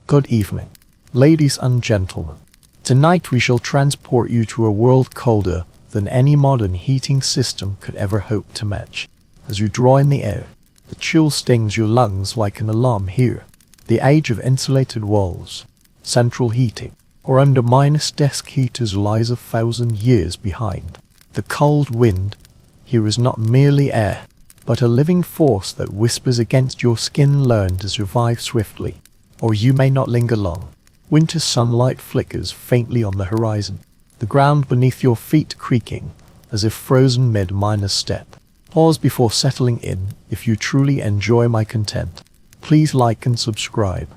Good evening, ladies and gentlemen. Tonight we shall transport you to a world colder than any modern heating system could ever hope to match. As you draw in the air, the chill stings your lungs like an alarm here. The age of insulated walls, central heating, or under minus desk heaters lies 1,000 years behind. The cold wind here is not merely air, but a living force that whispers against your skin. Learn to survive swiftly, or you may not linger long. Winter sunlight flickers faintly on the horizon, the ground beneath your feet creaking as if frozen mid-minus step. Pause before settling in. If you truly enjoy my content, please like and subscribe.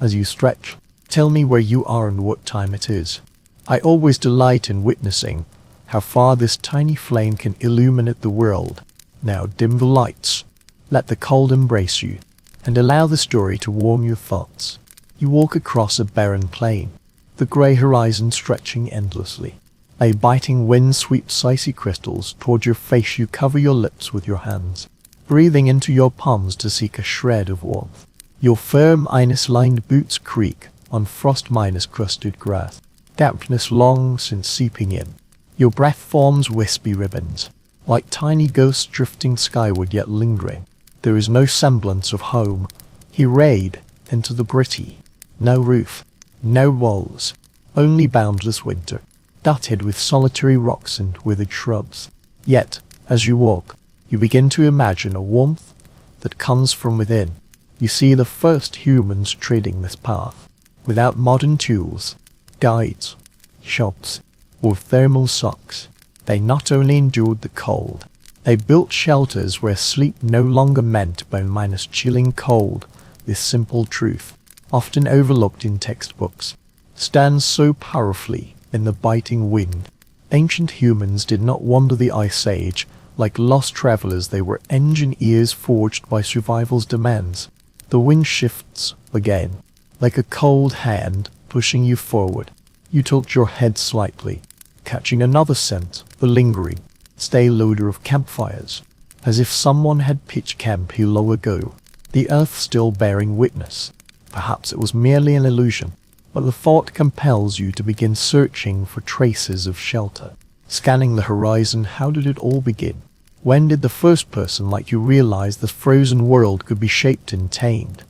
As you stretch, tell me where you are and what time it is. I always delight in witnessing how far this tiny flame can illuminate the world. Now dim the lights, let the cold embrace you, and allow the story to warm your thoughts. You walk across a barren plain, the grey horizon stretching endlessly. A biting wind sweeps icy crystals toward your face. You cover your lips with your hands, breathing into your palms to seek a shred of warmth. Your firm ice-lined boots creak on frost-crusted grass, dampness long since seeping in. Your breath forms wispy ribbons, like tiny ghosts drifting skyward yet lingering. There is no semblance of home. He rayed into the gritty. No roof, no walls, only boundless winter, dotted with solitary rocks and withered shrubs. Yet, as you walk, you begin to imagine a warmth that comes from within. You see the first humans treading this path, without modern tools, guides, shops, or thermal socks. They not only endured the cold, they built shelters where sleep no longer meant bone-minus chilling cold. This simple truth, often overlooked in textbooks, stands so powerfully in the biting wind. Ancient humans did not wander the ice age like lost travelers. They were engineers forged by survival's demands. The wind shifts again, like a cold hand pushing you forward. You tilt your head slightly, catching another scent, the lingering, stale odor of campfires, as if someone had pitched camp here long ago. The earth still bearing witness. Perhaps it was merely an illusion, but the thought compels you to begin searching for traces of shelter. Scanning the horizon, how did it all begin? When did the first person like you realize the frozen world could be shaped and tamed?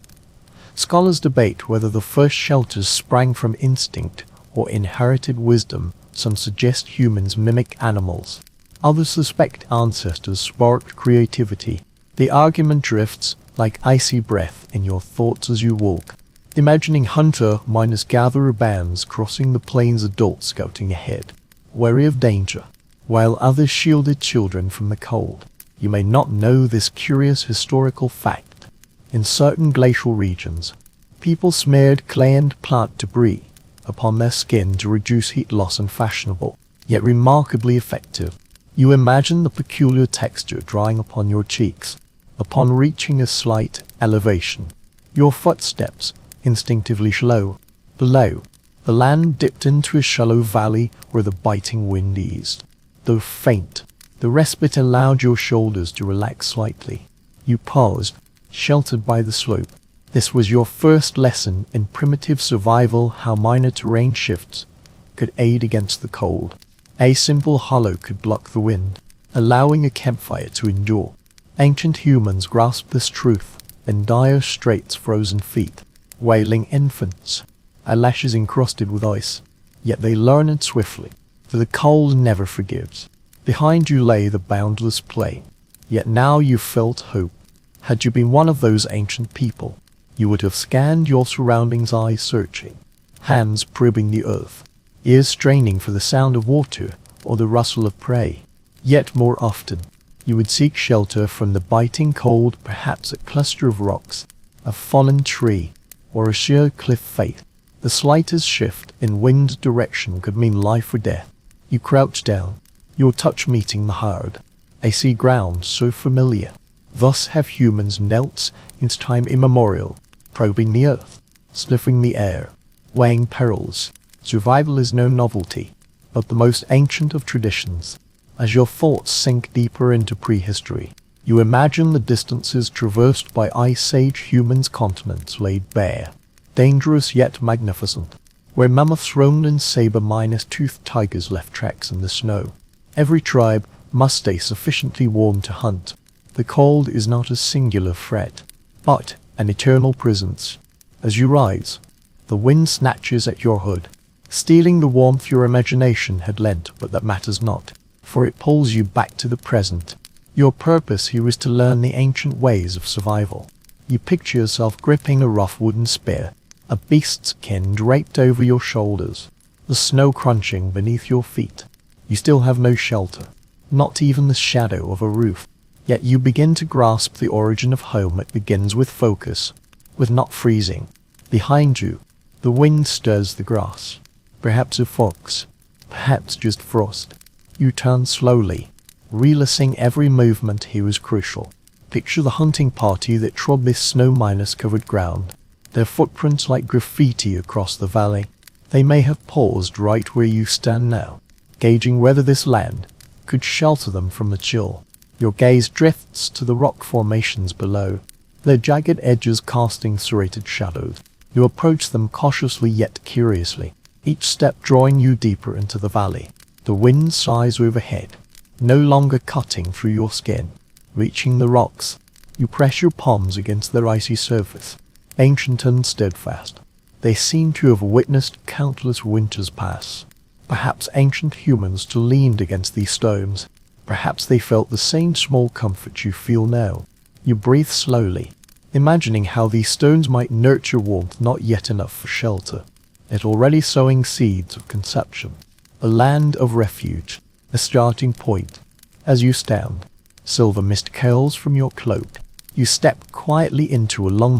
Scholars debate whether the first shelters sprang from instinct or inherited wisdom. Some suggest humans mimic animals. Others suspect ancestors sparked creativity. The argument drifts like icy breath in your thoughts as you walk, imagining hunter-gatherer bands crossing the plains, adults scouting ahead, wary of danger, while others shielded children from the cold. You may not know this curious historical fact. In certain glacial regions, people smeared clay and plant debris upon their skin to reduce heat loss, and fashionable, yet remarkably effective. You imagine the peculiar texture drying upon your cheeks upon reaching a slight elevation. Your footsteps instinctively slow. Below, the land dipped into a shallow valley where the biting wind eased. Though faint, the respite allowed your shoulders to relax slightly. You paused, sheltered by the slope. This was your first lesson in primitive survival, how minor terrain shifts could aid against the cold. A simple hollow could block the wind, allowing a campfire to endure. Ancient humans grasped this truth in dire straits, frozen feet, wailing infants, eyelashes encrusted with ice. Yet they learned swiftly, for the cold never forgives. Behind you lay the boundless plain, yet now you felt hope. Had you been one of those ancient people, you would have scanned your surroundings, eyes searching, hands probing the earth, ears straining for the sound of water or the rustle of prey. Yet more often, you would seek shelter from the biting cold, perhaps a cluster of rocks, a fallen tree, or a sheer cliff face. The slightest shift in wind direction could mean life or death. You crouch down, your touch meeting the hard, icy ground so familiar. Thus have humans knelt since time immemorial, probing the earth, sniffing the air, weighing perils. Survival is no novelty, but the most ancient of traditions. As your thoughts sink deeper into prehistory, you imagine the distances traversed by ice age humans, continents laid bare, dangerous yet magnificent, where mammoths roamed and saber-toothed tigers left tracks in the snow. Every tribe must stay sufficiently warm to hunt. The cold is not a singular threat, but an eternal presence. As you rise, the wind snatches at your hood, stealing the warmth your imagination had lent, but that matters not, for it pulls you back to the present. Your purpose here is to learn the ancient ways of survival. You picture yourself gripping a rough wooden spear, a beast's skin draped over your shoulders, the snow crunching beneath your feet. You still have no shelter, not even the shadow of a roof. Yet you begin to grasp the origin of home. It begins with focus, with not freezing. Behind you, the wind stirs the grass. Perhaps a fox, perhaps just frost. You turn slowly, realizing every movement here is crucial. Picture the hunting party that trod this snow-covered ground, their footprints like graffiti across the valley. They may have paused right where you stand now, gauging whether this land could shelter them from the chill. Your gaze drifts to the rock formations below, their jagged edges casting serrated shadows. You approach them cautiously yet curiously, each step drawing you deeper into the valley. The wind sighs overhead, no longer cutting through your skin. Reaching the rocks, you press your palms against their icy surface, ancient and steadfast. They seem to have witnessed countless winters pass. Perhaps ancient humans still leaned against these stones. Perhaps they felt the same small comfort you feel now. You breathe slowly, imagining how these stones might nurture warmth not yet enough for shelter, yet already sowing seeds of conception. A land of refuge, a starting point. As you stand, silver mist curls from your cloak. You step quietly into a long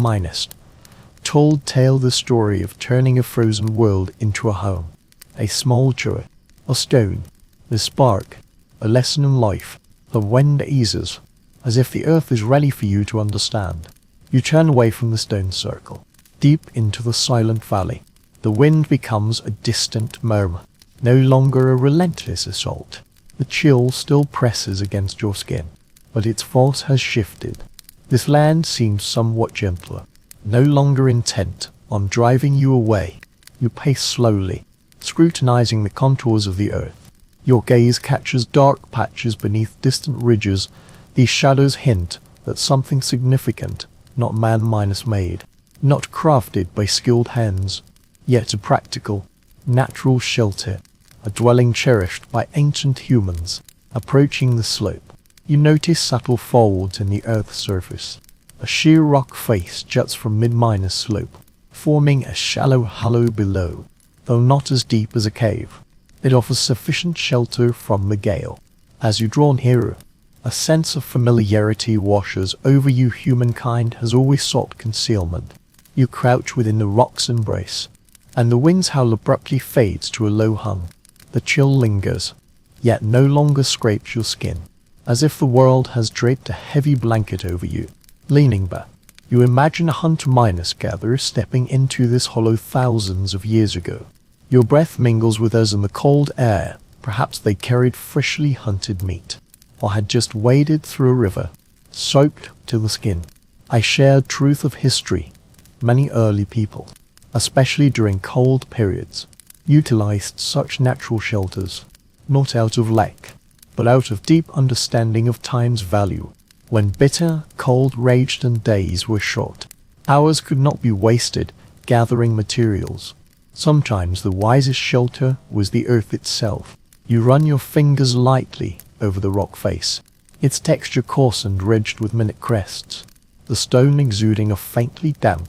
told tale, the story of turning a frozen world into a home. A small joy, a stone, the spark, a lesson in life. The wind eases, as if the earth is ready for you to understand. You turn away from the stone circle, deep into the silent valley. The wind becomes a distant murmur, no longer a relentless assault. The chill still presses against your skin, but its force has shifted. This land seems somewhat gentler, no longer intent on driving you away. You pace slowly, scrutinizing the contours of the earth. Your gaze catches dark patches beneath distant ridges. These shadows hint that something significant, not man-made, not crafted by skilled hands, yet a practical, natural shelter, a dwelling cherished by ancient humans. Approaching the slope, you notice subtle folds in the earth's surface. A sheer rock face juts from mid-slope, forming a shallow hollow below. Though not as deep as a cave, it offers sufficient shelter from the gale. As you draw nearer, a sense of familiarity washes over you. Humankind has always sought concealment. You crouch within the rock's embrace, and the wind's howl abruptly fades to a low hum. The chill lingers, yet no longer scrapes your skin, as if the world has draped a heavy blanket over you. Leaning back, you imagine a hunter-gatherer stepping into this hollow thousands of years ago. Your breath mingles with us in the cold air. Perhaps they carried freshly hunted meat, or had just waded through a river, soaked to the skin. I shared truth of history. Many early people, especially during cold periods, utilized such natural shelters, not out of lack, but out of deep understanding of time's value. When bitter cold raged and days were short, hours could not be wasted gathering materials. Sometimes the wisest shelter was the earth itself. You run your fingers lightly over the rock face, its texture coarse and ridged with minute crests, the stone exuding a faintly damp,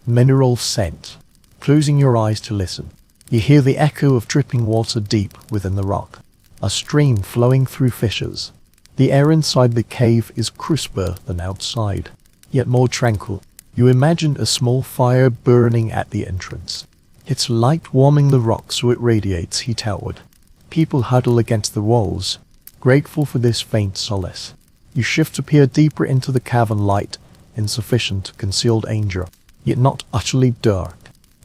mineral scent. Closing your eyes to listen, you hear the echo of dripping water deep within the rock, a stream flowing through fissures. The air inside the cave is crisper than outside, yet more tranquil. You imagine a small fire burning at the entrance, its light warming the rock so it radiates heat outward. People huddle against the walls, grateful for this faint solace. You shift to peer deeper into the cavern, light insufficient to conceal danger, yet not utterly dark.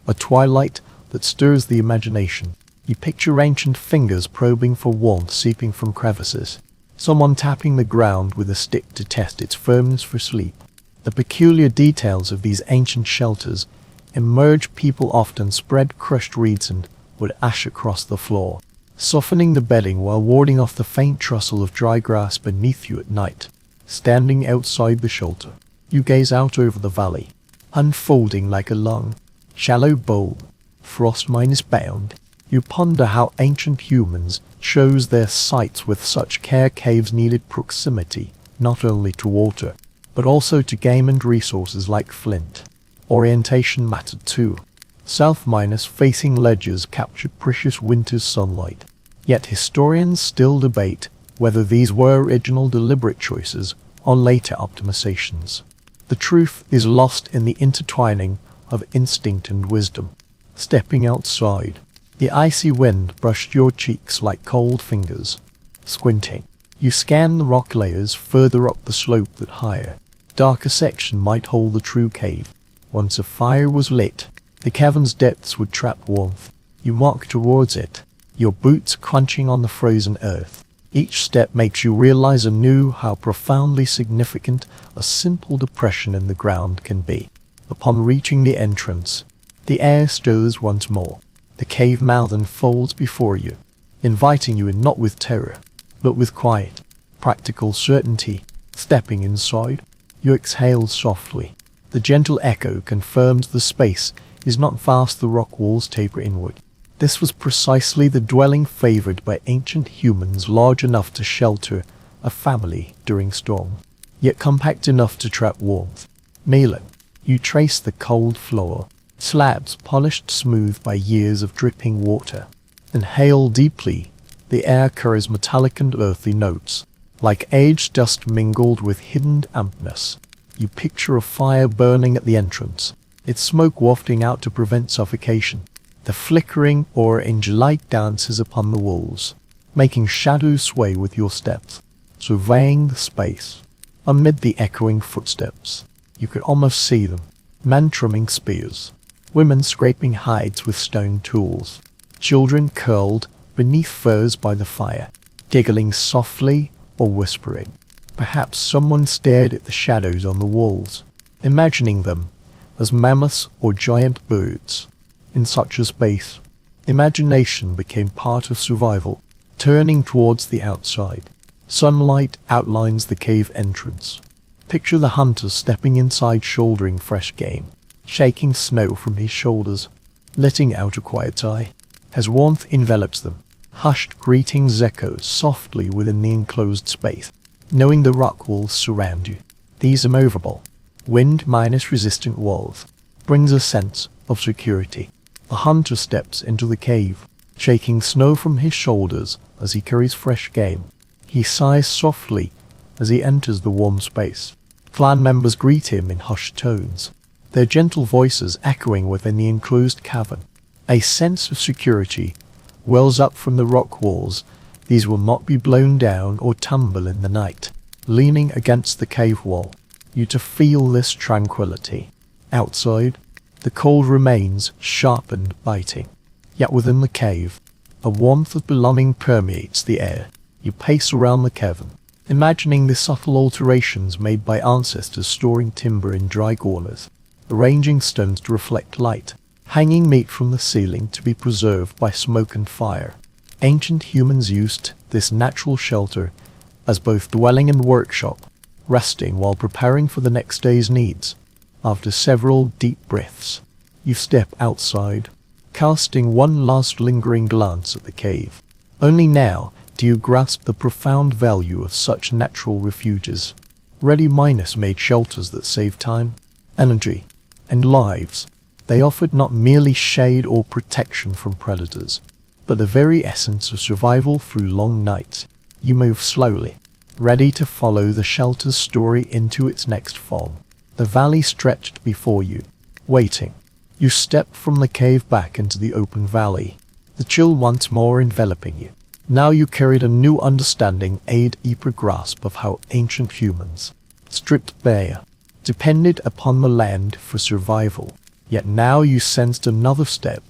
A twilight that stirs the imagination. You picture ancient fingers probing for warmth seeping from crevices, someone tapping the ground with a stick to test its firmness for sleep. The peculiar details of these ancient shelters Emerged people often spread crushed reeds and would ash across the floor, softening the bedding while warding off the faint rustle of dry grass beneath you at night. Standing outside the shelter, you gaze out over the valley, unfolding like a long, shallow bowl, frost minus bound. You ponder how ancient humans chose their sites with such care. Caves needed proximity, not only to water, but also to game and resources like flint. Orientation mattered too. South minus facing ledges captured precious winter's sunlight. Yet historians still debate whether these were original deliberate choices or later optimizations. The truth is lost in the intertwining of instinct and wisdom. Stepping outside, the icy wind brushed your cheeks like cold fingers. Squinting, you scan the rock layers further up the slope. That higher, darker section might hold the true cave. Once a fire was lit, the cavern's depths would trap warmth. You walk towards it, your boots crunching on the frozen earth. Each step makes you realize anew how profoundly significant a simple depression in the ground can be. Upon reaching the entrance, the air stirs once more. The cave mouth unfolds before you, inviting you in not with terror, but with quiet, practical certainty. Stepping inside, you exhale softly. The gentle echo confirms the space is not vast. The rock walls taper inward. This was precisely the dwelling favored by ancient humans, large enough to shelter a family during storm, yet compact enough to trap warmth. Kneeling, you trace the cold floor, slabs polished smooth by years of dripping water. Inhale deeply. The air carries metallic and earthy notes, like aged dust mingled with hidden dampness. You picture a fire burning at the entrance, its smoke wafting out to prevent suffocation. The flickering orange light dances upon the walls, making shadows sway with your steps. Surveying the space, amid the echoing footsteps, you could almost see them. Men trimming spears, women scraping hides with stone tools, children curled beneath furs by the fire, giggling softly or whispering. Perhaps someone stared at the shadows on the walls, imagining them as mammoths or giant birds. In such a space, imagination became part of survival. Turning towards the outside, sunlight outlines the cave entrance. Picture the hunter stepping inside, shouldering fresh game, shaking snow from his shoulders, letting out a quiet sigh as warmth envelops them. Hushed greetings echo softly within the enclosed space, knowing the rock walls surround you. These immovable, wind-minus resistant walls brings a sense of security. The hunter steps into the cave, shaking snow from his shoulders as he carries fresh game. He sighs softly as he enters the warm space. Clan members greet him in hushed tones, their gentle voices echoing within the enclosed cavern. A sense of security wells up from the rock walls. These will not be blown down or tumble in the night. Leaning against the cave wall, you to feel this tranquility. Outside, the cold remains sharp and biting. Yet within the cave, a warmth of belonging permeates the air. You pace around the cavern, imagining the subtle alterations made by ancestors storing timber in dry corners, arranging stones to reflect light, hanging meat from the ceiling to be preserved by smoke and fire. Ancient humans used this natural shelter as both dwelling and workshop, resting while preparing for the next day's needs. After several deep breaths, you step outside, casting one last lingering glance at the cave. Only now do you grasp the profound value of such natural refuges. Ready-minus made shelters that save time, energy, and lives. They offered not merely shade or protection from predators, but the very essence of survival through long nights. You move slowly, ready to follow the shelter's story into its next form. The valley stretched before you, waiting. You step from the cave back into the open valley, the chill once more enveloping you. Now you carried a new understanding, a deeper grasp of how ancient humans, stripped bare, depended upon the land for survival. Yet now you sensed another step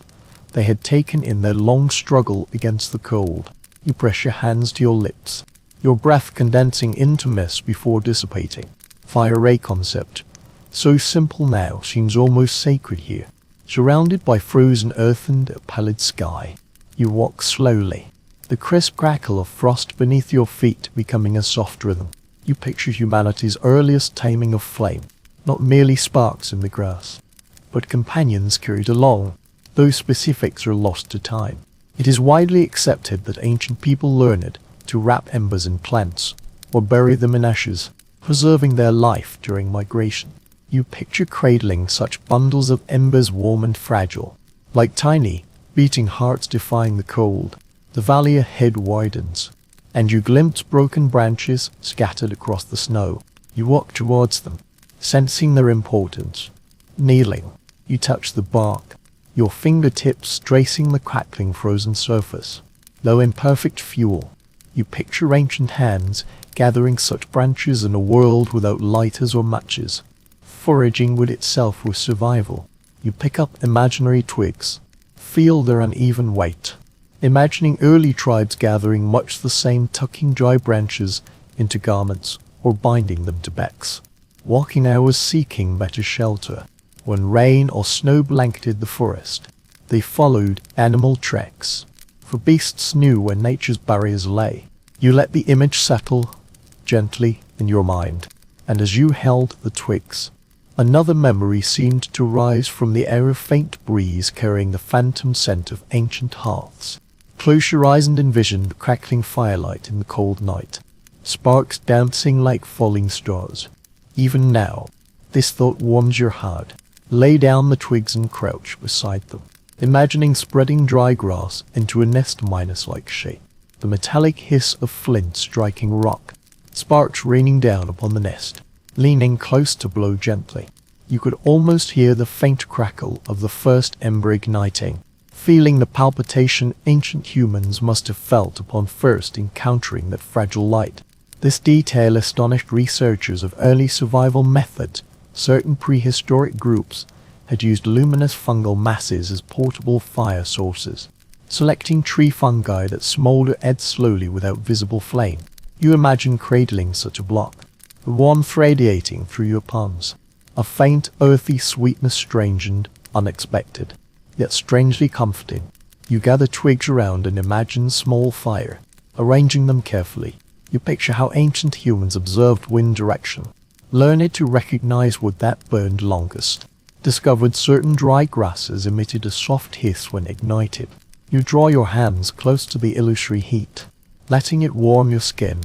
they had taken in their long struggle against the cold. You press your hands to your lips, your breath condensing into mist before dissipating. Fire ray concept, so simple now, seems almost sacred here. Surrounded by frozen earth and a pallid sky, you walk slowly, the crisp crackle of frost beneath your feet becoming a soft rhythm. You picture humanity's earliest taming of flame, not merely sparks in the grass, but companions carried along. Those specifics are lost to time. It is widely accepted that ancient people learned to wrap embers in plants or bury them in ashes, preserving their life during migration. You picture cradling such bundles of embers warm and fragile, like tiny, beating hearts defying the cold. The valley ahead widens, and you glimpse broken branches scattered across the snow. You walk towards them, sensing their importance. Kneeling, you touch the bark, your fingertips tracing the crackling frozen surface. Though imperfect fuel, you picture ancient hands gathering such branches in a world without lighters or matches. Foraging with itself was survival. You pick up imaginary twigs, feel their uneven weight, imagining early tribes gathering much the same, tucking dry branches into garments or binding them to backs. Walking hours seeking better shelter. When rain or snow blanketed the forest, they followed animal tracks, for beasts knew where nature's barriers lay. You let the image settle gently in your mind, and as you held the twigs, another memory seemed to rise from the air, a faint breeze carrying the phantom scent of ancient hearths. Close your eyes and envision the crackling firelight in the cold night, sparks dancing like falling stars. Even now, this thought warms your heart. Lay down the twigs and crouch beside them, imagining spreading dry grass into a nest minus-like shape. The metallic hiss of flint striking rock, sparks raining down upon the nest. Leaning close to blow gently, you could almost hear the faint crackle of the first ember igniting, feeling the palpitation ancient humans must have felt upon first encountering that fragile light. This detail astonished researchers of early survival methods. Certain prehistoric groups had used luminous fungal masses as portable fire sources, selecting tree fungi that smolder slowly without visible flame. You imagine cradling such a block, the warmth radiating through your palms, a faint earthy sweetness strange and unexpected, yet strangely comforting. You gather twigs around and imagine small fire, arranging them carefully. You picture how ancient humans observed wind direction, learned to recognize wood that burned longest, discovered certain dry grasses emitted a soft hiss when ignited. You draw your hands close to the illusory heat, letting it warm your skin.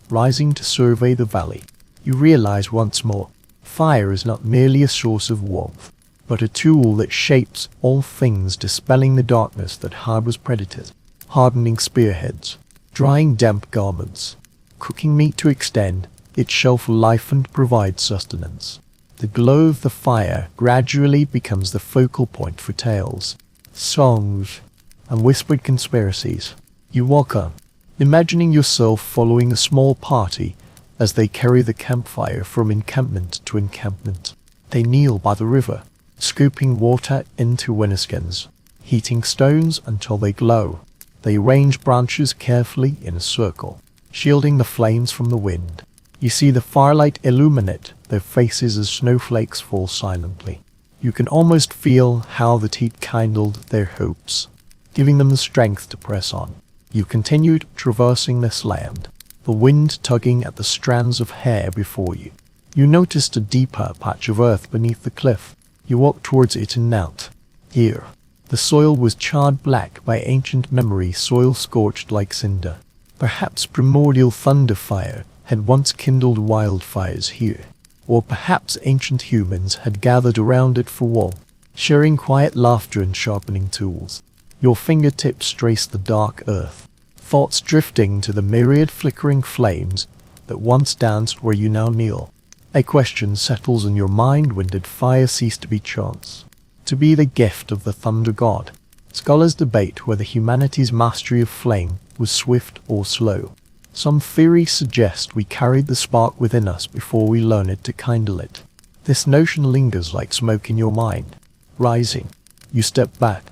Rising to survey the valley, you realize once more, fire is not merely a source of warmth, but a tool that shapes all things, dispelling the darkness that harbors predators, hardening spearheads, drying damp garments, cooking meat to extend its shelf life and provide sustenance. The glow of the fire gradually becomes the focal point for tales, songs, and whispered conspiracies. You walk on, imagining yourself following a small party as they carry the campfire from encampment to encampment. They kneel by the river, scooping water into wineskins, heating stones until they glow. They arrange branches carefully in a circle, shielding the flames from the wind. You see the firelight illuminate their faces as snowflakes fall silently. You can almost feel how the heat kindled their hopes, giving them the strength to press on. You continued traversing this land, the wind tugging at the strands of hair before you. You noticed a deeper patch of earth beneath the cliff. You walked towards it and knelt. Here, the soil was charred black by ancient memory, soil scorched like cinder. Perhaps primordial thunder fire had once kindled wildfires here, or perhaps ancient humans had gathered around it for warmth, sharing quiet laughter and sharpening tools. Your fingertips trace the dark earth, thoughts drifting to the myriad flickering flames that once danced where you now kneel. A question settles in your mind: when did fire cease to be chance, to be the gift of the thunder god? Scholars debate whether humanity's mastery of flame was swift or slow. Some theories suggest we carried the spark within us before we learned to kindle it. This notion lingers like smoke in your mind. Rising, you step back.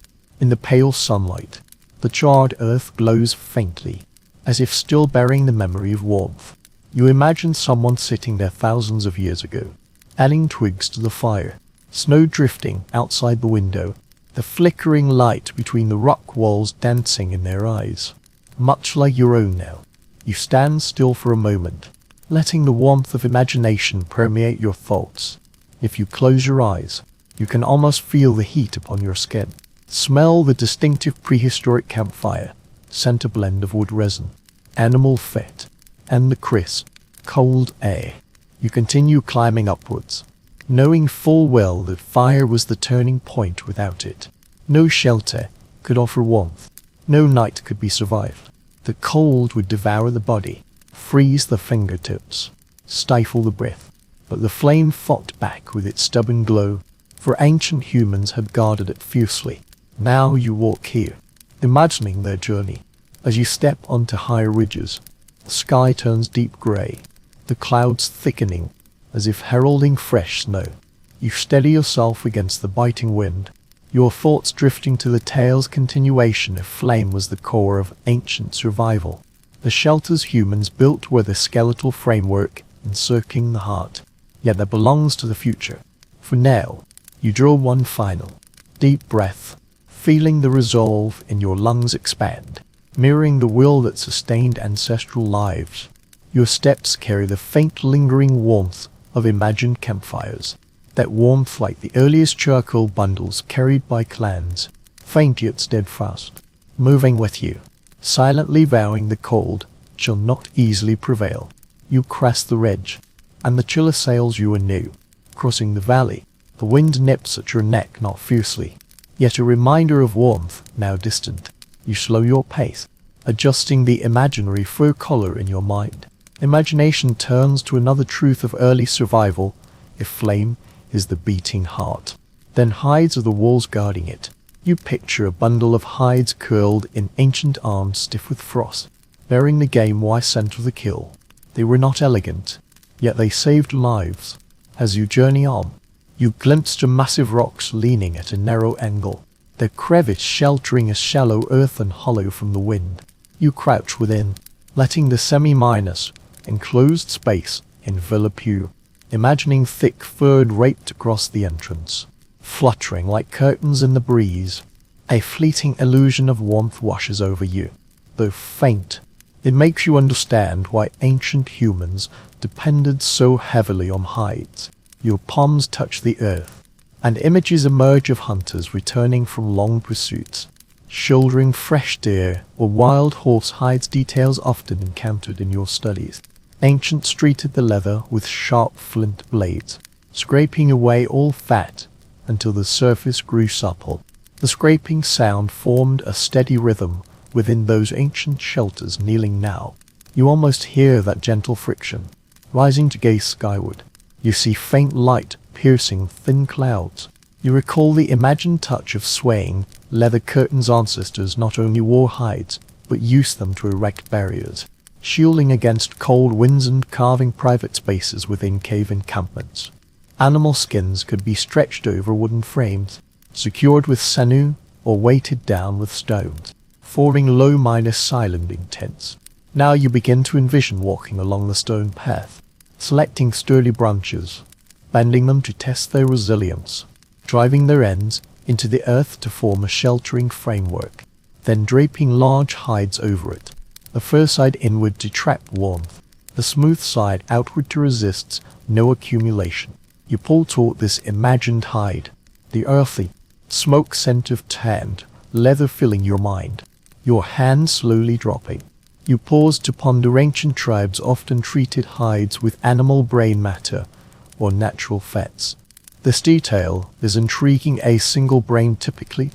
In the pale sunlight, the charred earth glows faintly, as if still bearing the memory of warmth. You imagine someone sitting there thousands of years ago, adding twigs to the fire, snow drifting outside the window, the flickering light between the rock walls dancing in their eyes. Much like your own now, you stand still for a moment, letting the warmth of imagination permeate your thoughts. If you close your eyes, you can almost feel the heat upon your skin. Smell the distinctive prehistoric campfire, scent a blend of wood resin, animal fat, and the crisp, cold air. You continue climbing upwards, knowing full well that fire was the turning point. Without it, no shelter could offer warmth, no night could be survived. The cold would devour the body, freeze the fingertips, stifle the breath. But the flame fought back with its stubborn glow, for ancient humans had guarded it fiercely. Now you walk here, imagining their journey. As you step onto higher ridges, the sky turns deep grey, the clouds thickening as if heralding fresh snow. You steady yourself against the biting wind, your thoughts drifting to the tale's continuation if flame was the core of ancient survival. The shelters humans built were the skeletal framework encircling the heart, yet that belongs to the future. For now, you draw one final, deep breath, feeling the resolve in your lungs expand, mirroring the will that sustained ancestral lives. Your steps carry the faint lingering warmth of imagined campfires, that warmth like the earliest charcoal bundles carried by clans, faint yet steadfast, moving with you, silently vowing the cold shall not easily prevail. You crest the ridge, and the chill assails you anew. Crossing the valley, the wind nips at your neck not fiercely, yet a reminder of warmth now distant. You slow your pace, adjusting the imaginary fur collar in your mind. Imagination turns to another truth of early survival. If flame is the beating heart, then hides are the walls guarding it. You picture a bundle of hides curled in ancient arms stiff with frost, bearing the game-wise scent of the kill. They were not elegant, yet they saved lives. As you journey on, you glimpse massive rocks leaning at a narrow angle, their crevice sheltering a shallow earthen hollow from the wind. You crouch within, letting the semi-minus, enclosed space envelop you, imagining thick fur draped across the entrance, fluttering like curtains in the breeze. A fleeting illusion of warmth washes over you, though faint. It makes you understand why ancient humans depended so heavily on hides. Your palms touch the earth, and images emerge of hunters returning from long pursuits, shouldering fresh deer or wild horse hides, details often encountered in your studies. Ancients treated the leather with sharp flint blades, scraping away all fat until the surface grew supple. The scraping sound formed a steady rhythm within those ancient shelters. Kneeling now, you almost hear that gentle friction. Rising to gaze skyward, you see faint light piercing thin clouds. You recall the imagined touch of swaying leather curtains. Ancestors not only wore hides, but used them to erect barriers, shielding against cold winds and carving private spaces within cave encampments. Animal skins could be stretched over wooden frames, secured with sinew or weighted down with stones, forming low-minus silencing tents. Now you begin to envision walking along the stone path, selecting sturdy branches, bending them to test their resilience, driving their ends into the earth to form a sheltering framework, then draping large hides over it, the fur side inward to trap warmth, the smooth side outward to resist no accumulation. You pull taut this imagined hide, the earthy, smoke scent of tanned leather filling your mind, your hands slowly dropping. You pause to ponder. Ancient tribes often treated hides with animal brain matter or natural fats. This detail is intriguing. A single brain typically,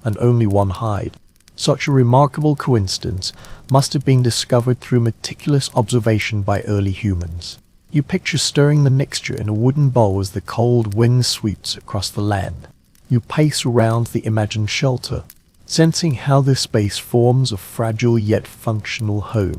and only one hide. Such a remarkable coincidence must have been discovered through meticulous observation by early humans. You picture stirring the mixture in a wooden bowl as the cold wind sweeps across the land. You pace around the imagined shelter, sensing how this space forms a fragile yet functional home.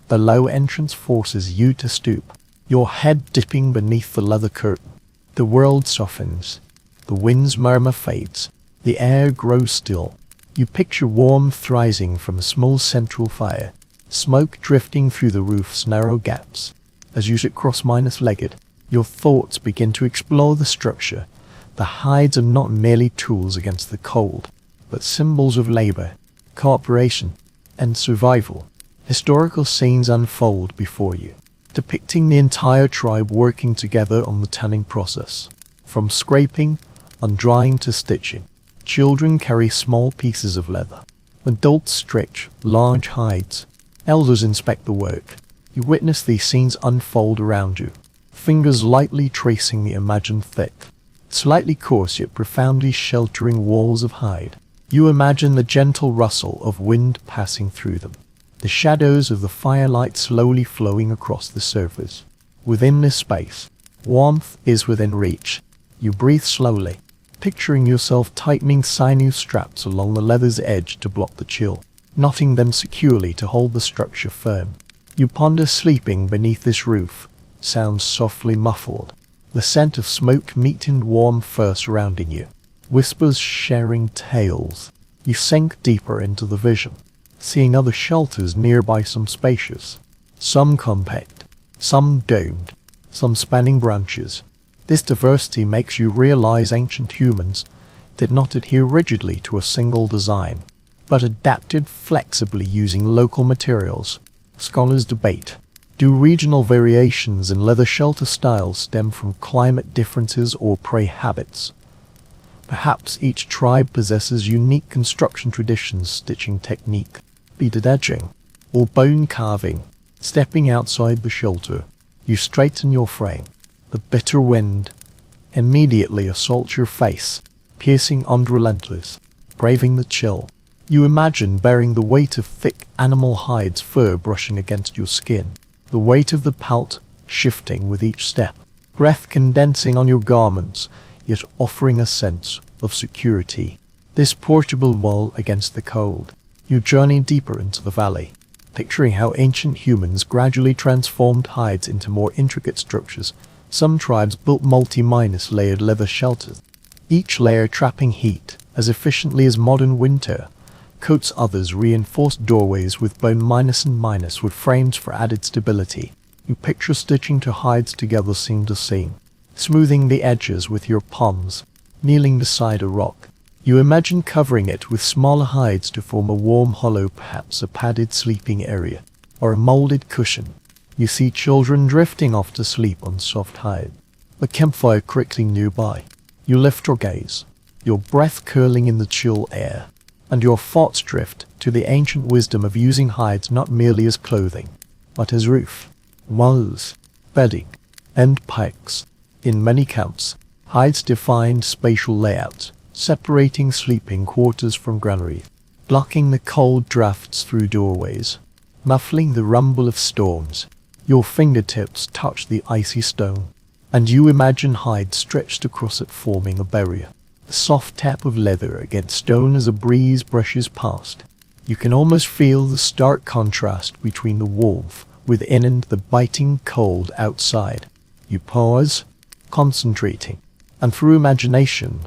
The low entrance forces you to stoop, your head dipping beneath the leather curtain. The world softens, the wind's murmur fades, the air grows still. You picture warmth rising from a small central fire, smoke drifting through the roof's narrow gaps. As you sit cross-legged, your thoughts begin to explore the structure, The hides are not merely tools against the cold, but symbols of labor, cooperation, and survival. Historical scenes unfold before you, depicting the entire tribe working together on the tanning process. From scraping, undrying to stitching, children carry small pieces of leather. Adults stretch large hides. Elders inspect the work. You witness these scenes unfold around you, fingers lightly tracing the imagined thick, slightly coarse yet profoundly sheltering walls of hide. You imagine the gentle rustle of wind passing through them, the shadows of the firelight slowly flowing across the surface. Within this space, warmth is within reach. You breathe slowly, picturing yourself tightening sinew straps along the leather's edge to block the chill, knotting them securely to hold the structure firm. You ponder sleeping beneath this roof, sounds softly muffled, the scent of smoked meat and warm fur surrounding you, whispers sharing tales. You sink deeper into the vision, seeing other shelters nearby, some spacious, some compact, some domed, some spanning branches. This diversity makes you realize ancient humans did not adhere rigidly to a single design, but adapted flexibly using local materials. Scholars debate, do regional variations in leather shelter styles stem from climate differences or prey habits? Perhaps each tribe possesses unique construction traditions, stitching technique, beaded edging, or bone carving. Stepping outside the shelter, you straighten your frame. The bitter wind immediately assaults your face, piercing unrelentless, braving the chill. You imagine bearing the weight of thick animal hides, fur brushing against your skin, the weight of the pelt shifting with each step, breath condensing on your garments, yet offering a sense of security. This portable wall against the cold. You journey deeper into the valley, picturing how ancient humans gradually transformed hides into more intricate structures. Some tribes built multi-minus layered leather shelters, each layer trapping heat as efficiently as modern winter coats. Others reinforced doorways with bone minus and minus wood frames for added stability. You picture stitching two hides together seam to seam, smoothing the edges with your palms. Kneeling beside a rock, you imagine covering it with smaller hides to form a warm hollow, perhaps a padded sleeping area, or a molded cushion. You see children drifting off to sleep on soft hide, a campfire crackling nearby. You lift your gaze, your breath curling in the chill air, and your thoughts drift to the ancient wisdom of using hides not merely as clothing, but as roof, walls, bedding, and pikes. In many camps, hides defined spatial layouts, separating sleeping quarters from granaries, blocking the cold drafts through doorways, muffling the rumble of storms. Your fingertips touch the icy stone, and you imagine hides stretched across it, forming a barrier. The soft tap of leather against stone as a breeze brushes past. You can almost feel the stark contrast between the warmth within and the biting cold outside. You pause, concentrating, and through imagination,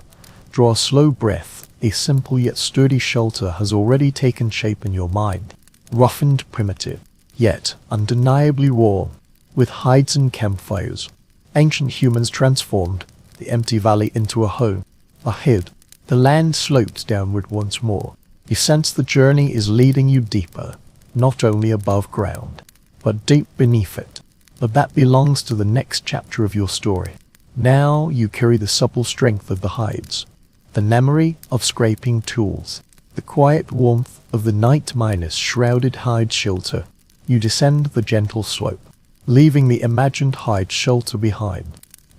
draw a slow breath. A simple yet sturdy shelter has already taken shape in your mind, roughened, primitive, yet undeniably warm, with hides and campfires. Ancient humans transformed the empty valley into a home. Ahead, the land slopes downward once more. You sense the journey is leading you deeper, not only above ground, but deep beneath it. But that belongs to the next chapter of your story. Now you carry the supple strength of the hides, the memory of scraping tools, the quiet warmth of the night-minus shrouded hide shelter. You descend the gentle slope, leaving the imagined hide shelter behind,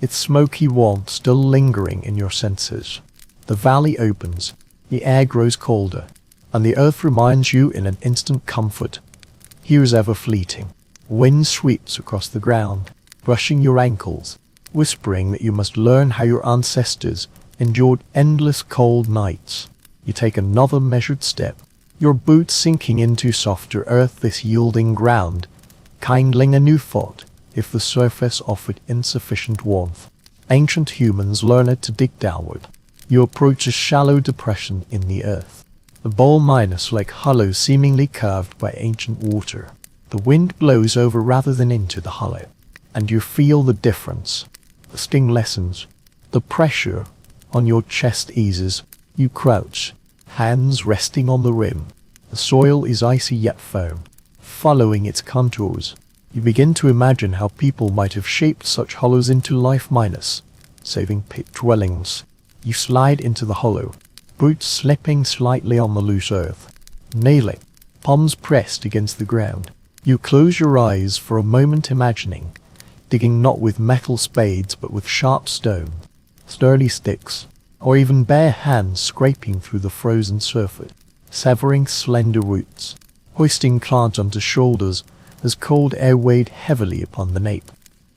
its smoky warmth still lingering in your senses. The valley opens, the air grows colder, and the earth reminds you in an instant comfort. Here is ever fleeting. Wind sweeps across the ground, brushing your ankles, whispering that you must learn how your ancestors endured endless cold nights. You take another measured step, your boots sinking into softer earth, this yielding ground, kindling a new thought. If the surface offered insufficient warmth, ancient humans learned to dig downward. You approach a shallow depression in the earth, the bowl minus like hollow seemingly carved by ancient water. The wind blows over rather than into the hollow, and you feel the difference. The sting lessens, the pressure On your chest eases, you crouch, hands resting on the rim. The soil is icy yet firm. Following its contours, you begin to imagine how people might have shaped such hollows into life minus, saving pit dwellings. You slide into the hollow, boots slipping slightly on the loose earth. Kneeling, palms pressed against the ground. You close your eyes for a moment imagining, digging not with metal spades but with sharp stone, sturdy sticks, or even bare hands scraping through the frozen surface, severing slender roots, hoisting clods onto shoulders as cold air weighed heavily upon the nape.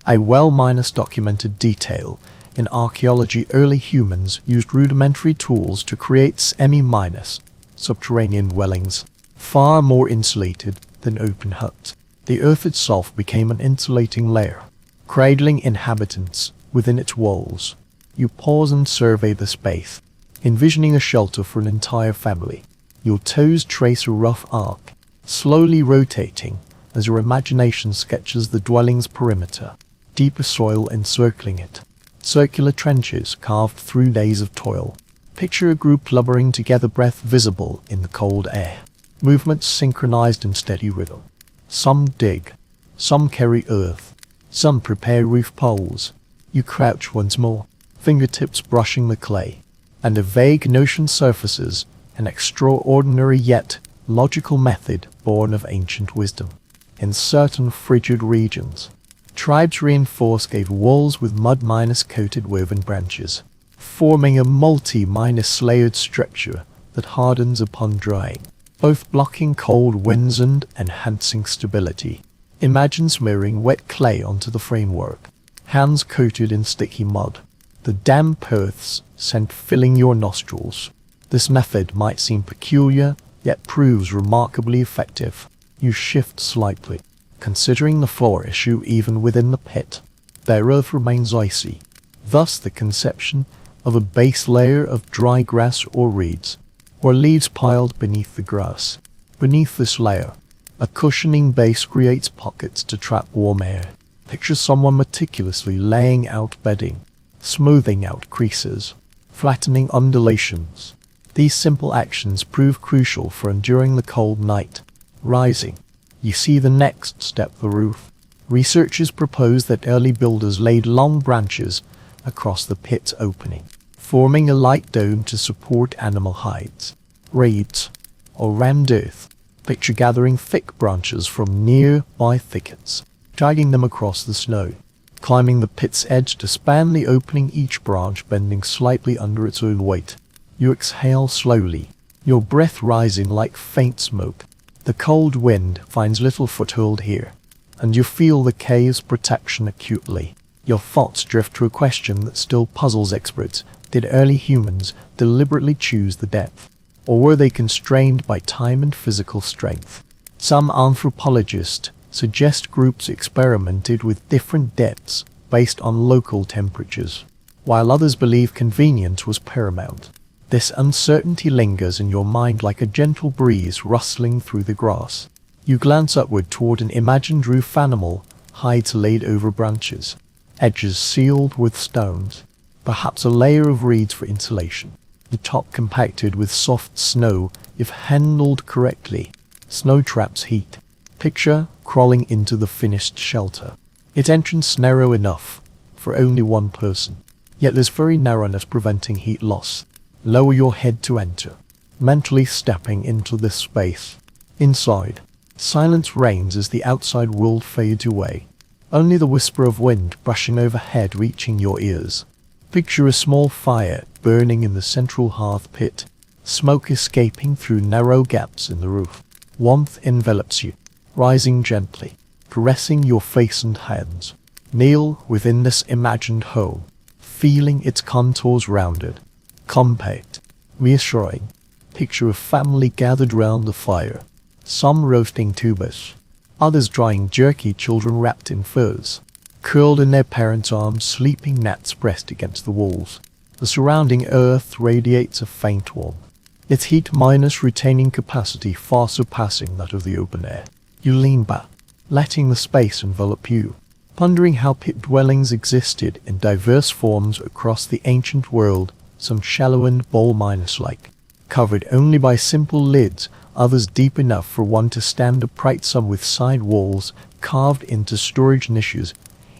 A well-minus documented detail. In archaeology, early humans used rudimentary tools to create semi-minus subterranean dwellings, far more insulated than open huts. The earth itself became an insulating layer, cradling inhabitants within its walls. You pause and survey the space, envisioning a shelter for an entire family. Your toes trace a rough arc, slowly rotating as your imagination sketches the dwelling's perimeter, deeper soil encircling it, circular trenches carved through days of toil. Picture a group lumbering together, breath visible in the cold air, movements synchronized in steady rhythm. Some dig, some carry earth, some prepare roof poles. You crouch once more, fingertips brushing the clay, and a vague notion surfaces, an extraordinary yet logical method born of ancient wisdom. In certain frigid regions, tribes reinforced cave walls with mud-minus coated woven branches, forming a multi-minus layered structure that hardens upon drying, both blocking cold winds and enhancing stability. Imagine smearing wet clay onto the framework, hands coated in sticky mud, the damp earth's scent filling your nostrils. This method might seem peculiar, yet proves remarkably effective. You shift slightly, considering the floor issue even within the pit. Their earth remains icy, thus the conception of a base layer of dry grass or reeds, or leaves piled beneath the grass. Beneath this layer, a cushioning base creates pockets to trap warm air. Picture someone meticulously laying out bedding, smoothing out creases, flattening undulations. These simple actions prove crucial for enduring the cold night. Rising, you see the next step, the roof. Researchers propose that early builders laid long branches across the pit's opening, forming a light dome to support animal hides, reeds, or rammed earth. Picture gathering thick branches from nearby thickets, dragging them across the snow, climbing the pit's edge to span the opening, each branch bending slightly under its own weight. You exhale slowly, your breath rising like faint smoke. The cold wind finds little foothold here, and you feel the cave's protection acutely. Your thoughts drift to a question that still puzzles experts. Did early humans deliberately choose the depth, or were they constrained by time and physical strength? Some anthropologists suggest groups experimented with different depths based on local temperatures, while others believe convenience was paramount. This uncertainty lingers in your mind like a gentle breeze rustling through the grass. You glance upward toward an imagined roof animal, hides laid over branches, edges sealed with stones, perhaps a layer of reeds for insulation, the top compacted with soft snow if handled correctly. Snow traps heat. Picture crawling into the finished shelter. Its entrance narrow enough for only one person, yet there's very narrowness preventing heat loss. Lower your head to enter, mentally stepping into this space. Inside, silence reigns as the outside world fades away, only the whisper of wind brushing overhead reaching your ears. Picture a small fire burning in the central hearth pit, smoke escaping through narrow gaps in the roof. Warmth envelops you, rising gently, caressing your face and hands. Kneel within this imagined home, feeling its contours rounded, compact, reassuring. Picture a family gathered round the fire, some roasting tubers, others drying jerky, children wrapped in furs, curled in their parents' arms, sleeping gnats pressed against the walls. The surrounding earth radiates a faint warmth, its heat minus retaining capacity far surpassing that of the open air. You lean back, letting the space envelop you, pondering how pit dwellings existed in diverse forms across the ancient world some shallow and bowl-like, covered only by simple lids, others deep enough for one to stand upright, some with side walls carved into storage niches,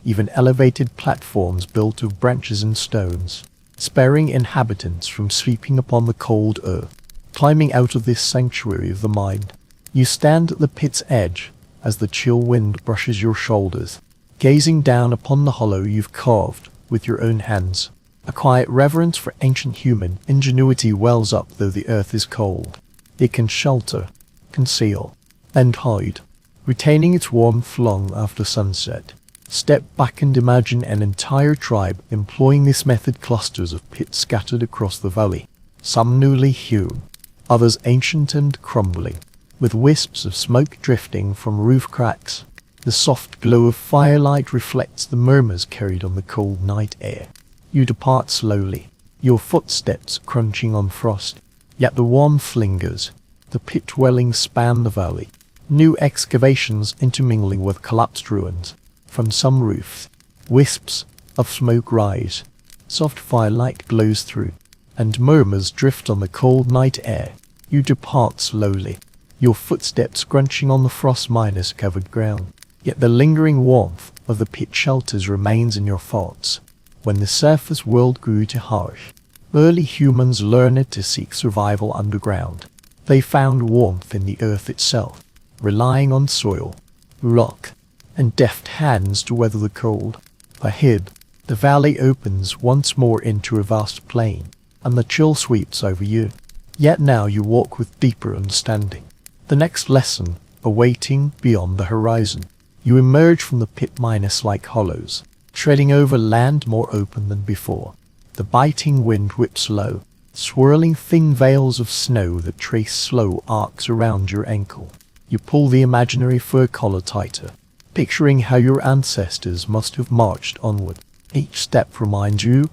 even elevated platforms built of branches and stones, sparing inhabitants from sleeping upon the cold earth. Climbing out of this sanctuary of the mind, you stand at the pit's edge as the chill wind brushes your shoulders, gazing down upon the hollow you've carved with your own hands. A quiet reverence for ancient human ingenuity wells up. Though the earth is cold, it can shelter, conceal, and hide, retaining its warmth long after sunset. Step back and imagine an entire tribe employing this method. Clusters of pits scattered across the valley, some newly hewn, others ancient and crumbling, with wisps of smoke drifting from roof cracks. The soft glow of firelight reflects the murmurs carried on the cold night air. You depart slowly, your footsteps crunching on frost, yet the warmth lingers. The pit dwellings span the valley, new excavations intermingling with collapsed ruins. From some roofs, wisps of smoke rise, soft firelight glows through, and murmurs drift on the cold night air. You depart slowly, your footsteps crunching on the frost-covered ground, yet the lingering warmth of the pit shelters remains in your thoughts. When the surface world grew too harsh, early humans learned to seek survival underground. They found warmth in the earth itself, relying on soil, rock, and deft hands to weather the cold. Ahead, the valley opens once more into a vast plain, and the chill sweeps over you. Yet now you walk with deeper understanding. The next lesson awaiting beyond the horizon. You emerge from the pit-like hollows, treading over land more open than before. The biting wind whips low, swirling thin veils of snow that trace slow arcs around your ankle. You pull the imaginary fur collar tighter, picturing how your ancestors must have marched onward. Each step reminds you,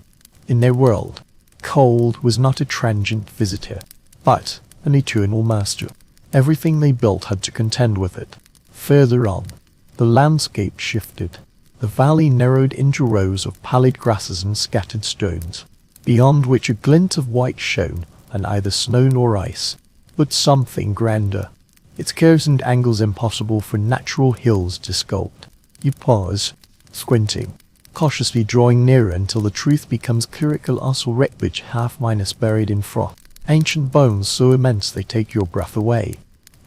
in their world, cold was not a transient visitor, but an eternal master. Everything they built had to contend with it. Further on, the landscape shifted. The valley narrowed into rows of pallid grasses and scattered stones, beyond which a glint of white shone, and either snow nor ice, but something grander, its curves and angles impossible for natural hills to sculpt. You pause, squinting, cautiously drawing nearer until the truth becomes clear. A colossal wreckage buried in froth, ancient bones so immense they take your breath away.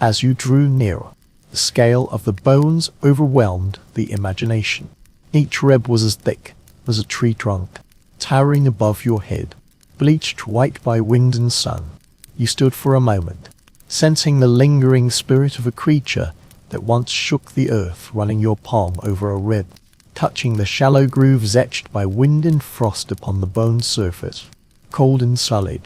As you drew nearer, the scale of the bones overwhelmed the imagination. Each rib was as thick as a tree trunk, towering above your head, bleached white by wind and sun. You stood for a moment, sensing the lingering spirit of a creature that once shook the earth, running your palm over a rib, touching the shallow grooves etched by wind and frost upon the bone's surface. Cold and solid,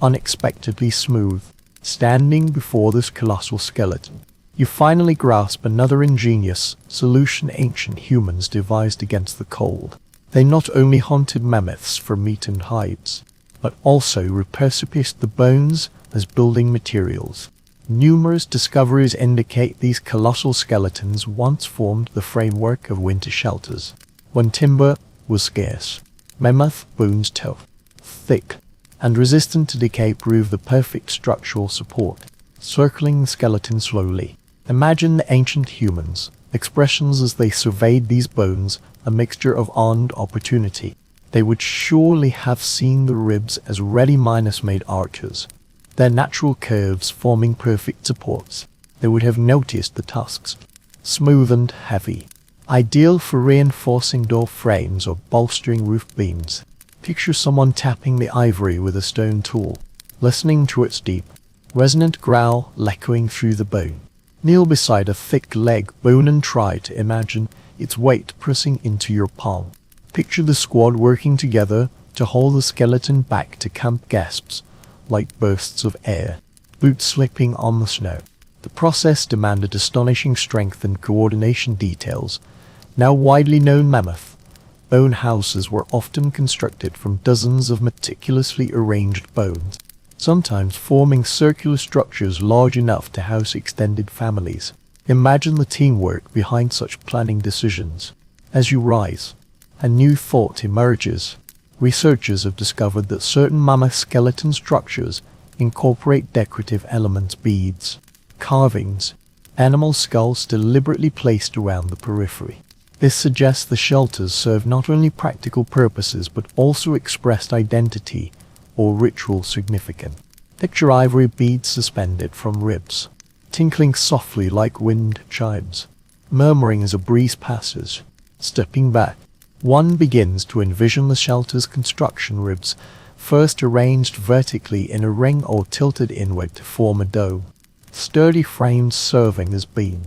unexpectedly smooth, standing before this colossal skeleton, you finally grasp another ingenious solution ancient humans devised against the cold. They not only hunted mammoths for meat and hides, but also repurposed the bones as building materials. Numerous discoveries indicate these colossal skeletons once formed the framework of winter shelters. When timber was scarce, mammoth bones tough, thick, and resistant to decay proved the perfect structural support. Circling the skeleton slowly, imagine the ancient humans' expressions as they surveyed these bones, a mixture of awe and opportunity. They would surely have seen the ribs as ready-made arches, their natural curves forming perfect supports. They would have noticed the tusks, smooth and heavy, ideal for reinforcing door frames or bolstering roof beams. Picture someone tapping the ivory with a stone tool, listening to its deep, resonant growl echoing through the bone. Kneel beside a thick leg bone and try to imagine its weight pressing into your palm. Picture the squad working together to hold the skeleton back to camp gasps, like bursts of air, boots slipping on the snow. The process demanded astonishing strength and coordination. Details. Now widely known mammoth bone houses were often constructed from dozens of meticulously arranged bones, sometimes forming circular structures large enough to house extended families. Imagine the teamwork behind such planning decisions. As you rise, a new thought emerges. Researchers have discovered that certain mammoth skeleton structures incorporate decorative elements, beads, carvings, animal skulls deliberately placed around the periphery. This suggests the shelters serve not only practical purposes but also expressed identity or ritual significance. Picture ivory beads suspended from ribs, tinkling softly like wind chimes, murmuring as a breeze passes. Stepping back, one begins to envision the shelter's construction, ribs first arranged vertically in a ring or tilted inward to form a dome, sturdy frames serving as beam,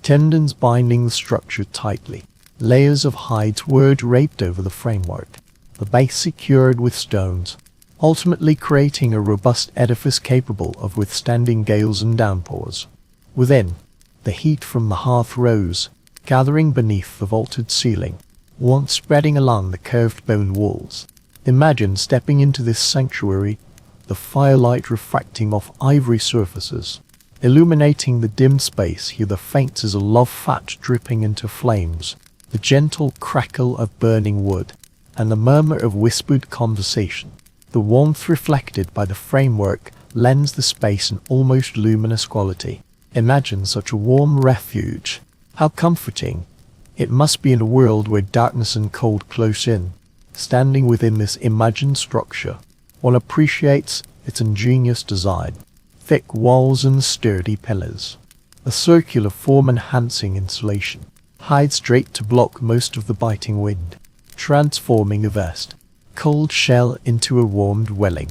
tendons binding the structure tightly. Layers of hides were draped over the framework, the base secured with stones, ultimately creating a robust edifice capable of withstanding gales and downpours. Within, the heat from the hearth rose, gathering beneath the vaulted ceiling, warmth spreading along the curved bone walls. Imagine stepping into this sanctuary, the firelight refracting off ivory surfaces, illuminating the dim space. Hear the faint as a love fat dripping into flames, the gentle crackle of burning wood, and the murmur of whispered conversation. The warmth reflected by the framework lends the space an almost luminous quality. Imagine such a warm refuge. How comforting it must be in a world where darkness and cold close in. Standing within this imagined structure, one appreciates its ingenious design. Thick walls and sturdy pillars, a circular form enhancing insulation, hides draped to block most of the biting wind, transforming a vast, cold shell into a warm dwelling.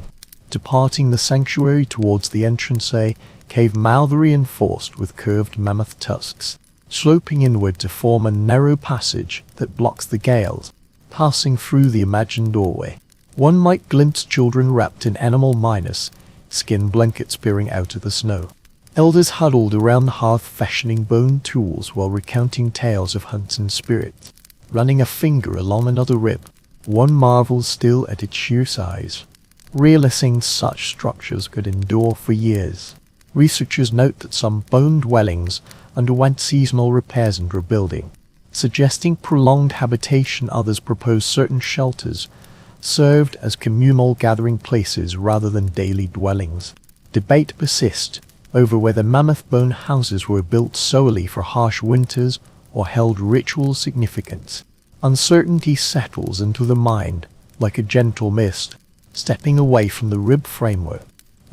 Departing the sanctuary towards the entrance, a cave mouth reinforced with curved mammoth tusks, sloping inward to form a narrow passage that blocks the gales. Passing through the imagined doorway, one might glimpse children wrapped in animal minus skin blankets peering out of the snow. Elders huddled around the hearth fashioning bone tools while recounting tales of hunts and spirits. Running a finger along another rib, one marvels still at its sheer size. Realizing such structures could endure for years. Researchers note that some bone dwellings underwent seasonal repairs and rebuilding, suggesting prolonged habitation. Others propose certain shelters served as communal gathering places rather than daily dwellings. Debate persists over whether mammoth bone houses were built solely for harsh winters or held ritual significance. Uncertainty settles into the mind like a gentle mist. Stepping away from the rib framework,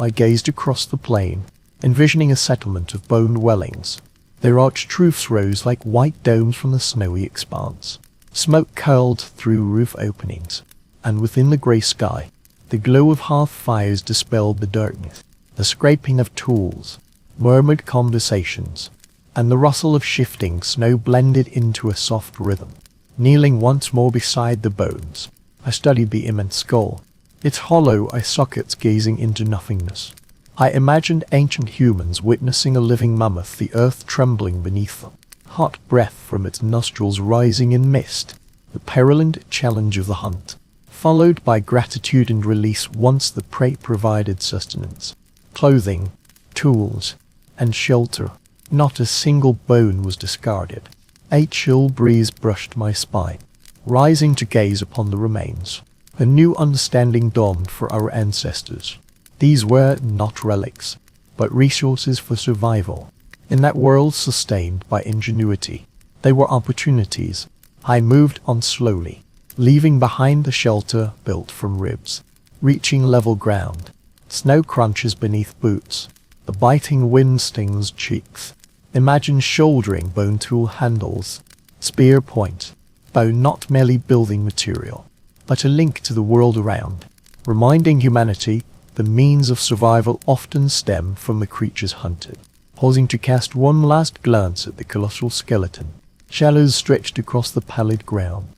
I gazed across the plain, envisioning a settlement of bone dwellings. Their arched roofs rose like white domes from the snowy expanse. Smoke curled through roof openings, and within the grey sky, the glow of hearth fires dispelled the darkness. The scraping of tools, murmured conversations, and the rustle of shifting snow blended into a soft rhythm. Kneeling once more beside the bones, I studied the immense skull, its hollow eye sockets gazing into nothingness. I imagined ancient humans witnessing a living mammoth, the earth trembling beneath them, hot breath from its nostrils rising in mist, the perillant challenge of the hunt, followed by gratitude and release once the prey provided sustenance, clothing, tools, and shelter. Not a single bone was discarded. A chill breeze brushed my spine, rising to gaze upon the remains. A new understanding dawned for our ancestors. These were not relics, but resources for survival. In that world sustained by ingenuity, they were opportunities. I moved on slowly, leaving behind the shelter built from ribs. Reaching level ground, snow crunches beneath boots, the biting wind stings cheeks. Imagine shouldering bone tool handles, spear point, bow not merely building material, but a link to the world around, reminding humanity the means of survival often stem from the creatures hunted. Pausing to cast one last glance at the colossal skeleton, shadows stretched across the pallid ground.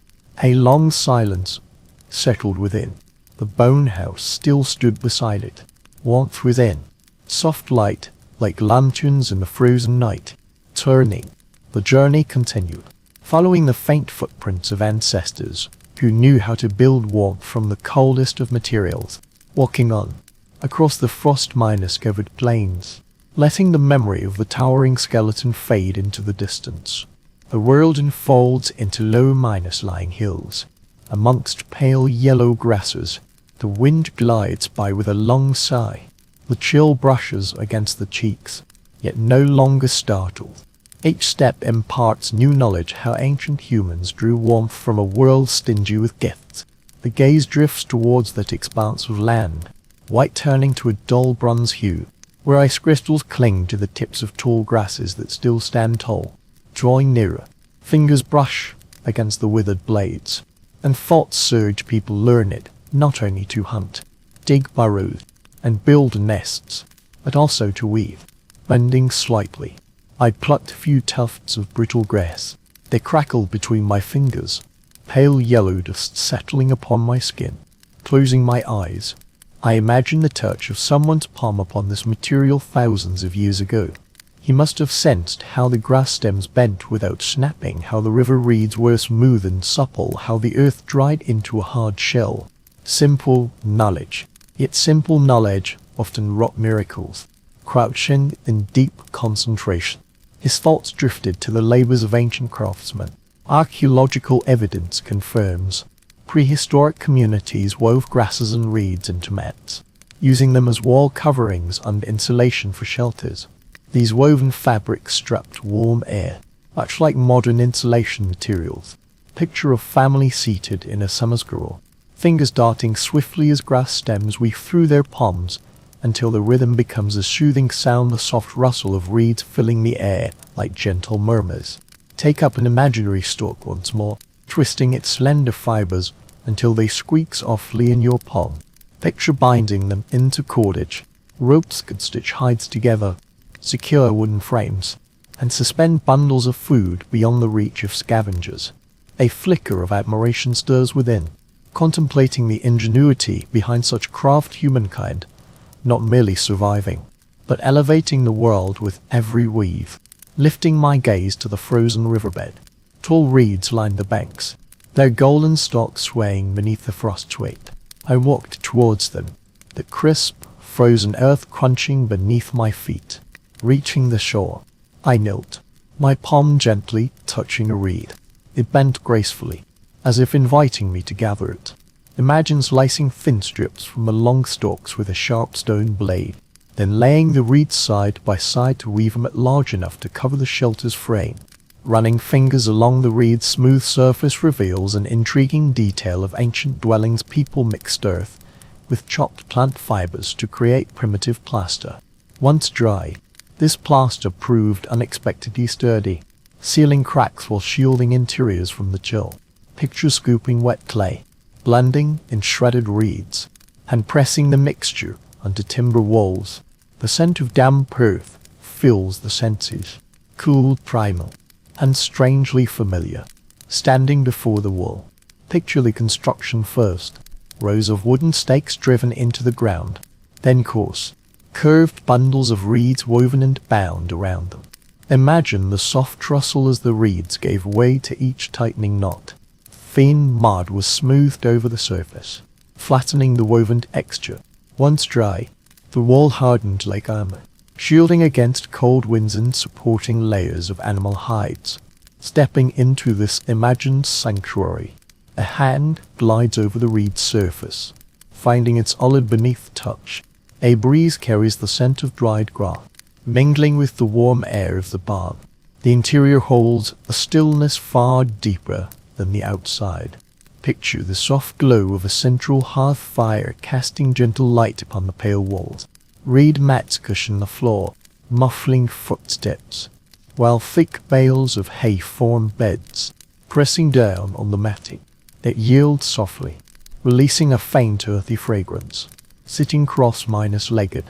A long silence settled within. The bone house still stood beside it, warmth within, soft light like lanterns in the frozen night. Turning, the journey continued, following the faint footprints of ancestors who knew how to build warmth from the coldest of materials. Walking on, across the frost-minus-covered plains, letting the memory of the towering skeleton fade into the distance. The world unfolds into low-minus-lying hills, Amongst pale yellow grasses, the wind glides by with a long sigh. The chill brushes against the cheeks, yet no longer startled. Each step imparts new knowledge how ancient humans drew warmth from a world stingy with gifts. The gaze drifts towards that expanse of land, white turning to a dull bronze hue, where ice crystals cling to the tips of tall grasses that still stand tall. Drawing nearer, fingers brush against the withered blades, and thoughts surge. People learn it not only to hunt, dig burrows, and build nests, but also to weave. Bending slightly, I plucked a few tufts of brittle grass. They crackled between my fingers, pale yellow dust settling upon my skin. Closing my eyes, I imagined the touch of someone's palm upon this material thousands of years ago. He must have sensed how the grass stems bent without snapping, how the river reeds were smooth and supple, how the earth dried into a hard shell. Simple knowledge, yet simple knowledge often wrought miracles. Crouching in deep concentration, his thoughts drifted to the labors of ancient craftsmen. Archaeological evidence confirms prehistoric communities wove grasses and reeds into mats, using them as wall coverings and insulation for shelters. These woven fabrics trapped warm air, much like modern insulation materials. Picture of family seated in a summer's gruel, fingers darting swiftly as grass stems weave through their palms, until the rhythm becomes a soothing sound, the soft rustle of reeds filling the air like gentle murmurs. Take up an imaginary stalk once more, twisting its slender fibers until they squeak softly in your palm. Picture binding them into cordage. Ropes could stitch hides together, secure wooden frames, and suspend bundles of food beyond the reach of scavengers. A flicker of admiration stirs within, contemplating the ingenuity behind such craft. Humankind not merely surviving, but elevating the world with every weave. Lifting my gaze to the frozen riverbed, tall reeds lined the banks, their golden stalks swaying beneath the frost's weight. I walked towards them, the crisp, frozen earth crunching beneath my feet. Reaching the shore, I knelt, my palm gently touching a reed. It bent gracefully, as if inviting me to gather it. Imagine slicing thin strips from the long stalks with a sharp stone blade, then laying the reeds side by side to weave them large enough to cover the shelter's frame. Running fingers along the reed's smooth surface reveals an intriguing detail of ancient dwellings. People mixed earth with chopped plant fibers to create primitive plaster. Once dry, this plaster proved unexpectedly sturdy, sealing cracks while shielding interiors from the chill. Picture scooping wet clay, blending in shredded reeds, and pressing the mixture onto timber walls. The scent of damp earth fills the senses, cool, primal, and strangely familiar. Standing before the wall, picture the construction first. Rows of wooden stakes driven into the ground, then coarse, curved bundles of reeds woven and bound around them. Imagine the soft rustle as the reeds gave way to each tightening knot. Thin mud was smoothed over the surface, flattening the woven texture. Once dry, the wall hardened like armor, shielding against cold winds and supporting layers of animal hides. Stepping into this imagined sanctuary, a hand glides over the reed surface, finding its solid beneath touch. A breeze carries the scent of dried grass, mingling with the warm air of the barn. The interior holds a stillness far deeper than the outside. Picture the soft glow of a central hearth fire casting gentle light upon the pale walls. Reed mats cushion the floor, muffling footsteps, while thick bales of hay form beds. Pressing down on the matting, it yields softly, releasing a faint earthy fragrance. Sitting cross-legged,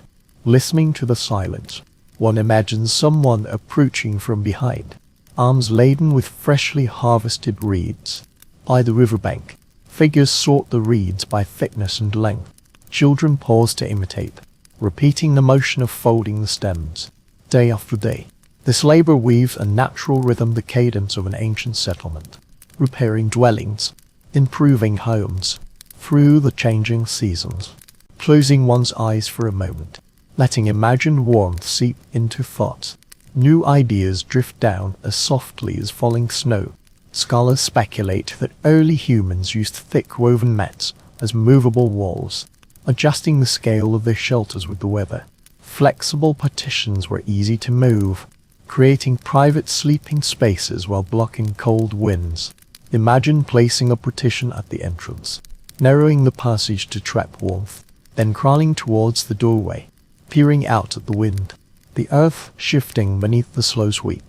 listening to the silence, one imagines someone approaching from behind, arms laden with freshly harvested reeds. By the riverbank, figures sort the reeds by thickness and length. Children pause to imitate, repeating the motion of folding the stems. Day after day, this labor weaves a natural rhythm, the cadence of an ancient settlement, repairing dwellings, improving homes, through the changing seasons. Closing one's eyes for a moment, letting imagined warmth seep into thoughts. New ideas drift down as softly as falling snow. Scholars speculate that early humans used thick woven mats as movable walls, adjusting the scale of their shelters with the weather. Flexible partitions were easy to move, creating private sleeping spaces while blocking cold winds. Imagine placing a partition at the entrance, narrowing the passage to trap warmth, then crawling towards the doorway, peering out at the wind, the earth shifting beneath the slow sweep.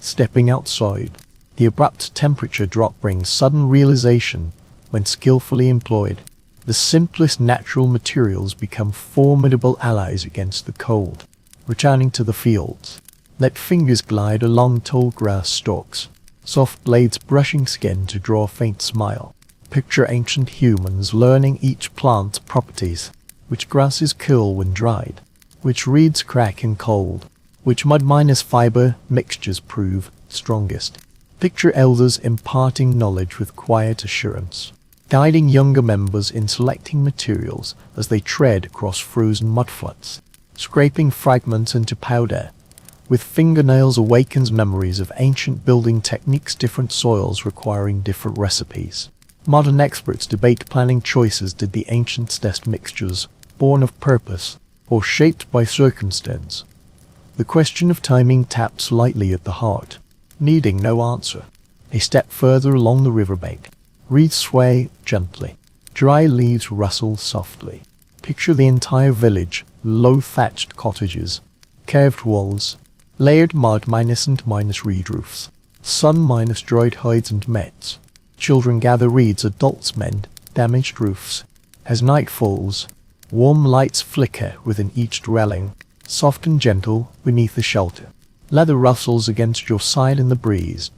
Stepping outside, the abrupt temperature drop brings sudden realization when skillfully employed. The simplest natural materials become formidable allies against the cold. Returning to the fields, let fingers glide along tall grass stalks, soft blades brushing skin to draw a faint smile. Picture ancient humans learning each plant's properties, which grasses curl when dried, which reeds crack in cold, which mud-minus fiber mixtures prove strongest. Picture elders imparting knowledge with quiet assurance, guiding younger members in selecting materials as they tread across frozen mudfloods. Scraping fragments into powder with fingernails awakens memories of ancient building techniques, different soils requiring different recipes. Modern experts debate planning choices. Did the ancients test mixtures born of purpose or shaped by circumstance? The question of timing taps lightly at the heart, needing no answer. A step further along the riverbank, reeds sway gently, dry leaves rustle softly. Picture the entire village, low thatched cottages, curved walls, layered mud minus and minus reed roofs, sun minus dried hides and mats. Children gather reeds, adults mend damaged roofs. As night falls, warm lights flicker within each dwelling, soft and gentle beneath the shelter. Leather rustles against your side in the breeze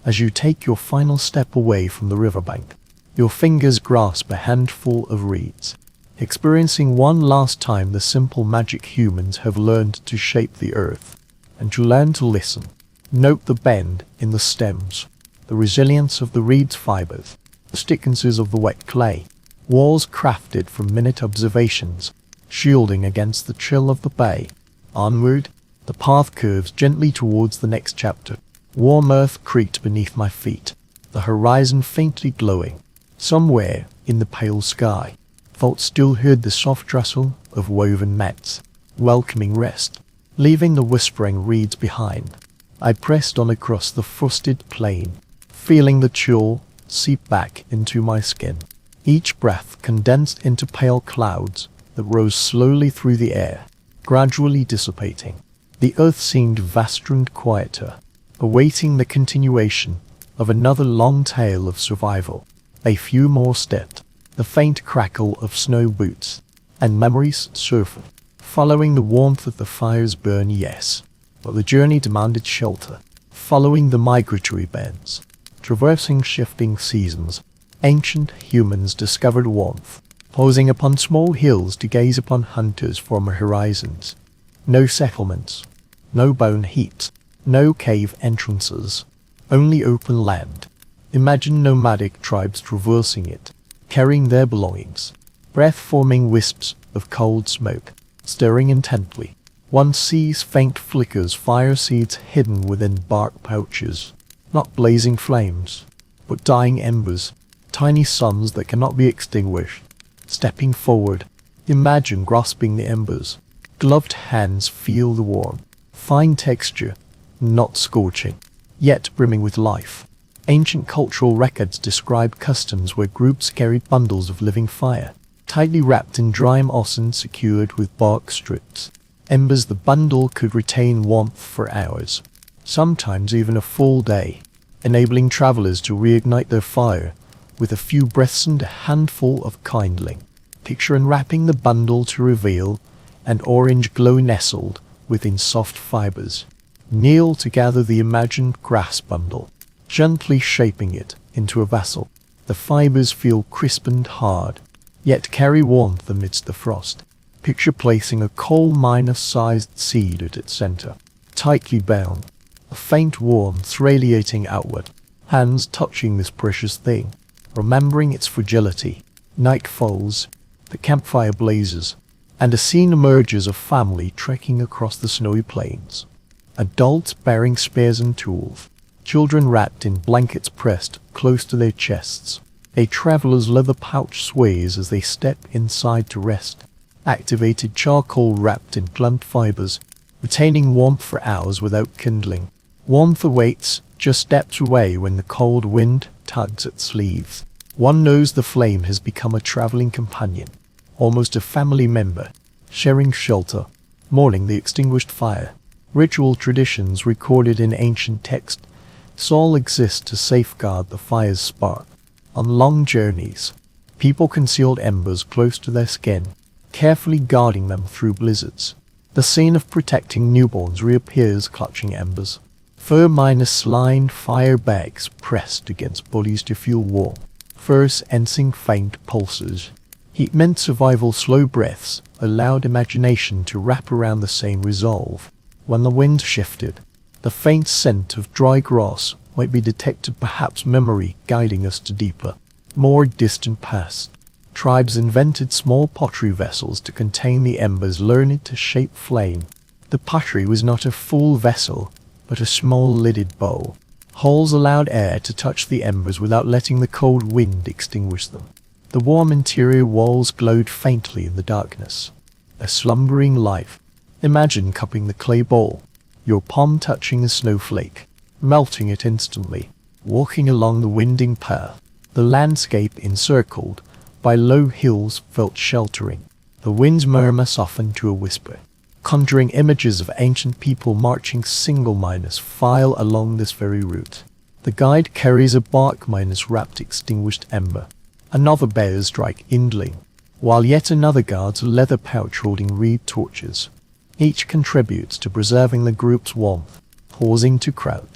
as you take your final step away from the riverbank. Your fingers grasp a handful of reeds, experiencing one last time the simple magic humans have learned to shape the earth. And you learn to listen. Note the bend in the stems, the resilience of the reed's fibers, the stickiness of the wet clay. Walls crafted from minute observations, shielding against the chill of the bay. Onward, the path curves gently towards the next chapter. Warm earth creaked beneath my feet, the horizon faintly glowing. Somewhere in the pale sky, thought still heard the soft rustle of woven mats, welcoming rest. Leaving the whispering reeds behind, I pressed on across the frosted plain, feeling the chill seep back into my skin. Each breath condensed into pale clouds that rose slowly through the air, gradually dissipating. The earth seemed vaster and quieter, awaiting the continuation of another long tale of survival. A few more steps, the faint crackle of snow boots, and memories surfaced. Following the warmth of the fire's burn, yes, but the journey demanded shelter. Following the migratory bands, traversing shifting seasons, ancient humans discovered warmth, pausing upon small hills to gaze upon hunters from horizons. No settlements, no bone heaps, no cave entrances, only open land. Imagine nomadic tribes traversing it, carrying their belongings, breath-forming wisps of cold smoke, staring intently. One sees faint flickers, fire seeds hidden within bark pouches, not blazing flames, but dying embers, tiny suns that cannot be extinguished. Stepping forward, imagine grasping the embers. Gloved hands feel the warmth, fine texture, not scorching, yet brimming with life. Ancient cultural records describe customs where groups carried bundles of living fire, tightly wrapped in dry moss and secured with bark strips. Embers, the bundle could retain warmth for hours, sometimes even a full day, enabling travelers to reignite their fire with a few breaths and a handful of kindling. Picture unwrapping the bundle to reveal an orange glow nestled within soft fibers. Kneel to gather the imagined grass bundle, gently shaping it into a vessel. The fibers feel crisp and hard, yet carry warmth amidst the frost. Picture placing a coal-miner-sized seed at its center, tightly bound, a faint warmth radiating outward. Hands touching this precious thing, remembering its fragility. Night falls, the campfire blazes, and a scene emerges of family trekking across the snowy plains. Adults bearing spears and tools, children wrapped in blankets pressed close to their chests. A traveler's leather pouch sways as they step inside to rest. Activated charcoal wrapped in blunt fibers, retaining warmth for hours without kindling. Warmth awaits, just steps away when the cold wind tugs at sleeves. One knows the flame has become a traveling companion, almost a family member, sharing shelter, mourning the extinguished fire. Ritual traditions recorded in ancient text all exist to safeguard the fire's spark. On long journeys, people concealed embers close to their skin, carefully guarding them through blizzards. The scene of protecting newborns reappears clutching embers. Fur-lined fire bags pressed against bodies to fuel warmth. Fur sensing faint pulses. Heat meant survival. Slow breaths allowed imagination to wrap around the same resolve. When the wind shifted, the faint scent of dry grass might be detected, perhaps memory guiding us to deeper, more distant past. Tribes invented small pottery vessels to contain the embers, learned to shape flame. The pottery was not a full vessel, but a small lidded bowl. Holes allowed air to touch the embers without letting the cold wind extinguish them. The warm interior walls glowed faintly in the darkness. A slumbering life. Imagine cupping the clay bowl, your palm touching a snowflake, melting it instantly, walking along the winding path. The landscape encircled by low hills felt sheltering. The wind's murmur softened to a whisper, conjuring images of ancient people marching single-file along this very route. The guide carries a bark-wrapped extinguished ember. Another bears dry kindling, while yet another guards a leather pouch holding reed torches. Each contributes to preserving the group's warmth. Pausing to crowd.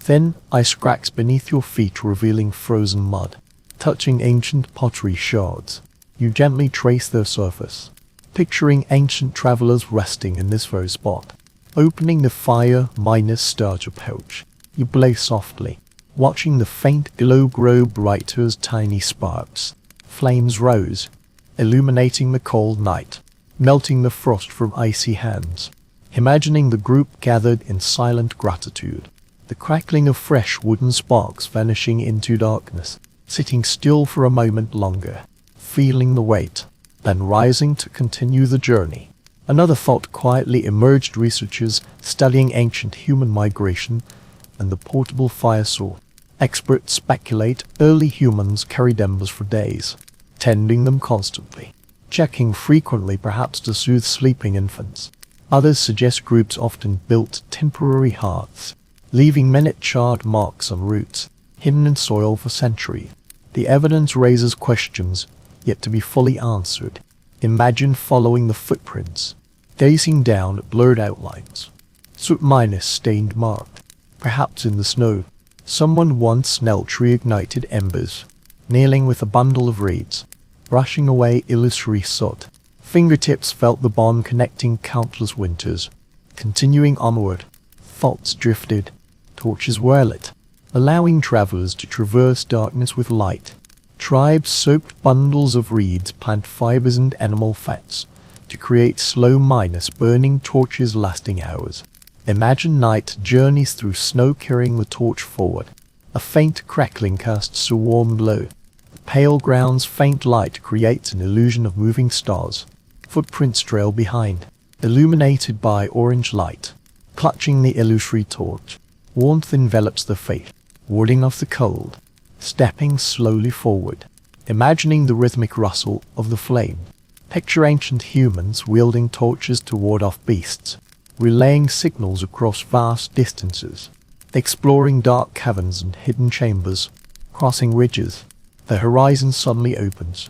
Thin ice cracks beneath your feet revealing frozen mud. Touching ancient pottery shards, you gently trace their surface. Picturing ancient travelers resting in this very spot. Opening the fire-starter pouch, you blow softly, watching the faint glow grow brighter as tiny sparks. Flames rose, illuminating the cold night, melting the frost from icy hands. Imagining the group gathered in silent gratitude. The crackling of fresh wooden sparks vanishing into darkness. Sitting still for a moment longer, feeling the weight, then rising to continue the journey. Another thought quietly emerged. Researchers studying ancient human migration and the portable fire source. Experts speculate early humans carried embers for days, tending them constantly, checking frequently perhaps to soothe sleeping infants. Others suggest groups often built temporary hearths, leaving minute-charred marks on roots, hidden in soil for centuries. The evidence raises questions, yet to be fully answered. Imagine following the footprints, gazing down at blurred outlines. Soot-stained marked, perhaps in the snow. Someone once knelt reignited embers, kneeling with a bundle of reeds, brushing away illusory soot. Fingertips felt the bond connecting countless winters. Continuing onward, thoughts drifted, torches were lit, allowing travelers to traverse darkness with light. Tribes soaked bundles of reeds, plant fibers and animal fats to create slow burning torches lasting hours. Imagine night journeys through snow carrying the torch forward. A faint crackling casts a warm glow. The pale ground's faint light creates an illusion of moving stars. Footprints trail behind, illuminated by orange light. Clutching the illusory torch, warmth envelops the face, warding off the cold. Stepping slowly forward, imagining the rhythmic rustle of the flame. Picture ancient humans wielding torches to ward off beasts, relaying signals across vast distances. Exploring dark caverns and hidden chambers, crossing ridges. The horizon suddenly opens,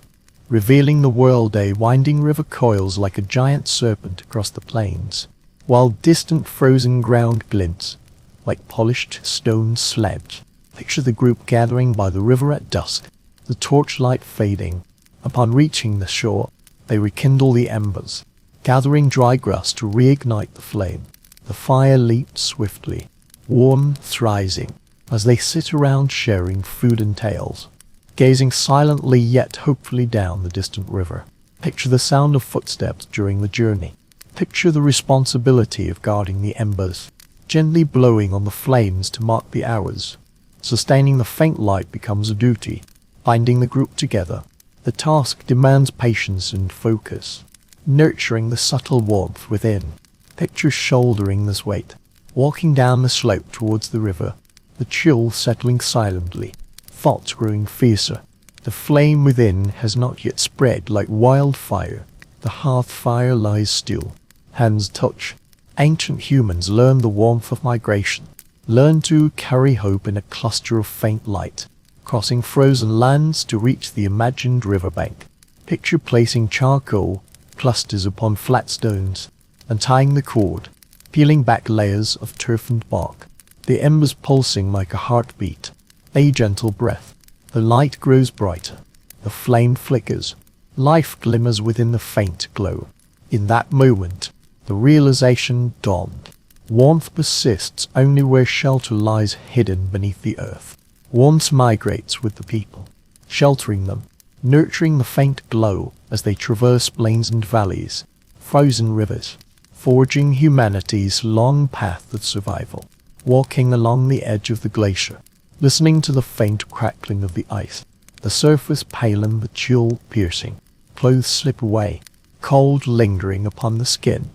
revealing the world. A winding river coils like a giant serpent across the plains, while distant frozen ground glints like polished stone slabs. Picture the group gathering by the river at dusk, the torchlight fading. Upon reaching the shore, they rekindle the embers, gathering dry grass to reignite the flame. The fire leaps swiftly, warmth rising, as they sit around sharing food and tales, gazing silently yet hopefully down the distant river. Picture the sound of footsteps during the journey. Picture the responsibility of guarding the embers, gently blowing on the flames to mark the hours. Sustaining the faint light becomes a duty, binding the group together. The task demands patience and focus, nurturing the subtle warmth within. Picture shouldering this weight, walking down the slope towards the river, the chill settling silently, thoughts growing fiercer. The flame within has not yet spread like wildfire. The hearth fire lies still. Hands touch. Ancient humans learned the warmth of migration, learned to carry hope in a cluster of faint light, crossing frozen lands to reach the imagined riverbank. Picture placing charcoal clusters upon flat stones, untying the cord, peeling back layers of turf and bark, the embers pulsing like a heartbeat. A gentle breath. The light grows brighter. The flame flickers. Life glimmers within the faint glow. In that moment, the realization dawned. Warmth persists only where shelter lies hidden beneath the earth. Warmth migrates with the people, sheltering them, nurturing the faint glow as they traverse plains and valleys, frozen rivers, forging humanity's long path of survival. Walking along the edge of the glacier, listening to the faint crackling of the ice, the surface pale and the chill piercing, clothes slip away, cold lingering upon the skin.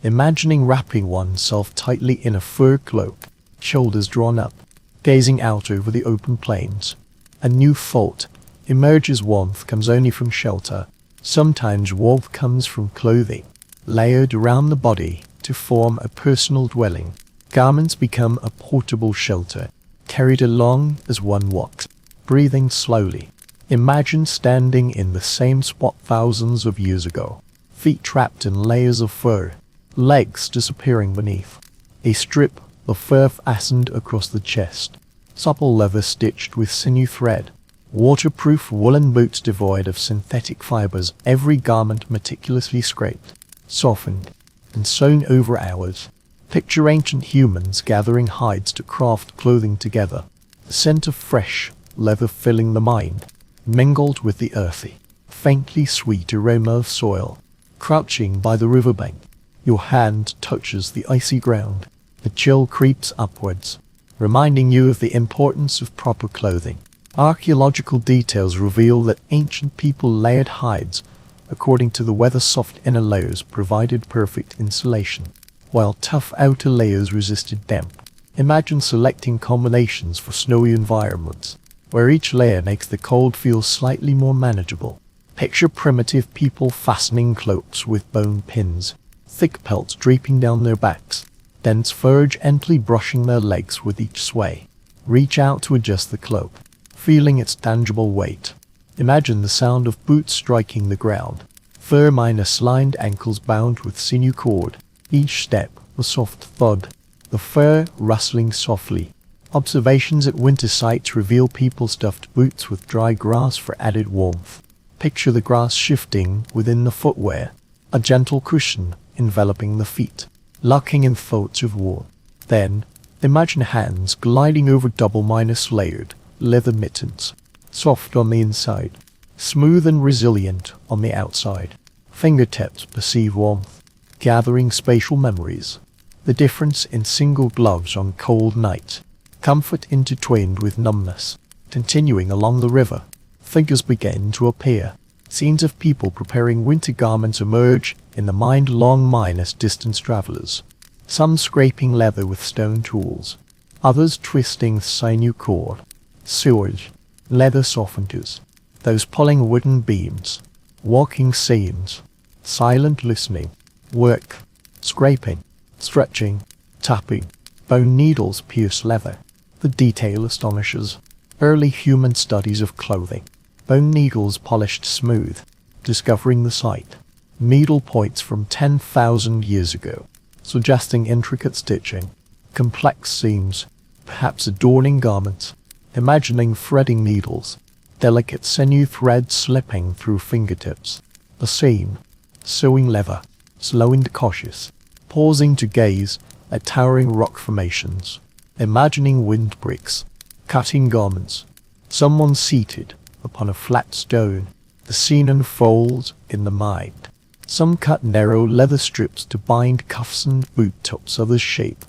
Imagining wrapping oneself tightly in a fur cloak, shoulders drawn up, gazing out over the open plains. A new thought emerges. Warmth comes only from shelter. Sometimes warmth comes from clothing, layered around the body to form a personal dwelling. Garments become a portable shelter, carried along as one walks, breathing slowly. Imagine standing in the same spot thousands of years ago, feet trapped in layers of fur, legs disappearing beneath. A strip of fur fastened across the chest, supple leather stitched with sinew thread, waterproof woolen boots devoid of synthetic fibers, every garment meticulously scraped, softened, and sewn over hours. Picture ancient humans gathering hides to craft clothing together, the scent of fresh leather filling the mind, mingled with the earthy, faintly sweet aroma of soil. Crouching by the riverbank, your hand touches the icy ground. The chill creeps upwards, reminding you of the importance of proper clothing. Archaeological details reveal that ancient people layered hides according to the weather-soft inner layers provided perfect insulation, while tough outer layers resisted damp. Imagine selecting combinations for snowy environments, where each layer makes the cold feel slightly more manageable. Picture primitive people fastening cloaks with bone pins, thick pelts draping down their backs, dense fur gently brushing their legs with each sway. Reach out to adjust the cloak, feeling its tangible weight. Imagine the sound of boots striking the ground, fur minus lined ankles bound with sinew cord, each step a soft thud, the fur rustling softly. Observations at winter sites reveal people stuffed boots with dry grass for added warmth. Picture the grass shifting within the footwear, a gentle cushion enveloping the feet, locking in thoughts of warmth. Then, imagine hands gliding over double minus layered leather mittens, soft on the inside, smooth and resilient on the outside. Fingertips perceive warmth, gathering spatial memories. The difference in single gloves on cold nights, comfort intertwined with numbness. Continuing along the river, figures begin to appear. Scenes of people preparing winter garments emerge in the mind. Long minus distance travelers, some scraping leather with stone tools, others twisting sinew cord. Sewage, leather softeners, those pulling wooden beams, walking seams, silent listening, work, scraping, stretching, tapping. Bone needles pierce leather. The detail astonishes. Early human studies of clothing. Bone needles polished smooth, discovering the site. Needle points from 10,000 years ago, suggesting intricate stitching, complex seams, perhaps adorning garments. Imagining threading needles, delicate sinew threads slipping through fingertips. The scene, sewing leather, slow and cautious, pausing to gaze at towering rock formations. Imagining windbreaks, cutting garments, someone seated upon a flat stone. The scene unfolds in the mind. Some cut narrow leather strips to bind cuffs and boot tops, others shape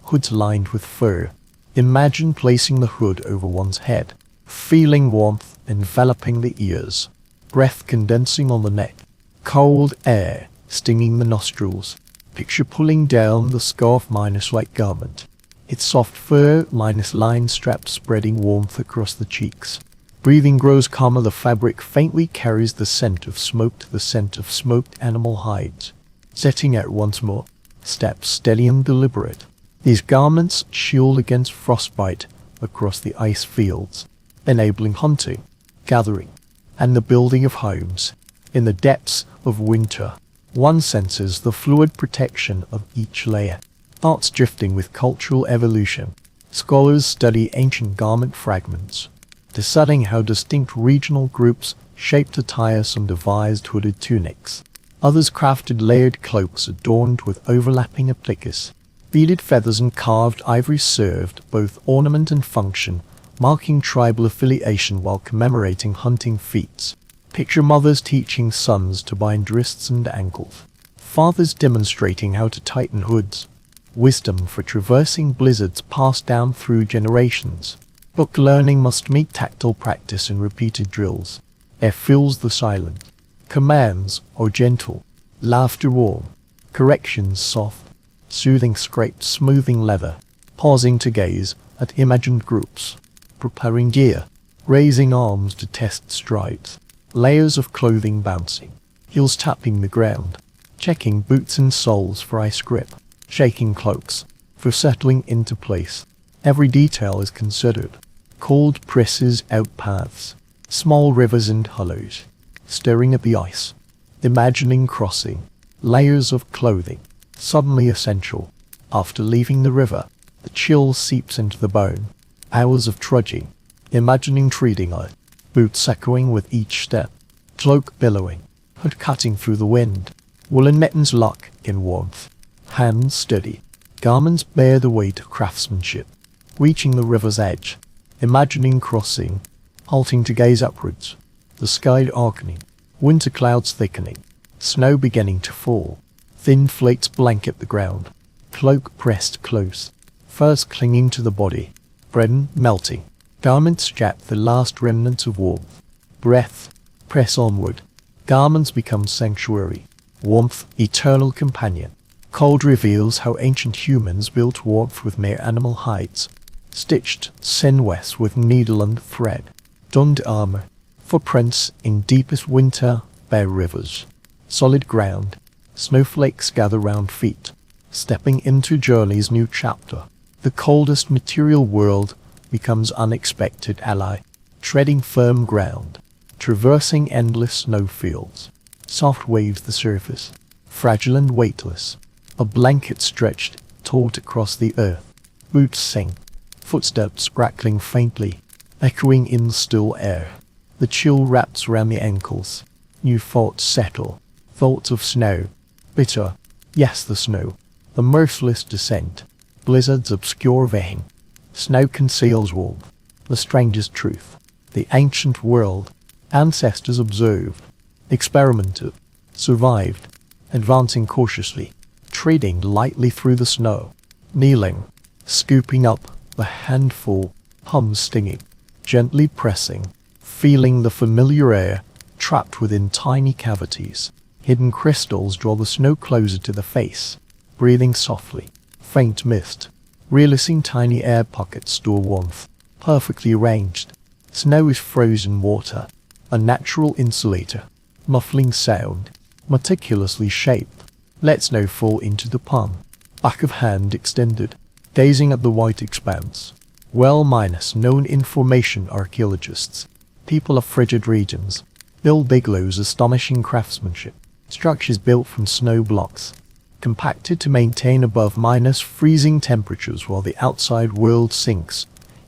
hoods lined with fur. Imagine placing the hood over one's head, feeling warmth enveloping the ears, breath condensing on the neck, cold air stinging the nostrils. Picture pulling down the scarf minus white garment, its soft fur minus line straps spreading warmth across the cheeks. Breathing grows calmer, the fabric faintly carries the scent of smoked animal hides. Setting out once more, steps steady and deliberate. These garments shield against frostbite across the ice fields, enabling hunting, gathering, and the building of homes. In the depths of winter, one senses the fluid protection of each layer. Thoughts drifting with cultural evolution. Scholars study ancient garment fragments, deciding how distinct regional groups shaped attire. Some devised hooded tunics. Others crafted layered cloaks adorned with overlapping appliques. Beaded feathers and carved ivory served both ornament and function, marking tribal affiliation while commemorating hunting feats. Picture mothers teaching sons to bind wrists and ankles. Fathers demonstrating how to tighten hoods. Wisdom for traversing blizzards passed down through generations. Book learning must meet tactile practice and repeated drills. Air fills the silence. Commands are gentle, laughter warm, corrections soft, soothing scraped smoothing leather, pausing to gaze at imagined groups, preparing gear, raising arms to test strides, layers of clothing bouncing, heels tapping the ground, checking boots and soles for ice grip, shaking cloaks for settling into place. Every detail is considered. Cold presses out paths, small rivers and hollows, staring at the ice, imagining crossing, layers of clothing, suddenly essential. After leaving the river, the chill seeps into the bone. Hours of trudging, imagining treading out, boots echoing with each step, cloak billowing, hood cutting through the wind, woolen mittens lock in warmth, hands steady, garments bear the weight of craftsmanship. Reaching the river's edge, imagining crossing, halting to gaze upwards, the sky darkening, winter clouds thickening, snow beginning to fall, thin flakes blanket the ground, cloak pressed close, furs clinging to the body, bread melting, garments strap the last remnants of warmth, breath, press onward, garments become sanctuary, warmth, eternal companion. Cold reveals how ancient humans built warmth with mere animal hides, stitched sinuous with needle and thread, donned armor, footprints in deepest winter, bare rivers, solid ground, snowflakes gather round feet, stepping into journey's new chapter. The coldest material world becomes unexpected ally, treading firm ground, traversing endless snowfields. Soft waves the surface, fragile and weightless, a blanket stretched taut across the earth. Boots sing, footsteps crackling faintly, echoing in the still air. The chill wraps around the ankles. New thoughts settle, thoughts of snow, bitter, yes the snow, the merciless descent, blizzards obscure vein. Snow conceals warmth, the strangest truth. The ancient world, ancestors observed, experimented, survived, advancing cautiously, treading lightly through the snow, kneeling, scooping up the handful, palms stinging, gently pressing, feeling the familiar air trapped within tiny cavities. Hidden crystals draw the snow closer to the face, breathing softly, faint mist, releasing tiny air pockets store warmth, perfectly arranged. Snow is frozen water, a natural insulator, muffling sound, meticulously shaped. Let snow fall into the palm, back of hand extended, gazing at the white expanse. Well minus known information archaeologists, people of frigid regions, Bill Bigelow's astonishing craftsmanship, structures built from snow blocks, compacted to maintain above minus freezing temperatures while the outside world sinks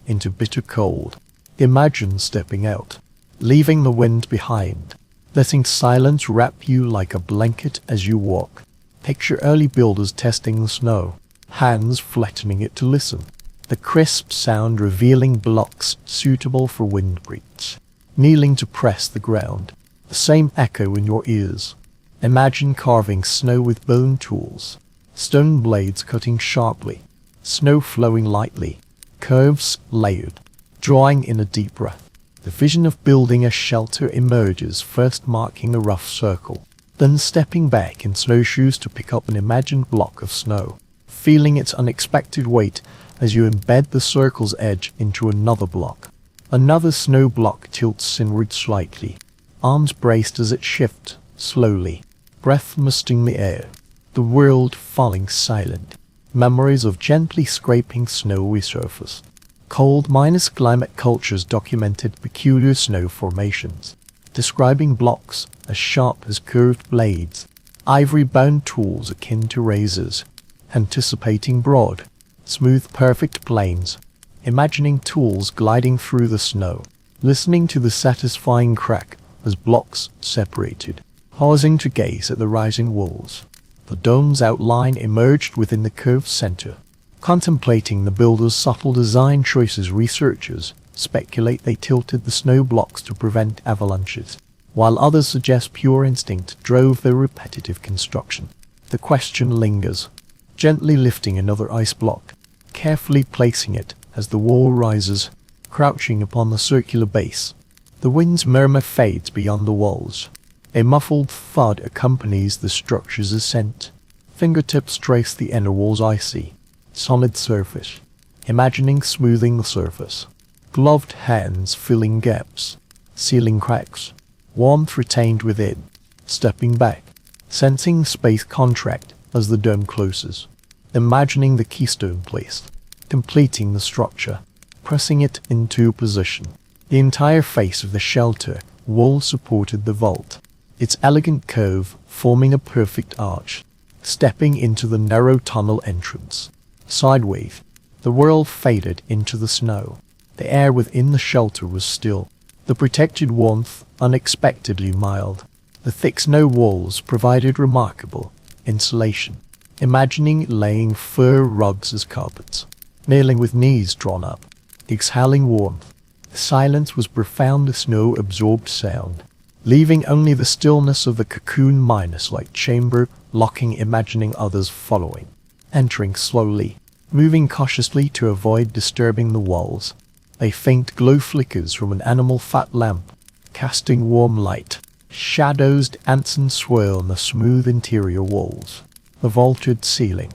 into bitter cold. Imagine stepping out, leaving the wind behind, letting silence wrap you like a blanket as you walk. Picture early builders testing the snow, hands flattening it to listen, the crisp sound revealing blocks suitable for windbreaks. Kneeling to press the ground, the same echo in your ears. Imagine carving snow with bone tools, stone blades cutting sharply, snow flowing lightly, curves layered, drawing in a deep breath. The vision of building a shelter emerges, first marking a rough circle, then stepping back in snowshoes to pick up an imagined block of snow, feeling its unexpected weight as you embed the circle's edge into another block. Another snow block tilts inward slightly, arms braced as it shifts slowly, breath misting the air, the world falling silent. Memories of gently scraping snow resurface. Cold minus climate cultures documented peculiar snow formations, describing blocks as sharp as curved blades, ivory-bound tools akin to razors, anticipating broad, smooth, perfect plains, imagining tools gliding through the snow, listening to the satisfying crack as blocks separated, pausing to gaze at the rising walls. The dome's outline emerged within the curved center. Contemplating the builder's subtle design choices, researchers speculate they tilted the snow blocks to prevent avalanches, while others suggest pure instinct drove their repetitive construction. The question lingers, gently lifting another ice block, carefully placing it as the wall rises, crouching upon the circular base. The wind's murmur fades beyond the walls. A muffled thud accompanies the structure's ascent. Fingertips trace the inner wall's icy, solid surface, imagining smoothing the surface. Gloved hands filling gaps, sealing cracks, warmth retained within. Stepping back, sensing space contract as the dome closes. Imagining the keystone placed, completing the structure, pressing it into position. The entire face of the shelter wall supported the vault, its elegant curve forming a perfect arch. Stepping into the narrow tunnel entrance, sideways, the world faded into the snow. The air within the shelter was still, the protected warmth unexpectedly mild. The thick snow walls provided remarkable insulation, imagining laying fur rugs as carpets, kneeling with knees drawn up, exhaling warmth. The silence was profound, the snow-absorbed sound, leaving only the stillness of the cocoon minus-like chamber, locking, imagining others following, entering slowly, moving cautiously to avoid disturbing the walls. A faint glow flickers from an animal fat lamp, casting warm light. Shadows dance and swirl on the smooth interior walls. The vaulted ceiling,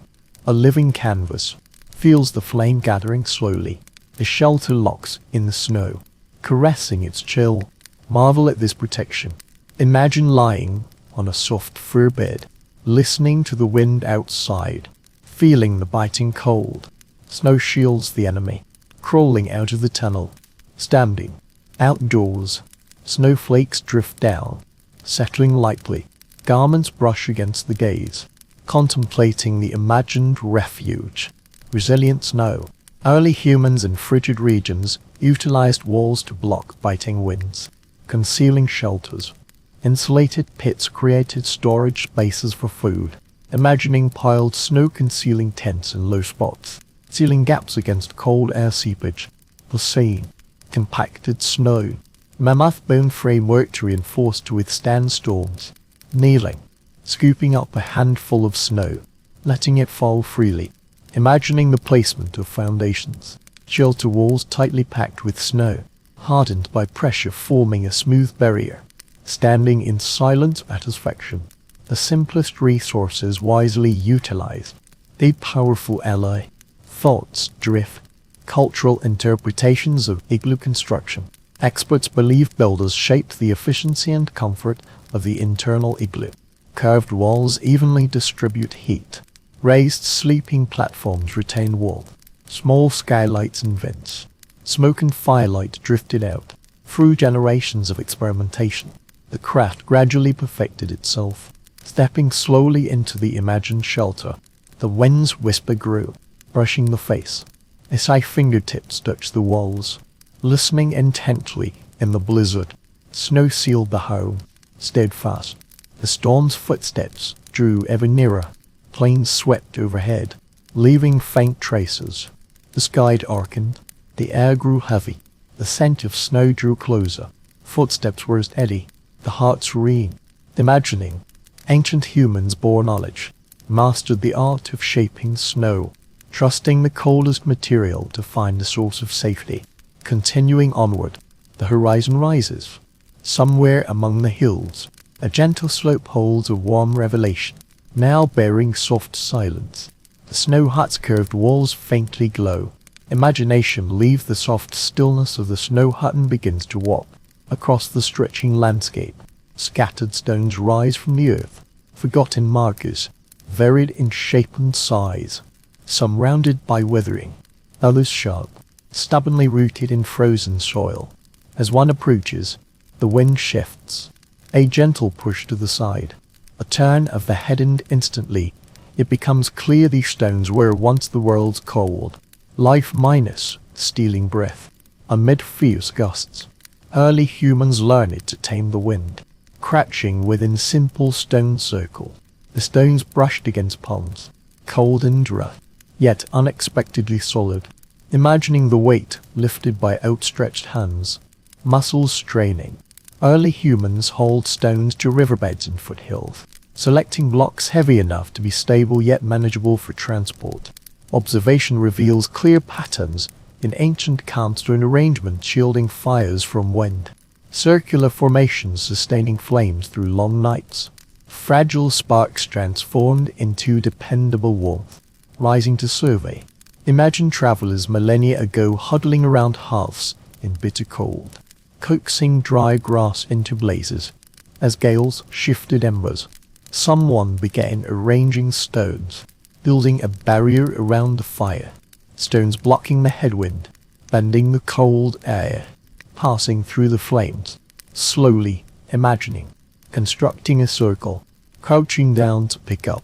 a living canvas, feels the flame gathering slowly. The shelter locks in the snow, caressing its chill. Marvel at this protection. Imagine lying on a soft fur bed, listening to the wind outside, feeling the biting cold. Snow shields the enemy, crawling out of the tunnel. Standing outdoors, snowflakes drift down, settling lightly. Garments brush against the gaze, contemplating the imagined refuge. Resilient snow. Early humans in frigid regions utilized walls to block biting winds, concealing shelters. Insulated pits created storage spaces for food, imagining piled snow concealing tents in low spots, sealing gaps against cold air seepage. The scene, compacted snow, mammoth bone framework to reinforce to withstand storms. Kneeling, scooping up a handful of snow, letting it fall freely, imagining the placement of foundations. Shelter walls tightly packed with snow, hardened by pressure, forming a smooth barrier. Standing in silent satisfaction, the simplest resources wisely utilized. A powerful ally. Thoughts drift. Cultural interpretations of igloo construction. Experts believe builders shaped the efficiency and comfort of the internal igloo. Curved walls evenly distribute heat. Raised sleeping platforms retain warmth. Small skylights and vents. Smoke and firelight drifted out. Through generations of experimentation, the craft gradually perfected itself. Stepping slowly into the imagined shelter, the wind's whisper grew, brushing the face. As I fingertips touched the walls, listening intently in the blizzard. Snow sealed the home, steadfast. The storm's footsteps drew ever nearer. Planes swept overhead, leaving faint traces. The sky darkened. The air grew heavy. The scent of snow drew closer. Footsteps were steady, the heart serene. Imagining, ancient humans bore knowledge, mastered the art of shaping snow, trusting the coldest material to find the source of safety. Continuing onward, the horizon rises. Somewhere among the hills, a gentle slope holds a warm revelation, now bearing soft silence. The snow hut's curved walls faintly glow. Imagination leaves the soft stillness of the snow hut and begins to walk across the stretching landscape. Scattered stones rise from the earth, forgotten markers, varied in shape and size, some rounded by weathering, others sharp, stubbornly rooted in frozen soil. As one approaches, the wind shifts, a gentle push to the side, a turn of the head, and instantly it becomes clear these stones were once the world's cold, life minus stealing breath. Amid fierce gusts, early humans learned to tame the wind, crouching within simple stone circles. The stones brushed against palms, cold and rough, yet unexpectedly solid. Imagining the weight lifted by outstretched hands, muscles straining. Early humans hauled stones to riverbeds and foothills, selecting blocks heavy enough to be stable yet manageable for transport. Observation reveals clear patterns in ancient campstone arrangement shielding fires from wind, circular formations sustaining flames through long nights, fragile sparks transformed into dependable warmth, rising to survey. Imagine travelers millennia ago huddling around hearths in bitter cold, coaxing dry grass into blazes. As gales shifted embers, someone began arranging stones, building a barrier around the fire, stones blocking the headwind, bending the cold air, passing through the flames, slowly imagining, constructing a circle, crouching down to pick up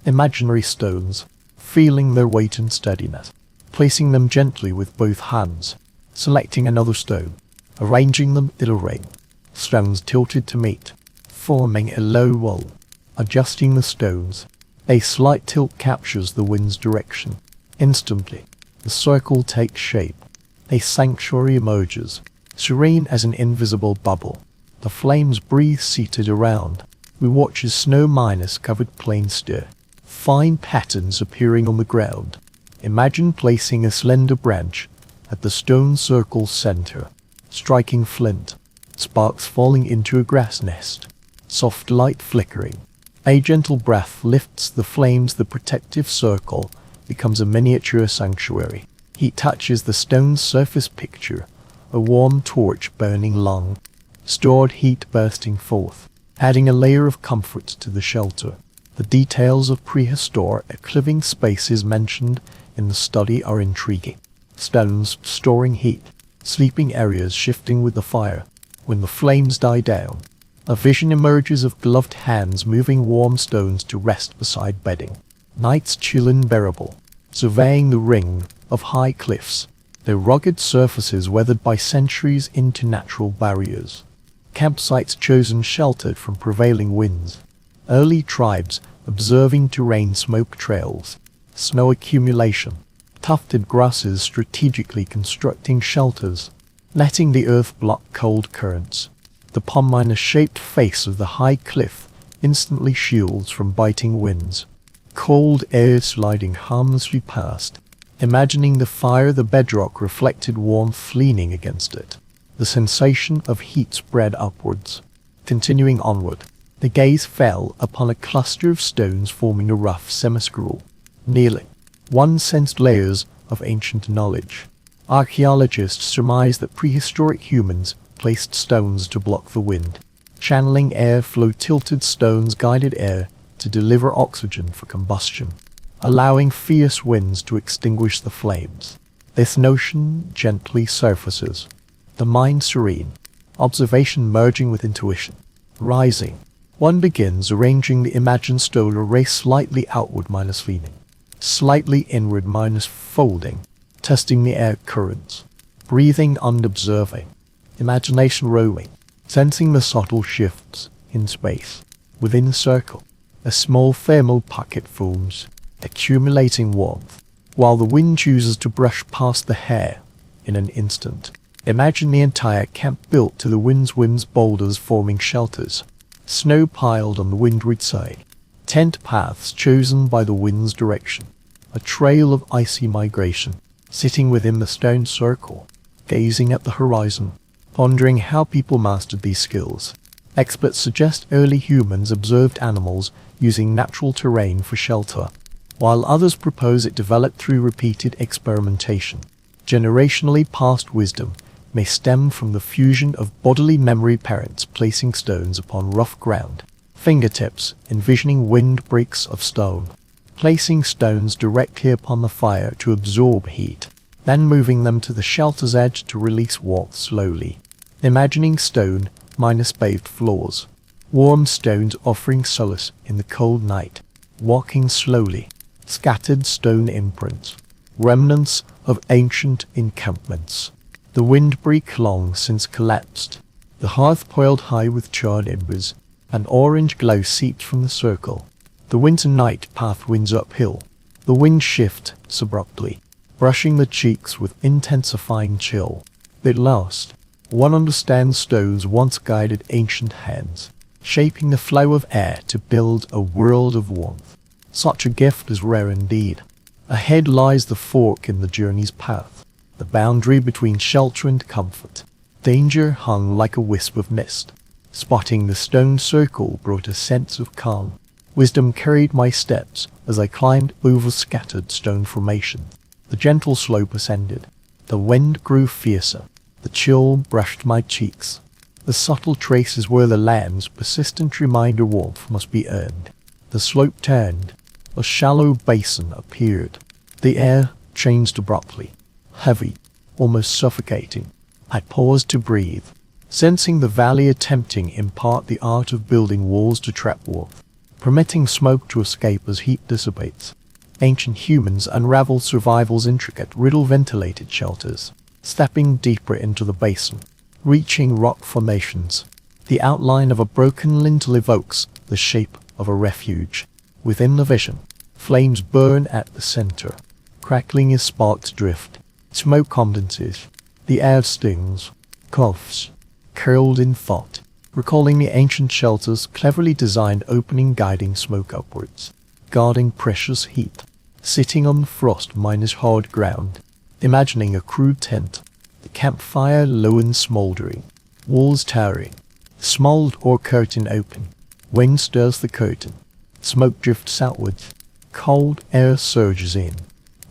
imaginary stones, feeling their weight and steadiness, placing them gently with both hands, selecting another stone, arranging them in a ring, stones tilted to meet, forming a low wall, adjusting the stones. A slight tilt captures the wind's direction. Instantly, the circle takes shape. A sanctuary emerges, serene as an invisible bubble. The flames breathe seated around. We watch as snow minus covered plains stir, fine patterns appearing on the ground. Imagine placing a slender branch at the stone circle's center, striking flint, sparks falling into a grass nest, soft light flickering. A gentle breath lifts the flames. The protective circle becomes a miniature sanctuary. Heat touches the stone's surface. Picture a warm torch burning long, stored heat bursting forth, adding a layer of comfort to the shelter. The details of prehistoric living spaces mentioned in the study are intriguing. Stones storing heat, sleeping areas shifting with the fire. When the flames die down, a vision emerges of gloved hands moving warm stones to rest beside bedding. Nights chill and bearable, surveying the ring of high cliffs, their rugged surfaces weathered by centuries into natural barriers. Campsites chosen sheltered from prevailing winds. Early tribes observing terrain, smoke trails, snow accumulation, tufted grasses strategically constructing shelters, letting the earth block cold currents. The palm-shaped face of the high cliff instantly shields from biting winds. Cold air sliding harmlessly past, imagining the fire. The bedrock reflected warmth leaning against it. The sensation of heat spread upwards. Continuing onward, the gaze fell upon a cluster of stones forming a rough semicircle. Kneeling, one sensed layers of ancient knowledge. Archaeologists surmise that prehistoric humans placed stones to block the wind, channeling airflow. Tilted stones guided air to deliver oxygen for combustion, allowing fierce winds to extinguish the flames. This notion gently surfaces, the mind serene, observation merging with intuition. Rising, one begins arranging the imagined stone array slightly outward minus leaning, slightly inward minus folding, testing the air currents, breathing and observing. Imagination roaming, sensing the subtle shifts in space. Within the circle, a small thermal pocket forms, accumulating warmth, while the wind chooses to brush past the hair in an instant. Imagine the entire camp built to the wind's whims, boulders forming shelters, snow piled on the windward side, tent paths chosen by the wind's direction, a trail of icy migration, sitting within the stone circle, gazing at the horizon, pondering how people mastered these skills. Experts suggest early humans observed animals using natural terrain for shelter, while others propose it developed through repeated experimentation. Generationally passed wisdom may stem from the fusion of bodily memory, parents placing stones upon rough ground, fingertips envisioning windbreaks of stone, placing stones directly upon the fire to absorb heat, then moving them to the shelter's edge to release warmth slowly, imagining stone minus paved floors, warm stones offering solace in the cold night, walking slowly, scattered stone imprints, remnants of ancient encampments. The windbreak long since collapsed, the hearth piled high with charred embers, an orange glow seeped from the circle. The winter night path winds uphill, the wind shifts abruptly, brushing the cheeks with intensifying chill. At last, one understands stones once guided ancient hands, shaping the flow of air to build a world of warmth. Such a gift is rare indeed. Ahead lies the fork in the journey's path, the boundary between shelter and comfort. Danger hung like a wisp of mist. Spotting the stone circle brought a sense of calm. Wisdom carried my steps as I climbed over scattered stone formation. The gentle slope ascended. The wind grew fiercer. The chill brushed my cheeks. The subtle traces were the lamb's persistent reminder warmth must be earned. The slope turned. A shallow basin appeared. The air changed abruptly. Heavy, almost suffocating. I paused to breathe, sensing the valley attempting impart the art of building walls to trap warmth, permitting smoke to escape as heat dissipates. Ancient humans unraveled survival's intricate riddle-ventilated shelters, stepping deeper into the basin, reaching rock formations. The outline of a broken lintel evokes the shape of a refuge. Within the vision, flames burn at the center, crackling as sparks drift. Smoke condenses. The air stings, coughs, curled in thought, recalling the ancient shelter's cleverly designed opening guiding smoke upwards, guarding precious heat. Sitting on the frost-minus hard ground, imagining a crude tent, the campfire low and smoldering, walls towering, smalled or curtain open. Wind stirs the curtain, smoke drifts outwards, cold air surges in.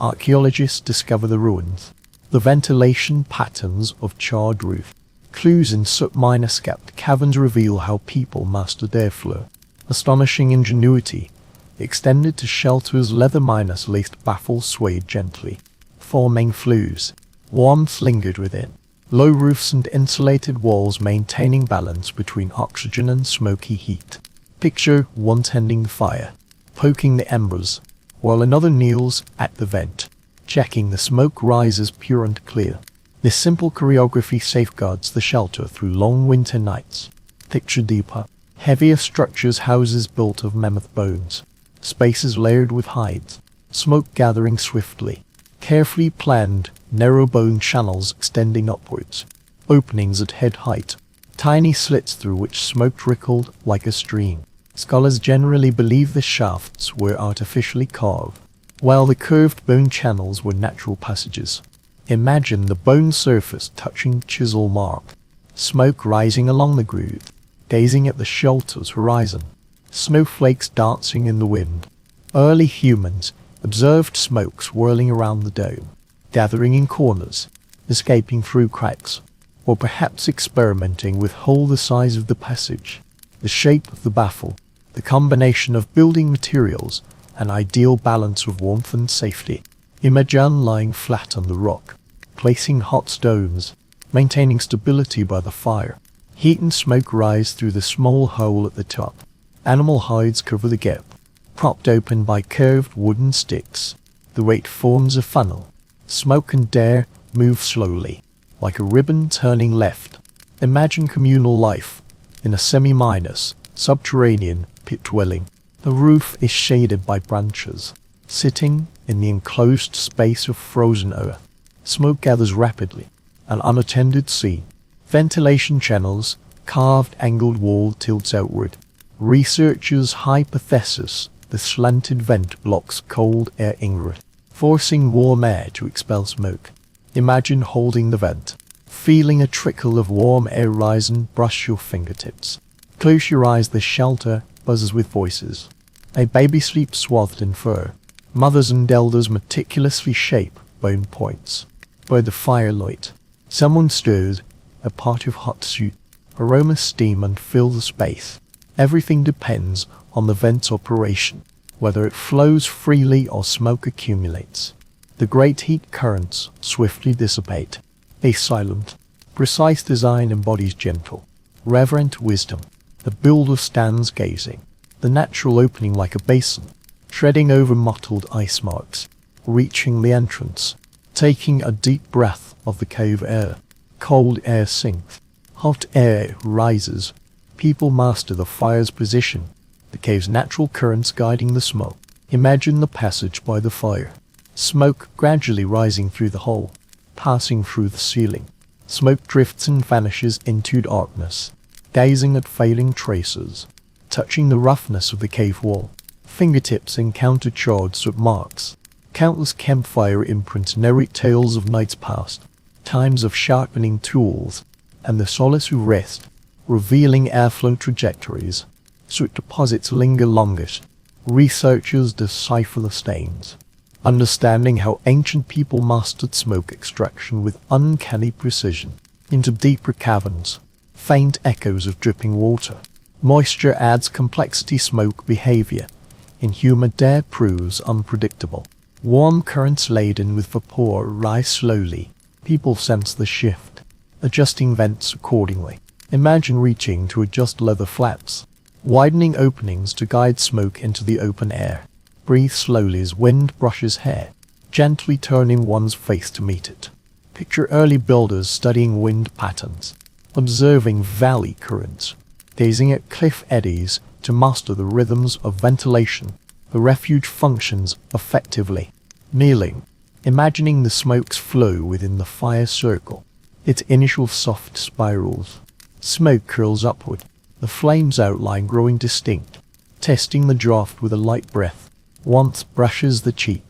Archaeologists discover the ruins, the ventilation patterns of charred roof. Clues in soot-mine-escaped caverns reveal how people mastered airflow. Astonishing ingenuity extended to shelters leather-minus laced baffles swayed gently, forming flues. Warmth lingered within. Low roofs and insulated walls maintaining balance between oxygen and smoky heat. Picture one tending the fire, poking the embers, while another kneels at the vent, checking the smoke rises pure and clear. This simple choreography safeguards the shelter through long winter nights. Picture deeper, heavier structures, houses built of mammoth bones, spaces layered with hides, smoke gathering swiftly, carefully planned, narrow bone channels extending upwards, openings at head height, tiny slits through which smoke trickled like a stream. Scholars generally believe the shafts were artificially carved, while the curved bone channels were natural passages. Imagine the bone surface touching chisel mark, smoke rising along the groove, gazing at the shelter's horizon, snowflakes dancing in the wind. Early humans observed smoke swirling around the dome, gathering in corners, escaping through cracks, or perhaps experimenting with hole the size of the passage. The shape of the baffle, the combination of building materials, an ideal balance of warmth and safety. Imagine lying flat on the rock, placing hot stones, maintaining stability by the fire. Heat and smoke rise through the small hole at the top. Animal hides cover the gap, propped open by curved wooden sticks. The weight forms a funnel. Smoke and air move slowly, like a ribbon turning left. Imagine communal life in a semi-minus, subterranean pit dwelling. The roof is shaded by branches. Sitting in the enclosed space of frozen earth, smoke gathers rapidly, an unattended scene. Ventilation channels, carved angled wall tilts outward. Researchers hypothesize the slanted vent blocks cold air ingress. forcing warm air to expel smoke. Imagine holding the vent, feeling a trickle of warm air rise and brush your fingertips. Close your eyes, the shelter buzzes with voices. A baby sleeps swathed in fur. Mothers and elders meticulously shape bone points. By the firelight, someone stirs a pot of hot soup. Aroma steam and fill the space. Everything depends on the vent's operation, whether it flows freely or smoke accumulates. The great heat currents swiftly dissipate. A silent, precise design embodies gentle, reverent wisdom. The builder stands gazing, the natural opening like a basin, treading over mottled ice marks, reaching the entrance, taking a deep breath of the cave air. Cold air sinks, hot air rises. People master the fire's position, the cave's natural currents guiding the smoke. Imagine the passage by the fire. Smoke gradually rising through the hole, passing through the ceiling. Smoke drifts and vanishes into darkness. Gazing at failing traces, touching the roughness of the cave wall. Fingertips encounter shards of marks. Countless campfire imprints narrate tales of nights past, times of sharpening tools, and the solace of rest, revealing airflow trajectories. Soot deposits linger longest. Researchers decipher the stains, understanding how ancient people mastered smoke extraction with uncanny precision. Into deeper caverns, faint echoes of dripping water. Moisture adds complexity. Smoke behavior in humid air proves unpredictable. Warm currents laden with vapor rise slowly. People sense the shift, adjusting vents accordingly. Imagine reaching to adjust leather flaps, widening openings to guide smoke into the open air. Breathe slowly as wind brushes hair, gently turning one's face to meet it. Picture early builders studying wind patterns, observing valley currents, gazing at cliff eddies to master the rhythms of ventilation. The refuge functions effectively. Kneeling, imagining the smoke's flow within the fire circle. Its initial soft spirals. Smoke curls upward, the flame's outline growing distinct. Testing the draft with a light breath. Warmth brushes the cheek,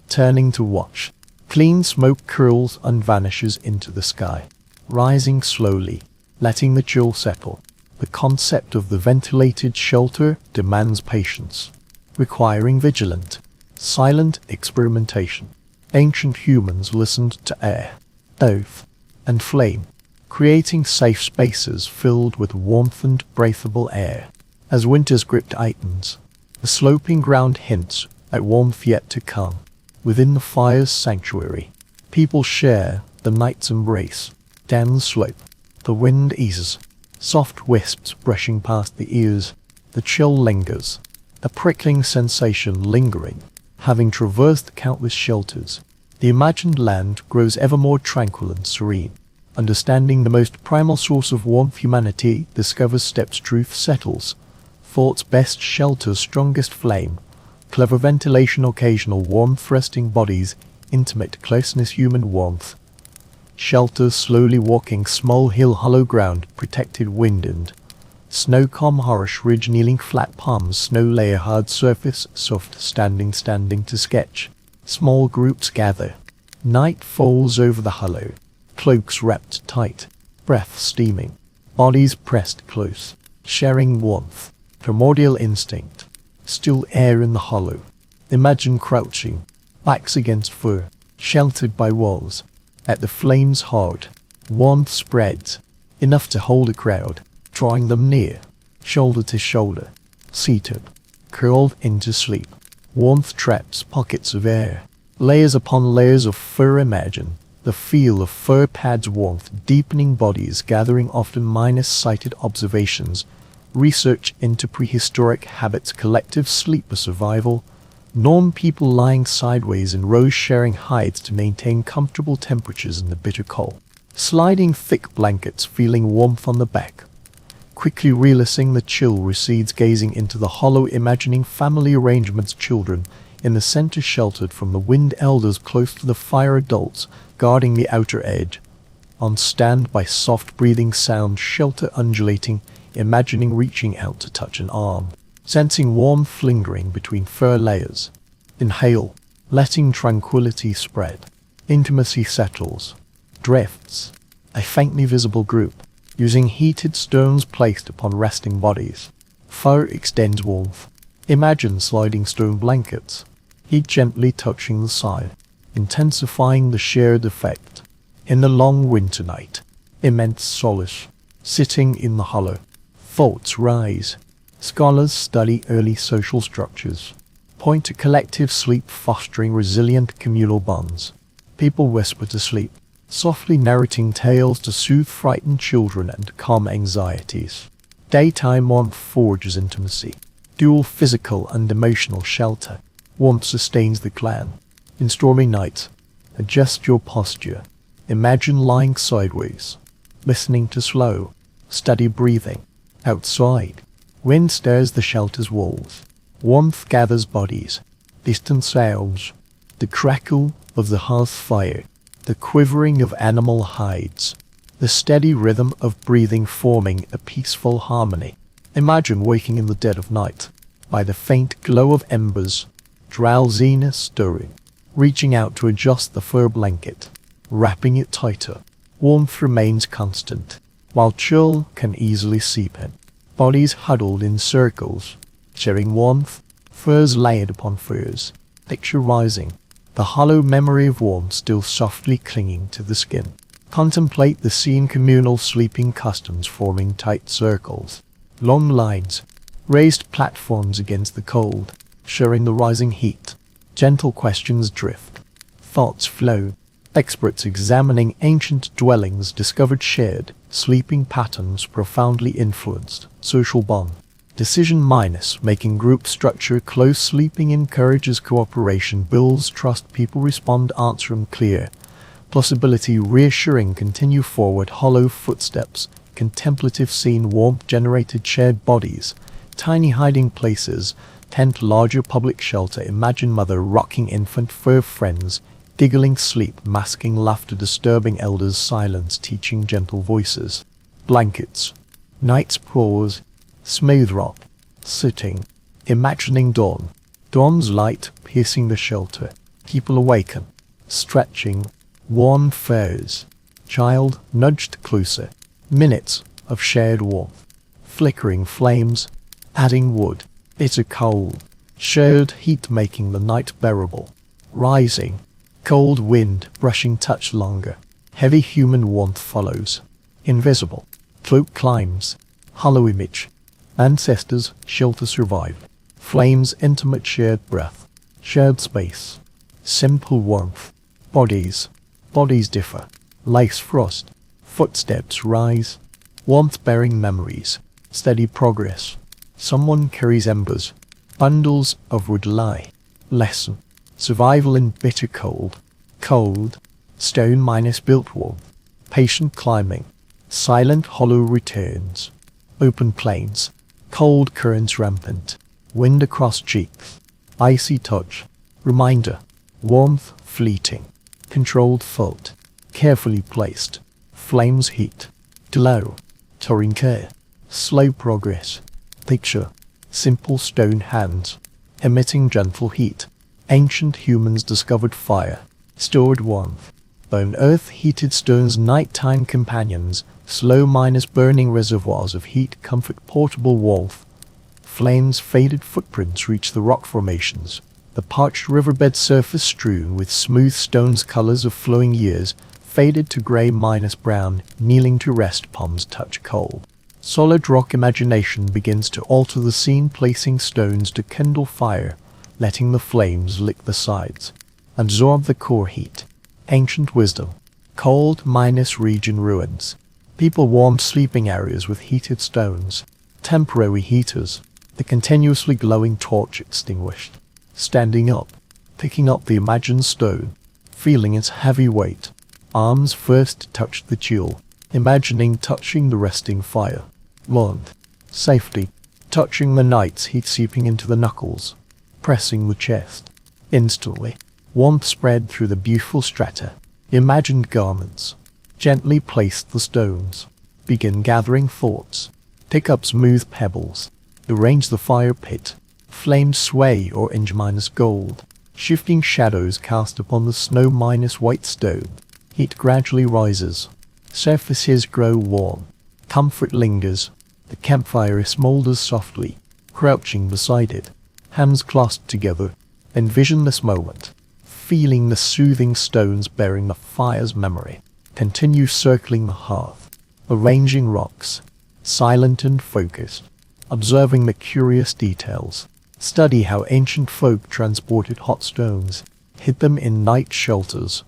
turning to watch. Clean smoke curls and vanishes into the sky, rising slowly, letting the chill settle. The concept of the ventilated shelter demands patience, requiring vigilant, silent experimentation. Ancient humans listened to air, earth, and flame, creating safe spaces filled with warmth and breathable air. As winter's grip tightens, the sloping ground hints at warmth yet to come. Within the fire's sanctuary, people share the night's embrace. Down the slope, the wind eases, soft wisps brushing past the ears. The chill lingers, a prickling sensation lingering. Having traversed countless shelters, the imagined land grows ever more tranquil and serene. Understanding the most primal source of warmth, humanity discovers steps truth settles. Thought's best shelter's strongest flame. Clever ventilation, occasional warmth, resting bodies, intimate closeness, human warmth. Shelter slowly walking, small hill, hollow ground, protected wind and snow, calm, harsh ridge, kneeling, flat palms, snow layer, hard surface, soft, standing to sketch. Small groups gather. Night falls over the hollow, cloaks wrapped tight, breath steaming, bodies pressed close, sharing warmth. Primordial instinct. Still air in the hollow. Imagine crouching, backs against fur, sheltered by walls. At the flame's heart, warmth spreads, enough to hold a crowd, drawing them near, shoulder to shoulder, seated, curled into sleep. Warmth traps pockets of air, layers upon layers of fur. Imagine the feel of fur pads, warmth deepening bodies gathering, often minus sighted observations. Research into prehistoric habits, collective sleep for survival. Norm people lying sideways in rows, sharing hides to maintain comfortable temperatures in the bitter cold. Sliding thick blankets, feeling warmth on the back. Quickly realizing the chill recedes, gazing into the hollow, imagining family arrangements, children in the center sheltered from the wind, elders close to the fire, adults guarding the outer edge. On standby, soft breathing sound, shelter undulating, imagining reaching out to touch an arm, sensing warmth lingering between fur layers. Inhale, letting tranquility spread. Intimacy settles, drifts, a faintly visible group, using heated stones placed upon resting bodies. Fire extends warmth. Imagine sliding stone blankets, heat gently touching the side, intensifying the shared effect. In the long winter night, immense solace, sitting in the hollow, thoughts rise. Scholars study early social structures, point to collective sleep fostering resilient communal bonds. People whisper to sleep, softly narrating tales to soothe frightened children and calm anxieties. Daytime warmth forges intimacy, dual physical and emotional shelter. Warmth sustains the clan. In stormy nights, adjust your posture. Imagine lying sideways, listening to slow, steady breathing. Outside, wind stirs the shelter's walls. Warmth gathers bodies, distant sounds, the crackle of the hearth fire, the quivering of animal hides, the steady rhythm of breathing forming a peaceful harmony. Imagine waking in the dead of night, by the faint glow of embers, drowsiness stirring, reaching out to adjust the fur blanket, wrapping it tighter. Warmth remains constant, while chill can easily seep in. Bodies huddled in circles, sharing warmth, furs layered upon furs, texture rising, the hollow memory of warmth still softly clinging to the skin. Contemplate the scene, communal sleeping customs forming tight circles, long lines, raised platforms against the cold, sharing the rising heat. Gentle questions drift, thoughts flow. Experts examining ancient dwellings discovered shared, sleeping patterns profoundly influenced social bond. Decision minus making group structure. Close sleeping encourages cooperation, builds trust, people respond, answer and clear. Plausibility reassuring, continue forward, hollow footsteps, contemplative scene, warmth generated, shared bodies, tiny hiding places, tent, larger public shelter. Imagine mother rocking infant, fur friends, giggling sleep, masking laughter, disturbing elders, silence teaching gentle voices. Blankets, night's pause, smooth rock, sitting, imagining dawn, dawn's light piercing the shelter, people awaken, stretching, warm furs, child nudged closer, minutes of shared warmth, flickering flames, adding wood, bitter cold, shared heat making the night bearable, rising, cold wind brushing touch longer, heavy human warmth follows, invisible, cloak climbs, hollow image, ancestors shelter survive, flames intimate shared breath, shared space, simple warmth, bodies differ, lace frost, footsteps rise, warmth bearing memories, steady progress, someone carries embers, bundles of wood lie, lesson, survival in bitter cold, stone minus built warmth, patient climbing, silent hollow returns, open plains, cold currents rampant, wind across cheeks, icy touch, reminder, warmth fleeting, controlled thought, carefully placed, flames heat, glow, touring care, slow progress, picture, simple stone hands, emitting gentle heat, ancient humans discovered fire, stored warmth, bone earth heated stones, nighttime companions, slow minus burning reservoirs of heat, comfort, portable warmth, flames, faded footprints reach the rock formations, the parched riverbed surface strewn with smooth stones, colors of flowing years, faded to gray minus brown, kneeling to rest, palms touch cold. Solid rock imagination begins to alter the scene, placing stones to kindle fire, letting the flames lick the sides, absorb the core heat. Ancient wisdom, cold minus region ruins, people warmed sleeping areas with heated stones, temporary heaters, the continuously glowing torch extinguished. Standing up, picking up the imagined stone, feeling its heavy weight, arms first touch the jewel, imagining touching the resting fire. Warmth, safety, touching the night's heat seeping into the knuckles, pressing the chest. Instantly, warmth spread through the beautiful strata. Imagined garments, gently place the stones, begin gathering thoughts, pick up smooth pebbles, arrange the fire pit, flames sway or inch minus gold, Shifting shadows cast upon the snow-white stone. Heat gradually rises. Surfaces grow warm. Comfort lingers. The campfire smolders softly. Crouching beside it, hands clasped together, envision this moment. Feeling the soothing stones bearing the fire's memory. Continue circling the hearth. Arranging rocks. Silent and focused. Observing the curious details. Study how ancient folk transported hot stones, hid them in night shelters,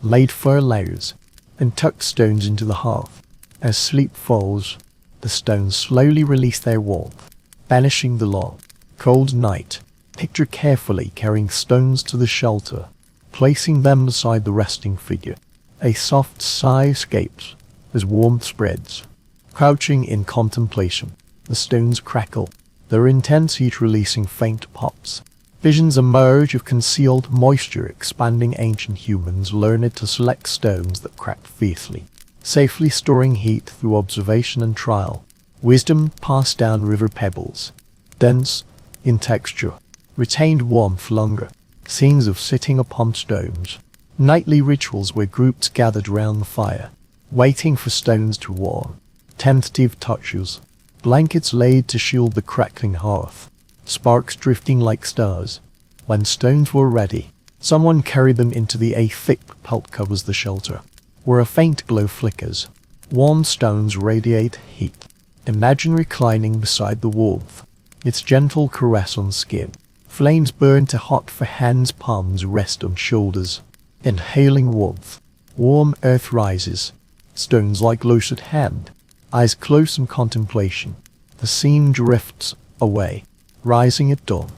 laid fur layers, and tucked stones into the hearth. As sleep falls, the stones slowly release their warmth, banishing the long, cold night. Picture carefully carrying stones to the shelter, placing them beside the resting figure. A soft sigh escapes as warmth spreads. Crouching in contemplation, the stones crackle, their intense heat releasing faint pops. Visions emerge of concealed moisture expanding. Ancient humans learned to select stones that cracked fiercely, safely storing heat through observation and trial. Wisdom passed down river pebbles, dense in texture, retained warmth longer. Scenes of sitting upon stones. Nightly rituals where groups gathered round the fire, waiting for stones to warm. Tentative touches. Blankets laid to shield the crackling hearth, sparks drifting like stars. When stones were ready, someone carried them into a thick pelt covers the shelter, where a faint glow flickers. Warm stones radiate heat. Imagine reclining beside the warmth, its gentle caress on skin. Flames burn to hot for hands, palms rest on shoulders. Inhaling warmth. Warm earth rises, stones like close at hand. Eyes close in contemplation, the scene drifts away, rising at dawn,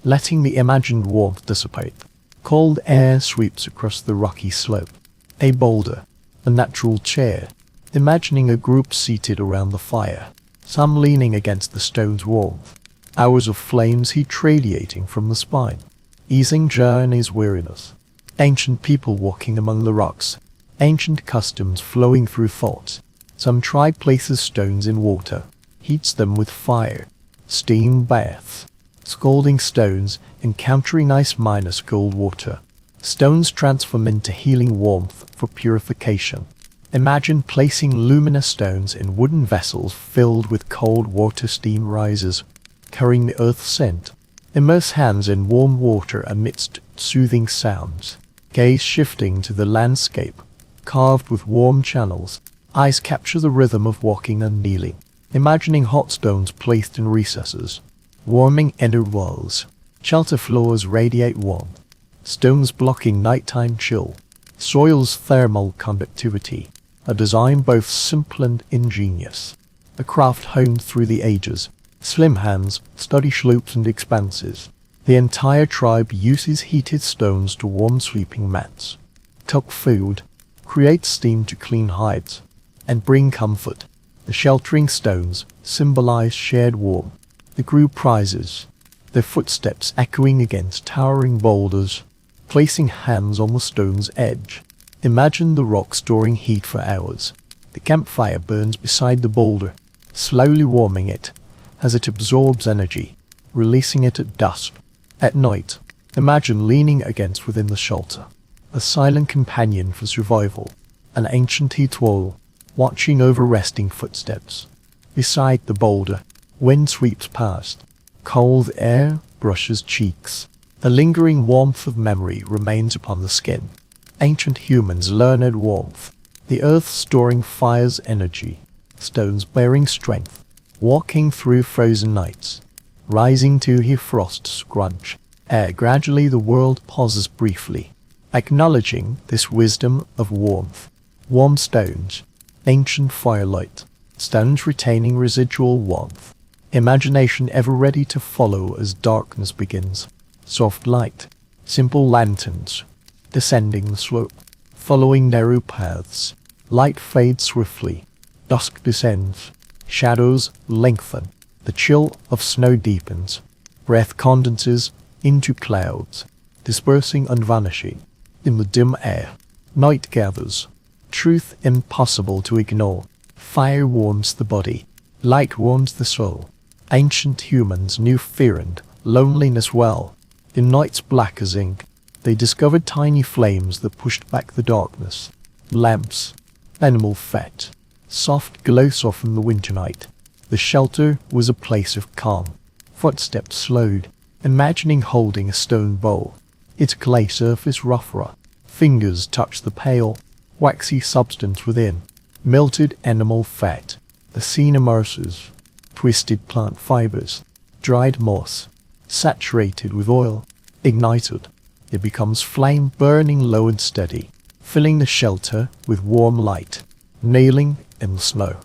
letting the imagined warmth dissipate. Cold air sweeps across the rocky slope. A boulder, a natural chair, imagining a group seated around the fire, some leaning against the stone's warmth. Hours of flames heat radiating from the spine, easing journey's weariness. Ancient people walking among the rocks, ancient customs flowing through thoughts. Some tribe places stones in water, heats them with fire, steam baths, scalding stones, encountering ice minus cold water. Stones transform into healing warmth for purification. Imagine placing luminous stones in wooden vessels filled with cold water. Steam rises, carrying the earth's scent. Immerse hands in warm water amidst soothing sounds. Gaze shifting to the landscape, carved with warm channels. Eyes capture the rhythm of walking and kneeling, imagining hot stones placed in recesses, warming inner walls. Shelter floors radiate warmth, stones blocking nighttime chill. Soil's thermal conductivity, a design both simple and ingenious. A craft honed through the ages. Slim hands study slopes and expanses. The entire tribe uses heated stones to warm sleeping mats, cook food, create steam to clean hides, and bring comfort. The sheltering stones symbolize shared warmth. The group rises, their footsteps echoing against towering boulders, placing hands on the stone's edge. Imagine the rock storing heat for hours. The campfire burns beside the boulder, slowly warming it as it absorbs energy, releasing it at dusk. At night, imagine leaning against within the shelter, a silent companion for survival, an ancient ritual, watching over resting footsteps. Beside the boulder, wind sweeps past. Cold air brushes cheeks. The lingering warmth of memory remains upon the skin. Ancient humans learned warmth. The earth storing fire's energy. Stones bearing strength. Walking through frozen nights. Rising to hear frost scrunch. Gradually the world pauses briefly, acknowledging this wisdom of warmth. Warm stones. Ancient firelight. Stones retaining residual warmth. Imagination ever ready to follow as darkness begins. Soft light. Simple lanterns. Descending the slope. Following narrow paths. Light fades swiftly. Dusk descends. Shadows lengthen. The chill of snow deepens. Breath condenses into clouds, dispersing and vanishing. In the dim air, night gathers. Truth impossible to ignore. Fire warms the body. Light warms the soul. Ancient humans knew fear and loneliness well. In nights black as ink, They discovered tiny flames that pushed back the darkness. Lamps, animal fat, soft glow softened the winter night. The shelter was a place of calm. Footsteps slowed, imagining holding a stone bowl. Its clay surface rougher. Fingers touched the pale, waxy substance within. Melted animal fat. The scene immerses. Twisted plant fibers. Dried moss. Saturated with oil. Ignited. It becomes flame burning low and steady, filling the shelter with warm light. Nailing in the snow.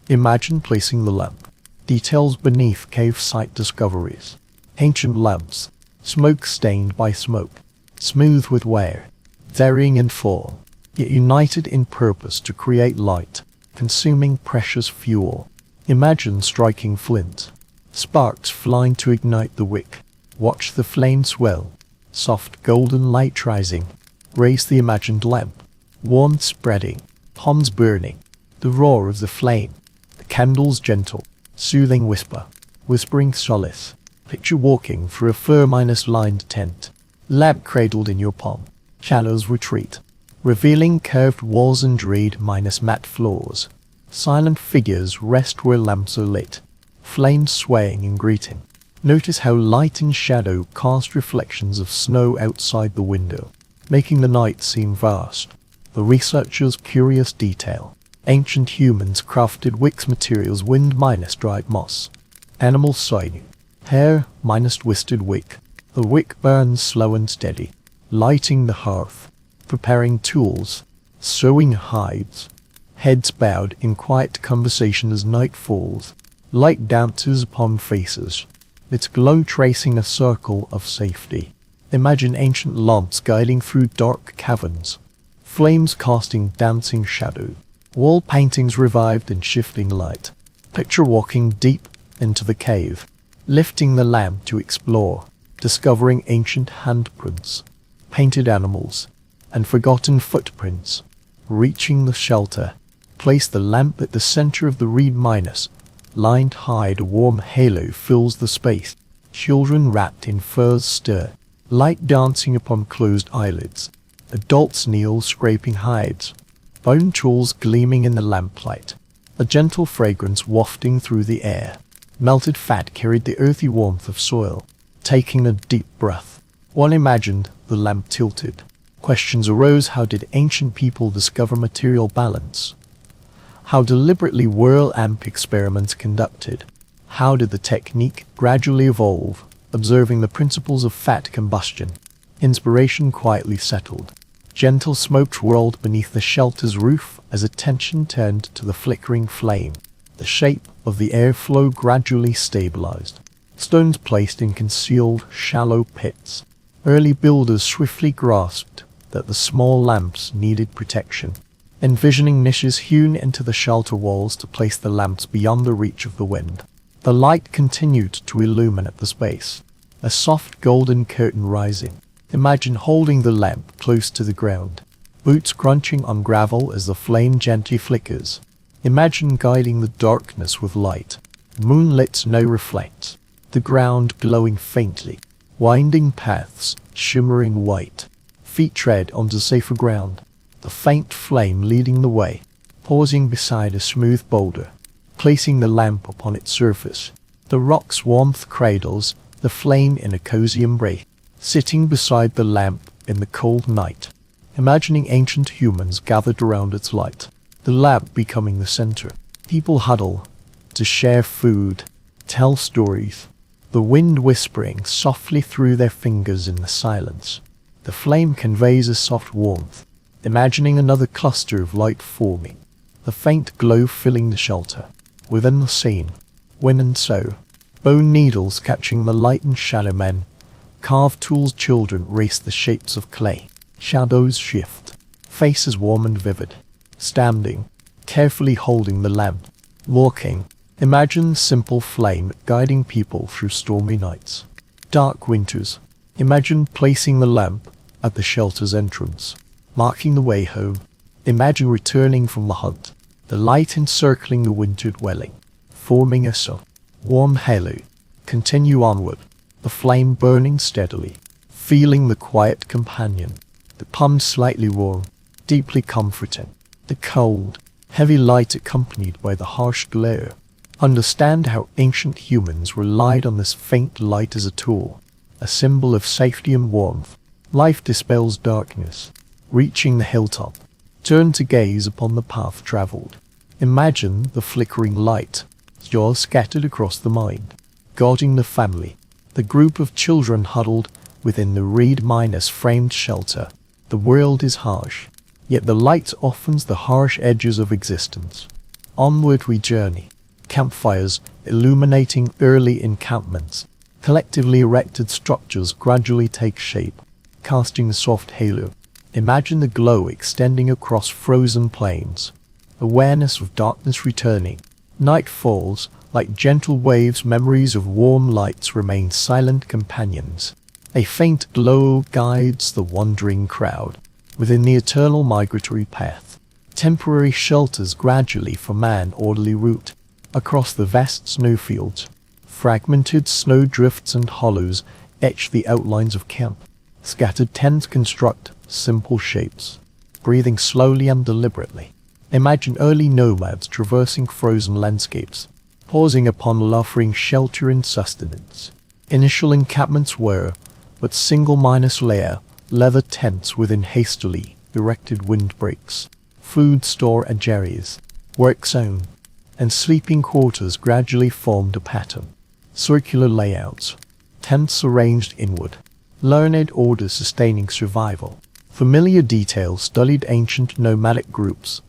Imagine placing the lamp. Details beneath cave site discoveries. Ancient lamps, smoke stained by smoke, smooth with wear, varying in fall, yet united in purpose to create light, consuming precious fuel. Imagine striking flint, sparks flying to ignite the wick. Watch the flame swell, soft golden light rising. Raise the imagined lamp, warmth spreading, palms burning, the roar of the flame, the candle's gentle, soothing whisper, whispering solace. Picture walking through a fur-lined tent, lamp cradled in your palm. Shadows retreat, revealing curved walls and reed-matte floors. Silent figures rest where lamps are lit, flames swaying in greeting. Notice how light and shadow cast reflections of snow outside the window, making the night seem vast. The researcher's curious detail. Ancient humans crafted wicks materials wind minus dried moss. Animal sinew. Hair minus twisted wick. The wick burns slow and steady, lighting the hearth, preparing tools, sewing hides. Heads bowed in quiet conversation as night falls. Light dances upon faces, its glow tracing a circle of safety. Imagine ancient lamps guiding through dark caverns, flames casting dancing shadow. Wall paintings revived in shifting light. Picture walking deep into the cave, lifting the lamp to explore, discovering ancient handprints, painted animals, and forgotten footprints. Reaching the shelter, place the lamp at the center of the reed-lined hide. A warm halo fills the space. Children wrapped in furs stir, light dancing upon closed eyelids. Adults kneel scraping hides, bone tools gleaming in the lamplight. A gentle fragrance wafting through the air. Melted fat carried the earthy warmth of soil. Taking a deep breath, one imagined the lamp tilted. Questions arose. How did ancient people discover material balance? How deliberately were lamp experiments conducted? How did the technique gradually evolve, observing the principles of fat combustion? Inspiration quietly settled. Gentle smoke swirled beneath the shelter's roof as attention turned to the flickering flame. The shape of the airflow gradually stabilized. Stones placed in concealed, shallow pits. Early builders swiftly grasped that the small lamps needed protection, envisioning niches hewn into the shelter walls to place the lamps beyond the reach of the wind. The light continued to illuminate the space, a soft golden curtain rising. Imagine holding the lamp close to the ground, boots crunching on gravel as the flame gently flickers. Imagine guiding the darkness with light. Moonlit snow reflects, the ground glowing faintly. Winding paths, shimmering white. Feet tread onto safer ground, the faint flame leading the way. Pausing beside a smooth boulder, placing the lamp upon its surface. The rock's warmth cradles the flame in a cozy embrace. Sitting beside the lamp in the cold night, imagining ancient humans gathered around its light, the lamp becoming the center. People huddle to share food, tell stories, the wind whispering softly through their fingers in the silence. The flame conveys a soft warmth, imagining another cluster of light forming, the faint glow filling the shelter. Within the scene, when and so, bone needles catching the light and shadow men. Carved tools children race the shapes of clay. Shadows shift. Faces warm and vivid. Standing, carefully holding the lamp. Walking. Imagine simple flame guiding people through stormy nights. Dark winters. Imagine placing the lamp at the shelter's entrance, marking the way home. Imagine returning from the hunt. The light encircling the winter dwelling, forming a soft, warm halo. Continue onward. The flame burning steadily, feeling the quiet companion, the palm slightly warm, deeply comforting, the cold, heavy light accompanied by the harsh glare. Understand how ancient humans relied on this faint light as a tool, a symbol of safety and warmth. Life dispels darkness. Reaching the hilltop, turn to gaze upon the path traveled. Imagine the flickering light, stars scattered across the mine, guarding the family. The group of children huddled within the reed-framed shelter. The world is harsh, yet the light softens the harsh edges of existence. Onward we journey. Campfires illuminating early encampments. Collectively erected structures gradually take shape, casting a soft halo. Imagine the glow extending across frozen plains. Awareness of darkness returning. Night falls, like gentle waves. Memories of warm lights remain silent companions. A faint glow guides the wandering crowd within the eternal migratory path. Temporary shelters gradually form an orderly route across the vast snowfields. Fragmented snowdrifts and hollows etch the outlines of camp. Scattered tents construct simple shapes, breathing slowly and deliberately. Imagine early nomads traversing frozen landscapes, pausing upon offering shelter and sustenance. Initial encampments were but single-layer leather tents within hastily erected windbreaks. Food store ageries, work zone, and sleeping quarters gradually formed a pattern. Circular layouts, tents arranged inward, learned order sustaining survival. Familiar details studied ancient nomadic groups.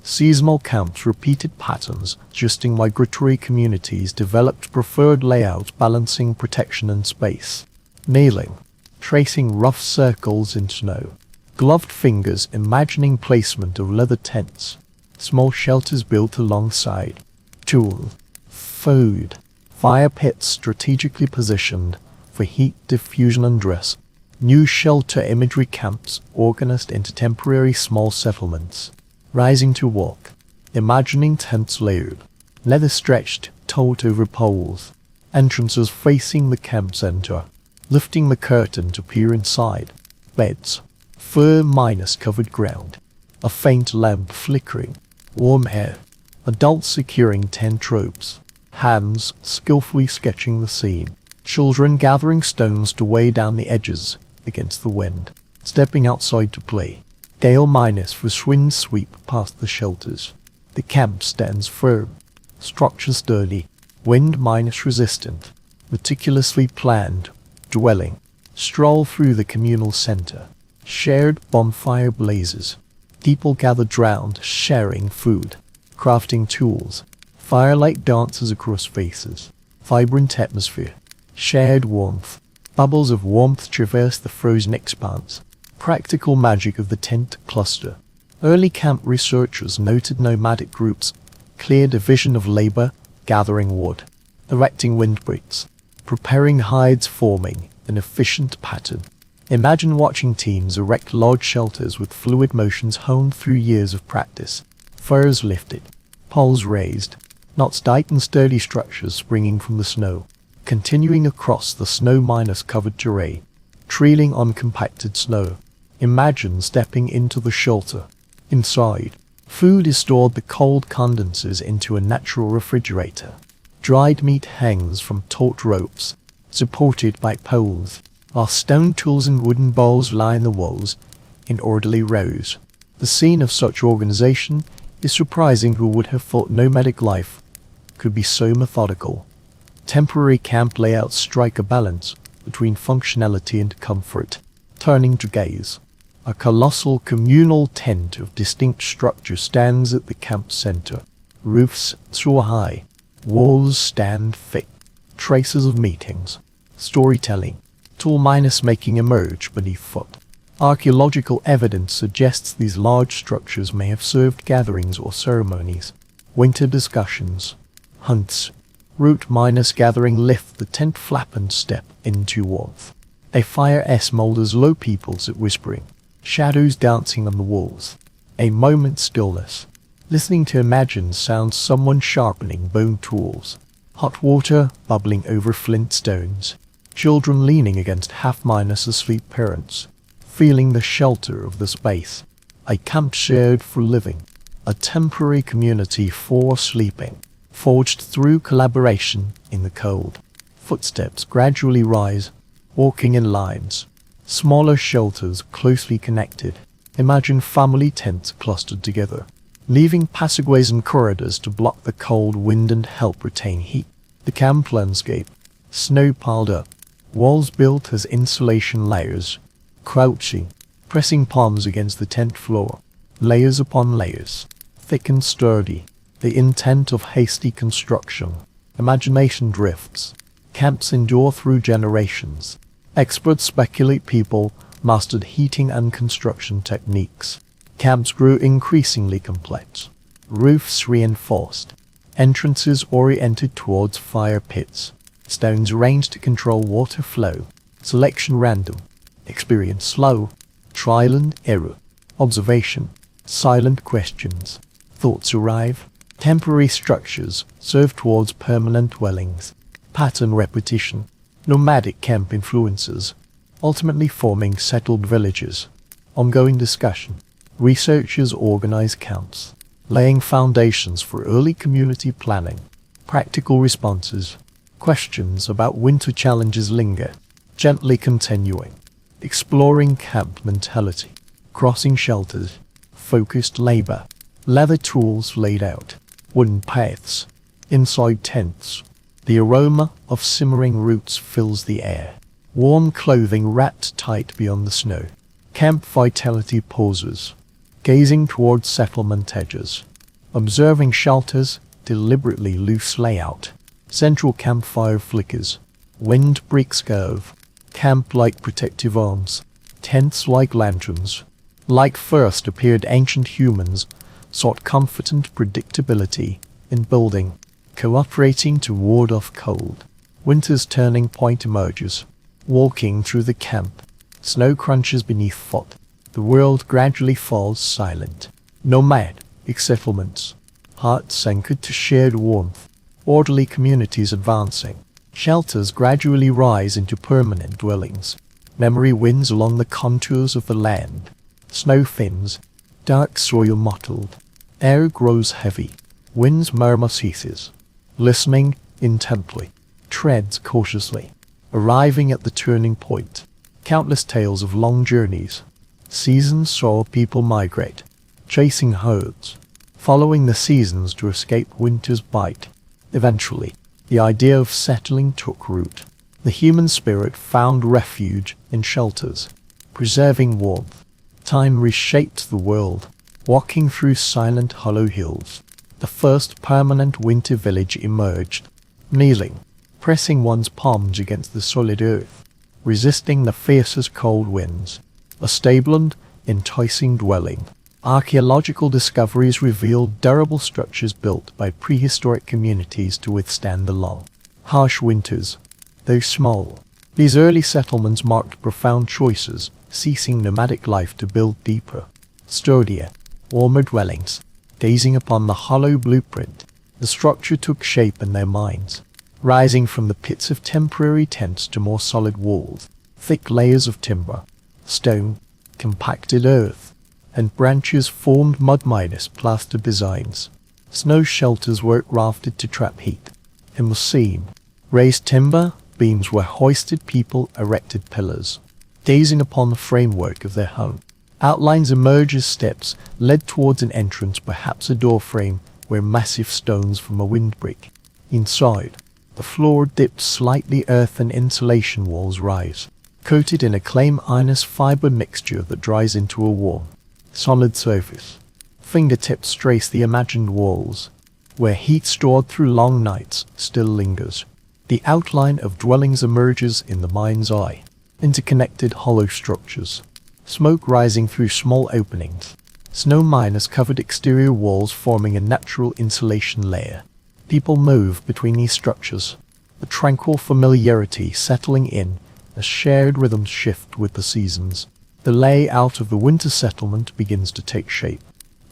Seasonal camps repeated patterns, adjusting migratory communities developed preferred layouts balancing protection and space. Nailing, tracing rough circles in snow. Gloved fingers imagining placement of leather tents. Small shelters built alongside. Tool, food, fire pits strategically positioned for heat diffusion and dress. New shelter imagery camps organized into temporary small settlements. Rising to walk, imagining tents layered, leather stretched taut over poles. Entrances facing the camp center, lifting the curtain to peer inside. Beds, fur-covered ground, a faint lamp flickering. Warm air, adults securing tent ropes, hands skillfully sketching the scene. Children gathering stones to weigh down the edges against the wind, stepping outside to play. Gale minus for winds sweep past the shelters. The camp stands firm, structure sturdy, wind minus resistant, meticulously planned, dwelling. Stroll through the communal center. Shared bonfire blazes. People gathered round, sharing food, crafting tools. Firelight dances across faces. Vibrant atmosphere. Shared warmth. Bubbles of warmth traverse the frozen expanse. Practical magic of the tent cluster. Early camp researchers noted nomadic groups, clear division of labor, gathering wood, erecting windbreaks, preparing hides, forming an efficient pattern. Imagine watching teams erect large shelters with fluid motions honed through years of practice. Furs lifted, poles raised, knots tightened, sturdy structures springing from the snow, continuing across the snow-covered terrain, trailing on compacted snow. Imagine stepping into the shelter. Inside, food is stored. The cold condenses into a natural refrigerator. Dried meat hangs from taut ropes, supported by poles, while stone tools and wooden bowls line the walls in orderly rows. The scene of such organization is surprising. Who would have thought nomadic life could be so methodical? Temporary camp layouts strike a balance between functionality and comfort. Turning to gaze, a colossal communal tent of distinct structure stands at the camp center. Roofs soar high, walls stand thick, traces of meetings, storytelling, tool miners making emerge beneath foot. Archaeological evidence suggests these large structures may have served gatherings or ceremonies. Winter discussions, hunts, root miners gathering lift the tent flap and step into warmth. A fire smolders low, people sit whispering, shadows dancing on the walls. A moment's stillness, listening to imagined sounds, someone sharpening bone tools. Hot water bubbling over flint stones. children leaning against half-minus asleep parents, feeling the shelter of the space. A camp shared for living, a temporary community for sleeping, forged through collaboration in the cold. Footsteps gradually rise, walking in lines, smaller shelters closely connected. Imagine family tents clustered together, leaving passageways and corridors to block the cold wind and help retain heat. The camp landscape, snow piled up, walls built as insulation layers, crouching, pressing palms against the tent floor, layers upon layers, thick and sturdy, the intent of hasty construction. Imagination drifts. Camps endure through generations. Experts speculate people mastered heating and construction techniques. Camps grew increasingly complex. Roofs reinforced. Entrances oriented towards fire pits. Stones arranged to control water flow. Selection random. Experience slow. Trial and error. Observation. Silent questions. Thoughts arrive. Temporary structures serve towards permanent dwellings. Pattern repetition. Nomadic camp influences, ultimately forming settled villages. Ongoing discussion. Researchers organize camps, laying foundations for early community planning. Practical responses. Questions about winter challenges linger, gently continuing. Exploring camp mentality. Crossing shelters. Focused labor. Leather tools laid out. Wooden paths. Inside tents. The aroma of simmering roots fills the air. Warm clothing wrapped tight beyond the snow. Camp vitality pauses, gazing towards settlement edges. Observing shelters, deliberately loose layout. Central campfire flickers. Wind breaks curve. Camp like protective arms. Tents like lanterns. Like first appeared ancient humans, sought comfort and predictability in building, cooperating to ward off cold. Winter's turning point emerges. Walking through the camp, snow crunches beneath foot. The world gradually falls silent. Nomadic settlements, hearts anchored to shared warmth. Orderly communities advancing. Shelters gradually rise into permanent dwellings. Memory wins along the contours of the land. Snow thins, dark soil mottled. Air grows heavy. Wind's murmur ceases. Listening intently, treads cautiously. Arriving at the turning point. Countless tales of long journeys. Seasons saw people migrate, chasing herds, following the seasons to escape winter's bite. Eventually, the idea of settling took root. The human spirit found refuge in shelters, preserving warmth. Time reshaped the world, walking through silent hollow hills. The first permanent winter village emerged, kneeling, pressing one's palms against the solid earth, resisting the fiercest cold winds. A stable and enticing dwelling. Archaeological discoveries revealed durable structures built by prehistoric communities to withstand the long, harsh winters. Though small, these early settlements marked profound choices, ceasing nomadic life to build deeper, sturdier, warmer dwellings. Gazing upon the hollow blueprint, the structure took shape in their minds, rising from the pits of temporary tents to more solid walls. Thick layers of timber, stone, compacted earth, and branches formed mud-minus plaster designs. Snow shelters were rafted to trap heat. In the seam, raised timber beams were hoisted, people erected pillars. Gazing upon the framework of their home, outlines emerged as steps led towards an entrance, perhaps a doorframe where massive stones from a windbreak. Inside, the floor dipped slightly, earth and insulation walls rise, coated in a clay-minus fiber mixture that dries into a warm, solid surface. Fingertips trace the imagined walls, where heat stored through long nights still lingers. The outline of dwellings emerges in the mind's eye, interconnected hollow structures. Smoke rising through small openings. Snow-minus covered exterior walls forming a natural insulation layer. People move between these structures, a tranquil familiarity settling in as shared rhythms shift with the seasons. The layout of the winter settlement begins to take shape.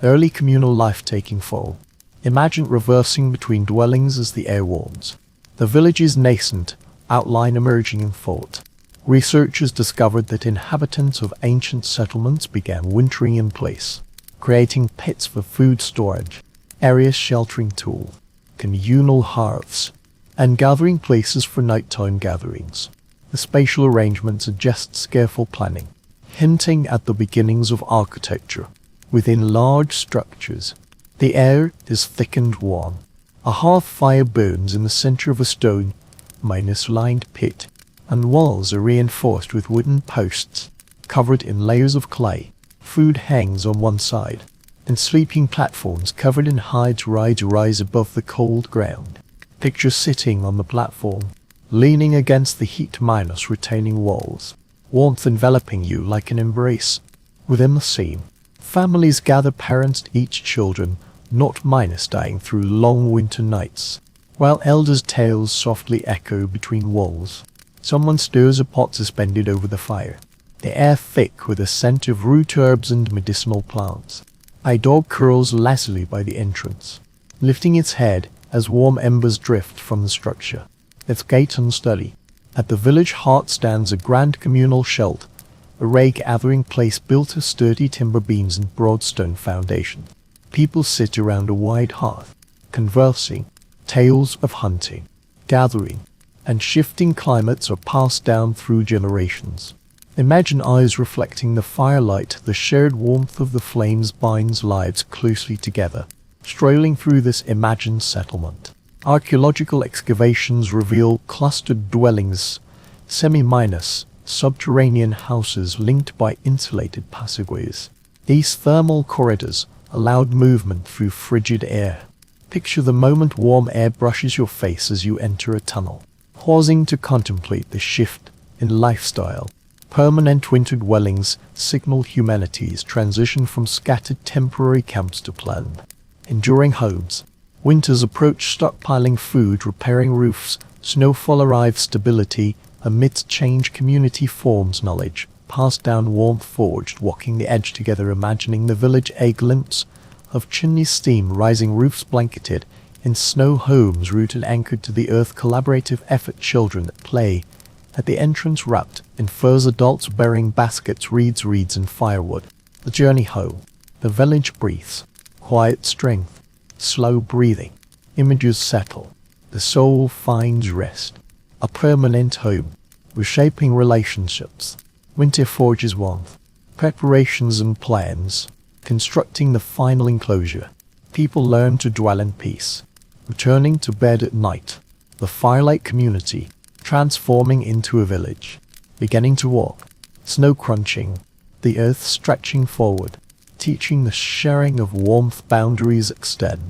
Early communal life taking form. Imagine reversing between dwellings as the air warms. The village is nascent, outline emerging in thought. Researchers discovered that inhabitants of ancient settlements began wintering in place, creating pits for food storage, areas sheltering tools, communal hearths, and gathering places for nighttime gatherings. The spatial arrangement suggests careful planning, hinting at the beginnings of architecture. Within large structures, the air is thick and warm. A hearth fire burns in the center of a stone-lined pit, and walls are reinforced with wooden posts, covered in layers of clay. Food hangs on one side, and sleeping platforms covered in hides rise above the cold ground. Picture sitting on the platform, leaning against the heat-retaining walls, warmth enveloping you like an embrace. Within the scene, families gather, parents each children, not dying through long winter nights, while elders' tales softly echo between walls. Someone stirs a pot suspended over the fire, the air thick with a scent of root herbs and medicinal plants. A dog curls lazily by the entrance, lifting its head as warm embers drift from the structure, its gait unsteady. At the village heart stands a grand communal shelter, a rake-gathering place built of sturdy timber beams and broad stone foundation. People sit around a wide hearth, conversing. Tales of hunting, gathering, and shifting climates are passed down through generations. Imagine eyes reflecting the firelight, the shared warmth of the flames binds lives closely together. Strolling through this imagined settlement, archaeological excavations reveal clustered dwellings, subterranean houses linked by insulated passageways. These thermal corridors allowed movement through frigid air. Picture the moment warm air brushes your face as you enter a tunnel, pausing to contemplate the shift in lifestyle. Permanent winter dwellings signal humanity's transition from scattered temporary camps to planned, enduring homes. Winter's approach, stockpiling food, repairing roofs. Snowfall arrives, stability. Amidst change, community forms knowledge, passed down, warmth forged, walking the edge together, imagining the village, a glimpse of chimneys, steam rising, roofs blanketed in snow, homes rooted anchored to the earth, collaborative effort, children at play at the entrance wrapped in furs, adults bearing baskets, reeds and firewood. The journey home. The village breathes, quiet strength, slow breathing. Images settle. The soul finds rest. A permanent home, reshaping relationships. Winter forges warmth. Preparations and plans, constructing the final enclosure. People learn to dwell in peace, returning to bed at night. The firelight community, transforming into a village, beginning to walk. Snow crunching, the earth stretching forward, teaching the sharing of warmth, boundaries extend.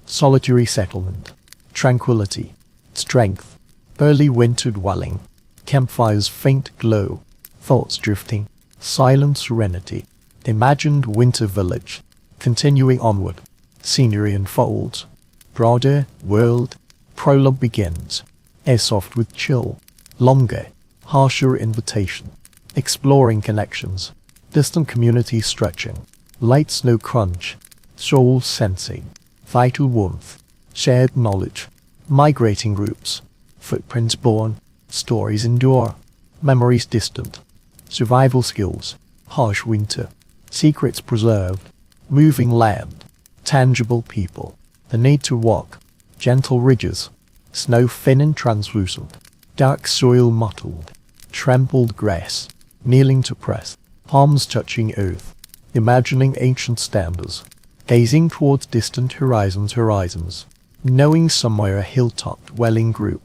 Solitary settlement, tranquility, strength. Early winter dwelling, campfires, faint glow, thoughts drifting, silent serenity. Imagined winter village, continuing onward. Scenery unfolds. Broader world. Prologue begins. Air soft with chill. Longer, harsher invitation. Exploring connections. Distant community stretching. Light snow crunch. Soul sensing. Vital warmth. Shared knowledge. Migrating groups. Footprints born. Stories endure. Memories distant. Survival skills. Harsh winter. Secrets preserved. Moving land. Tangible people. The need to walk. Gentle ridges. Snow thin and translucent. Dark soil mottled. Trampled grass. Kneeling to press. Palms touching earth. Imagining ancient standards. Gazing towards distant horizons. Knowing somewhere a hilltop dwelling group.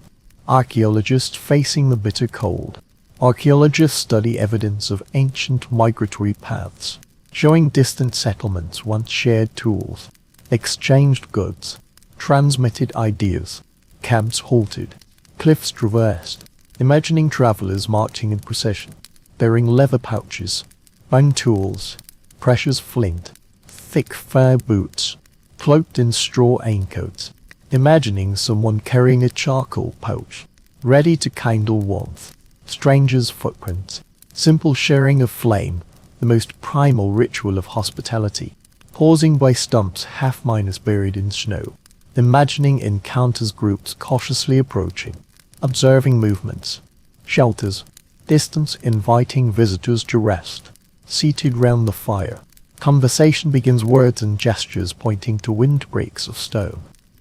Archaeologists facing the bitter cold. Archaeologists study evidence of ancient migratory paths, showing distant settlements once shared tools, exchanged goods, transmitted ideas, camps halted, cliffs traversed, imagining travelers marching in procession, bearing leather pouches, bone tools, precious flint, thick fur boots, cloaked in straw raincoats, imagining someone carrying a charcoal pouch, ready to kindle warmth. Strangers' footprints, simple sharing of flame, the most primal ritual of hospitality, pausing by stumps, half-miners buried in snow, imagining encounters, groups cautiously approaching, observing movements. Shelters. Distance inviting visitors to rest. Seated round the fire. Conversation begins, words and gestures pointing to windbreaks of stone.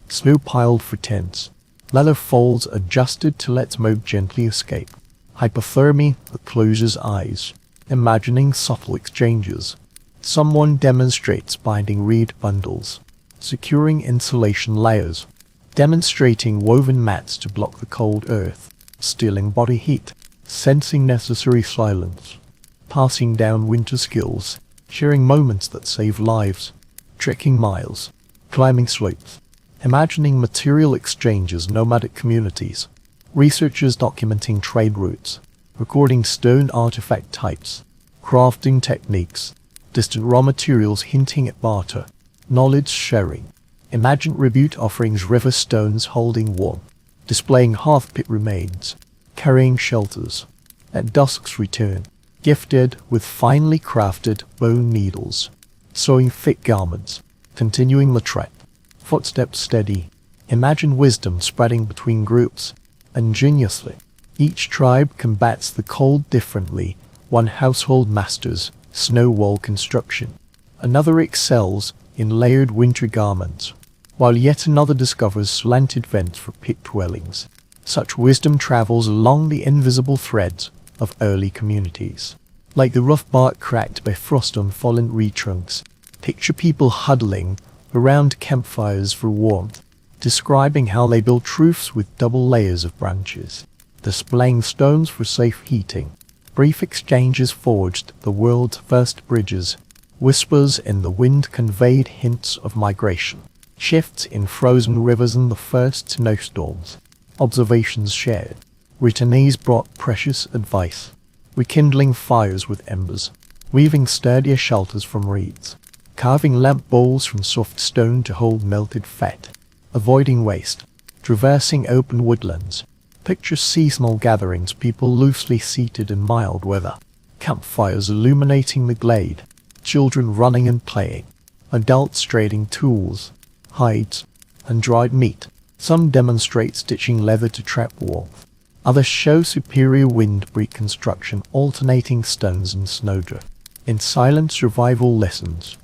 Snow piled for tents. Leather folds adjusted to let smoke gently escape. Hypothermia that closes eyes. Imagining subtle exchanges. Someone demonstrates binding reed bundles. Securing insulation layers. Demonstrating woven mats to block the cold earth. Stealing body heat. Sensing necessary silence. Passing down winter skills. Sharing moments that save lives. Trekking miles. Climbing slopes. Imagining material exchanges, nomadic communities. Researchers documenting trade routes. Recording stone artifact types. Crafting techniques. Distant raw materials hinting at barter. Knowledge sharing. Imagine tribute offerings, river stones holding warmth. Displaying hearth pit remains. Carrying shelters. At dusk's return. Gifted with finely crafted bone needles. Sewing thick garments. Continuing the trek. Footsteps steady. Imagine wisdom spreading between groups. Ingeniously. Each tribe combats the cold differently. One household masters snow wall construction. Another excels in layered winter garments, while yet another discovers slanted vents for pit dwellings. Such wisdom travels along the invisible threads of early communities. Like the rough bark cracked by frost on fallen tree trunks, picture people huddling around campfires for warmth, describing how they built roofs with double layers of branches, displaying stones for safe heating. Brief exchanges forged the world's first bridges. Whispers in the wind conveyed hints of migration. Shifts in frozen rivers and the first snowstorms. Observations shared. Returnees brought precious advice. Rekindling fires with embers. Weaving sturdier shelters from reeds. Carving lamp bowls from soft stone to hold melted fat. Avoiding waste. Traversing open woodlands. Picture seasonal gatherings, people loosely seated in mild weather. Campfires illuminating the glade. Children running and playing. Adults trading tools, hides, and dried meat. Some demonstrate stitching leather to trap warmth. Others show superior windbreak construction, alternating stuns and snowdrift. In silent survival lessons,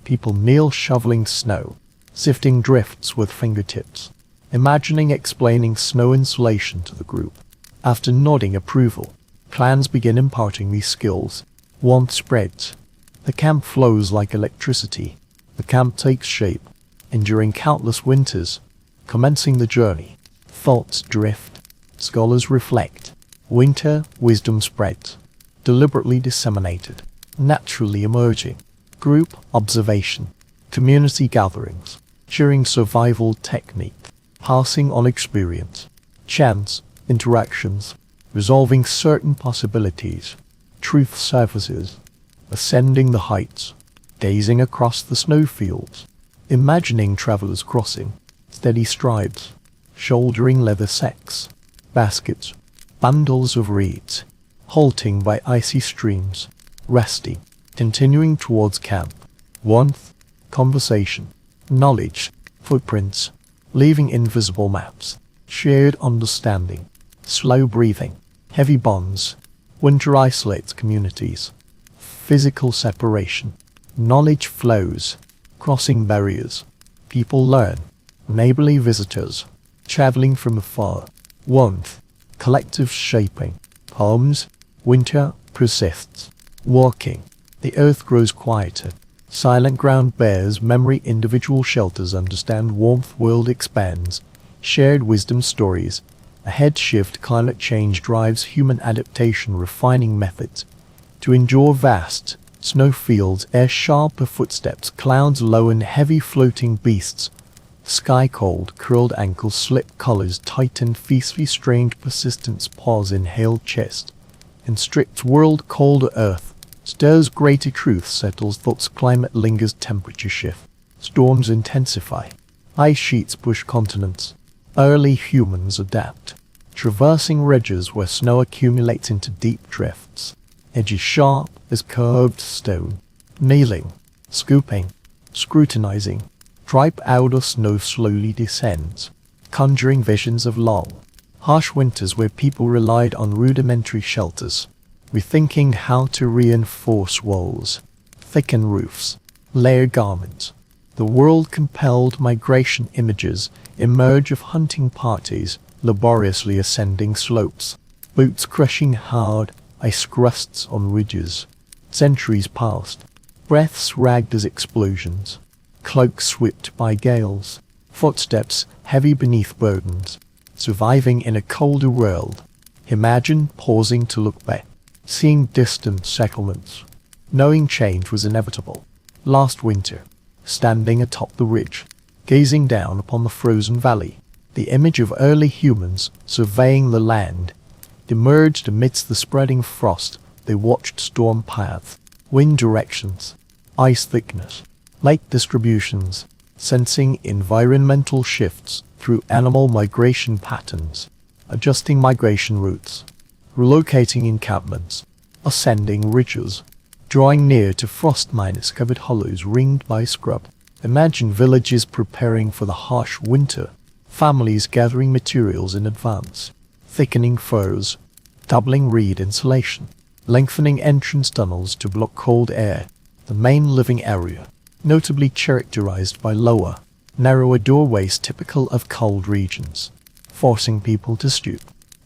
people kneel shoveling snow, sifting drifts with fingertips. Imagining explaining snow insulation to the group. After nodding approval, clans begin imparting these skills. Warmth spreads. The camp flows like electricity. The camp takes shape, enduring countless winters. Commencing the journey. Thoughts drift. Scholars reflect. Winter wisdom spreads. Deliberately disseminated. Naturally emerging. Group observation. Community gatherings. Sharing survival technique. Passing on experience. Chance. Interactions. Resolving certain possibilities. Truth surfaces. Ascending the heights. Gazing across the snowfields. Imagining travelers crossing. Steady strides. Shouldering leather sacks. Baskets. Bundles of reeds. Halting by icy streams. Resting. Continuing towards camp. Warmth. Conversation. Knowledge. Footprints. Leaving invisible maps. Shared understanding. Slow breathing. Heavy bonds. Winter isolates communities. Physical separation. Knowledge flows. Crossing barriers. People learn. Neighborly visitors. Traveling from afar. Warmth. Collective shaping. Poems. Winter persists. Walking. The earth grows quieter. Silent ground bears memory, individual shelters understand warmth, world expands. Shared wisdom stories. A head shift, climate change drives human adaptation, refining methods. To endure vast snowfields, air sharper footsteps, clouds low and heavy floating beasts. Sky cold, curled ankles, slip colors, tighten, feastly strained persistence, pause, inhaled chest. In strict world, colder earth. Stirs greater truth, settles thoughts, climate lingers, temperature shift. Storms intensify. Ice sheets push continents. Early humans adapt. Traversing ridges where snow accumulates into deep drifts. Edges sharp as curved stone. Kneeling. Scooping. Scrutinizing. Tripe outer snow slowly descends. Conjuring visions of long, Harsh winters where people relied on rudimentary shelters, rethinking how to reinforce walls, thicken roofs, layer garments. The world-compelled migration images emerge of hunting parties laboriously ascending slopes, boots crushing hard ice crusts on ridges. Centuries passed, breaths ragged as explosions, cloaks swept by gales, footsteps heavy beneath burdens, surviving in a colder world. Imagine pausing to look back, seeing distant settlements, knowing change was inevitable. Last winter, standing atop the ridge, gazing down upon the frozen valley, the image of early humans surveying the land emerged amidst the spreading frost. They watched storm paths, wind directions, ice thickness, light distributions, sensing environmental shifts through animal migration patterns, adjusting migration routes, relocating encampments, ascending ridges, drawing near to frost-covered hollows ringed by scrub. Imagine villages preparing for the harsh winter, families gathering materials in advance, thickening furs, doubling reed insulation, lengthening entrance tunnels to block cold air. The main living area, notably characterized by lower, narrower doorways typical of cold regions, forcing people to stoop,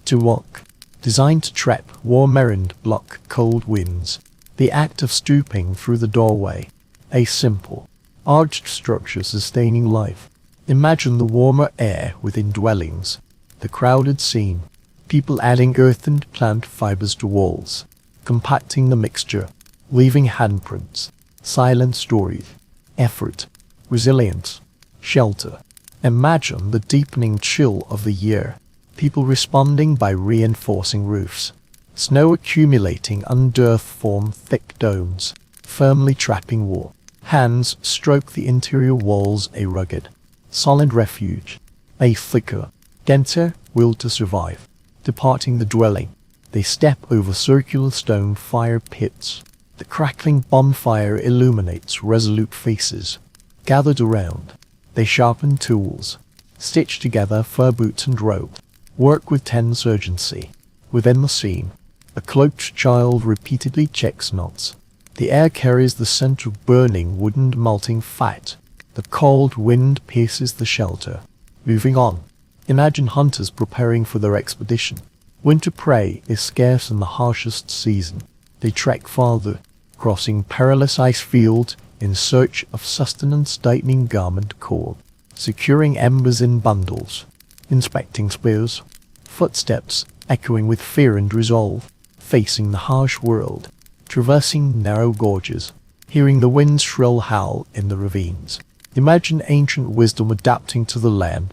to walk, designed to trap warm air and block cold winds. The act of stooping through the doorway, a simple, arched structure sustaining life. Imagine the warmer air within dwellings, the crowded scene, people adding earth and plant fibers to walls, compacting the mixture, leaving handprints, silent stories, effort, resilience, shelter. Imagine the deepening chill of the year, people responding by reinforcing roofs, snow accumulating under earth form thick domes, firmly trapping warmth. Hands stroke the interior walls, a rugged, solid refuge, a thicker, denser will to survive. Departing the dwelling, they step over circular stone fire pits. The crackling bonfire illuminates resolute faces. Gathered around, they sharpen tools, stitch together fur boots and rope, work with tense urgency. Within the scene, a cloaked child repeatedly checks knots. The air carries the scent of burning wood and melting fat. The cold wind pierces the shelter. Moving on, imagine hunters preparing for their expedition. Winter prey is scarce in the harshest season. They trek farther, crossing perilous ice fields in search of sustenance, tightening garment cord, securing embers in bundles, inspecting spears, footsteps echoing with fear and resolve, facing the harsh world, traversing narrow gorges, hearing the wind's shrill howl in the ravines. Imagine ancient wisdom adapting to the land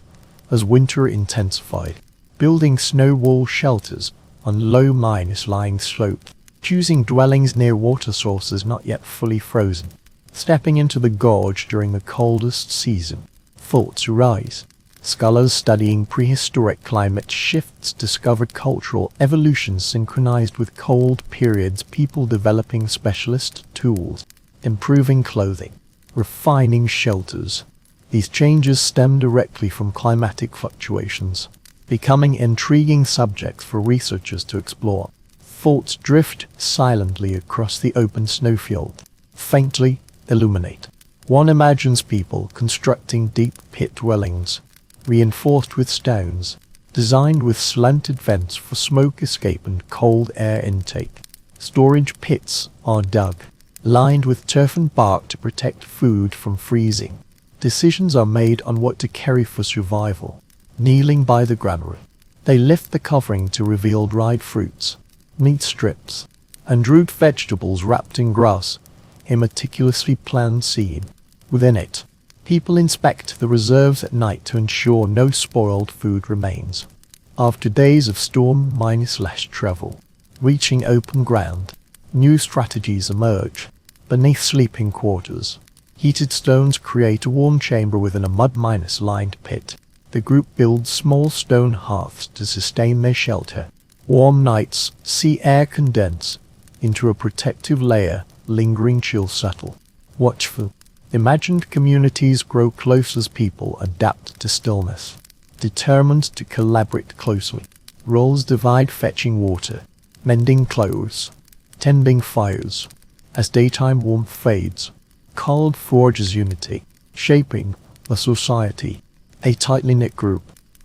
as winter intensified, building snow wall shelters on low lying slopes, choosing dwellings near water sources not yet fully frozen, stepping into the gorge during the coldest season. Thoughts arise. Scholars studying prehistoric climate shifts discover cultural evolution synchronized with cold periods, people developing specialist tools, improving clothing, refining shelters. These changes stem directly from climatic fluctuations, becoming intriguing subjects for researchers to explore. Thoughts drift silently across the open snowfield, faintly illuminate. One imagines people constructing deep pit dwellings, reinforced with stones, designed with slanted vents for smoke escape and cold air intake. Storage pits are dug, lined with turf and bark to protect food from freezing. Decisions are made on what to carry for survival. Kneeling by the granary, they lift the covering to reveal dried fruits, meat strips, and root vegetables wrapped in grass, a meticulously planned scene. Within it, people inspect the reserves at night to ensure no spoiled food remains. After days of storm-travel, reaching open ground, new strategies emerge. Beneath sleeping quarters, heated stones create a warm chamber within a mud-lined pit. The group builds small stone hearths to sustain their shelter. Warm nights see air condense into a protective layer, lingering chill subtle. Watchful, imagined communities grow close as people adapt to stillness, determined to collaborate closely. Roles divide fetching water, mending clothes, tending fires. As daytime warmth fades, cold forges unity, shaping the society. A tightly knit group,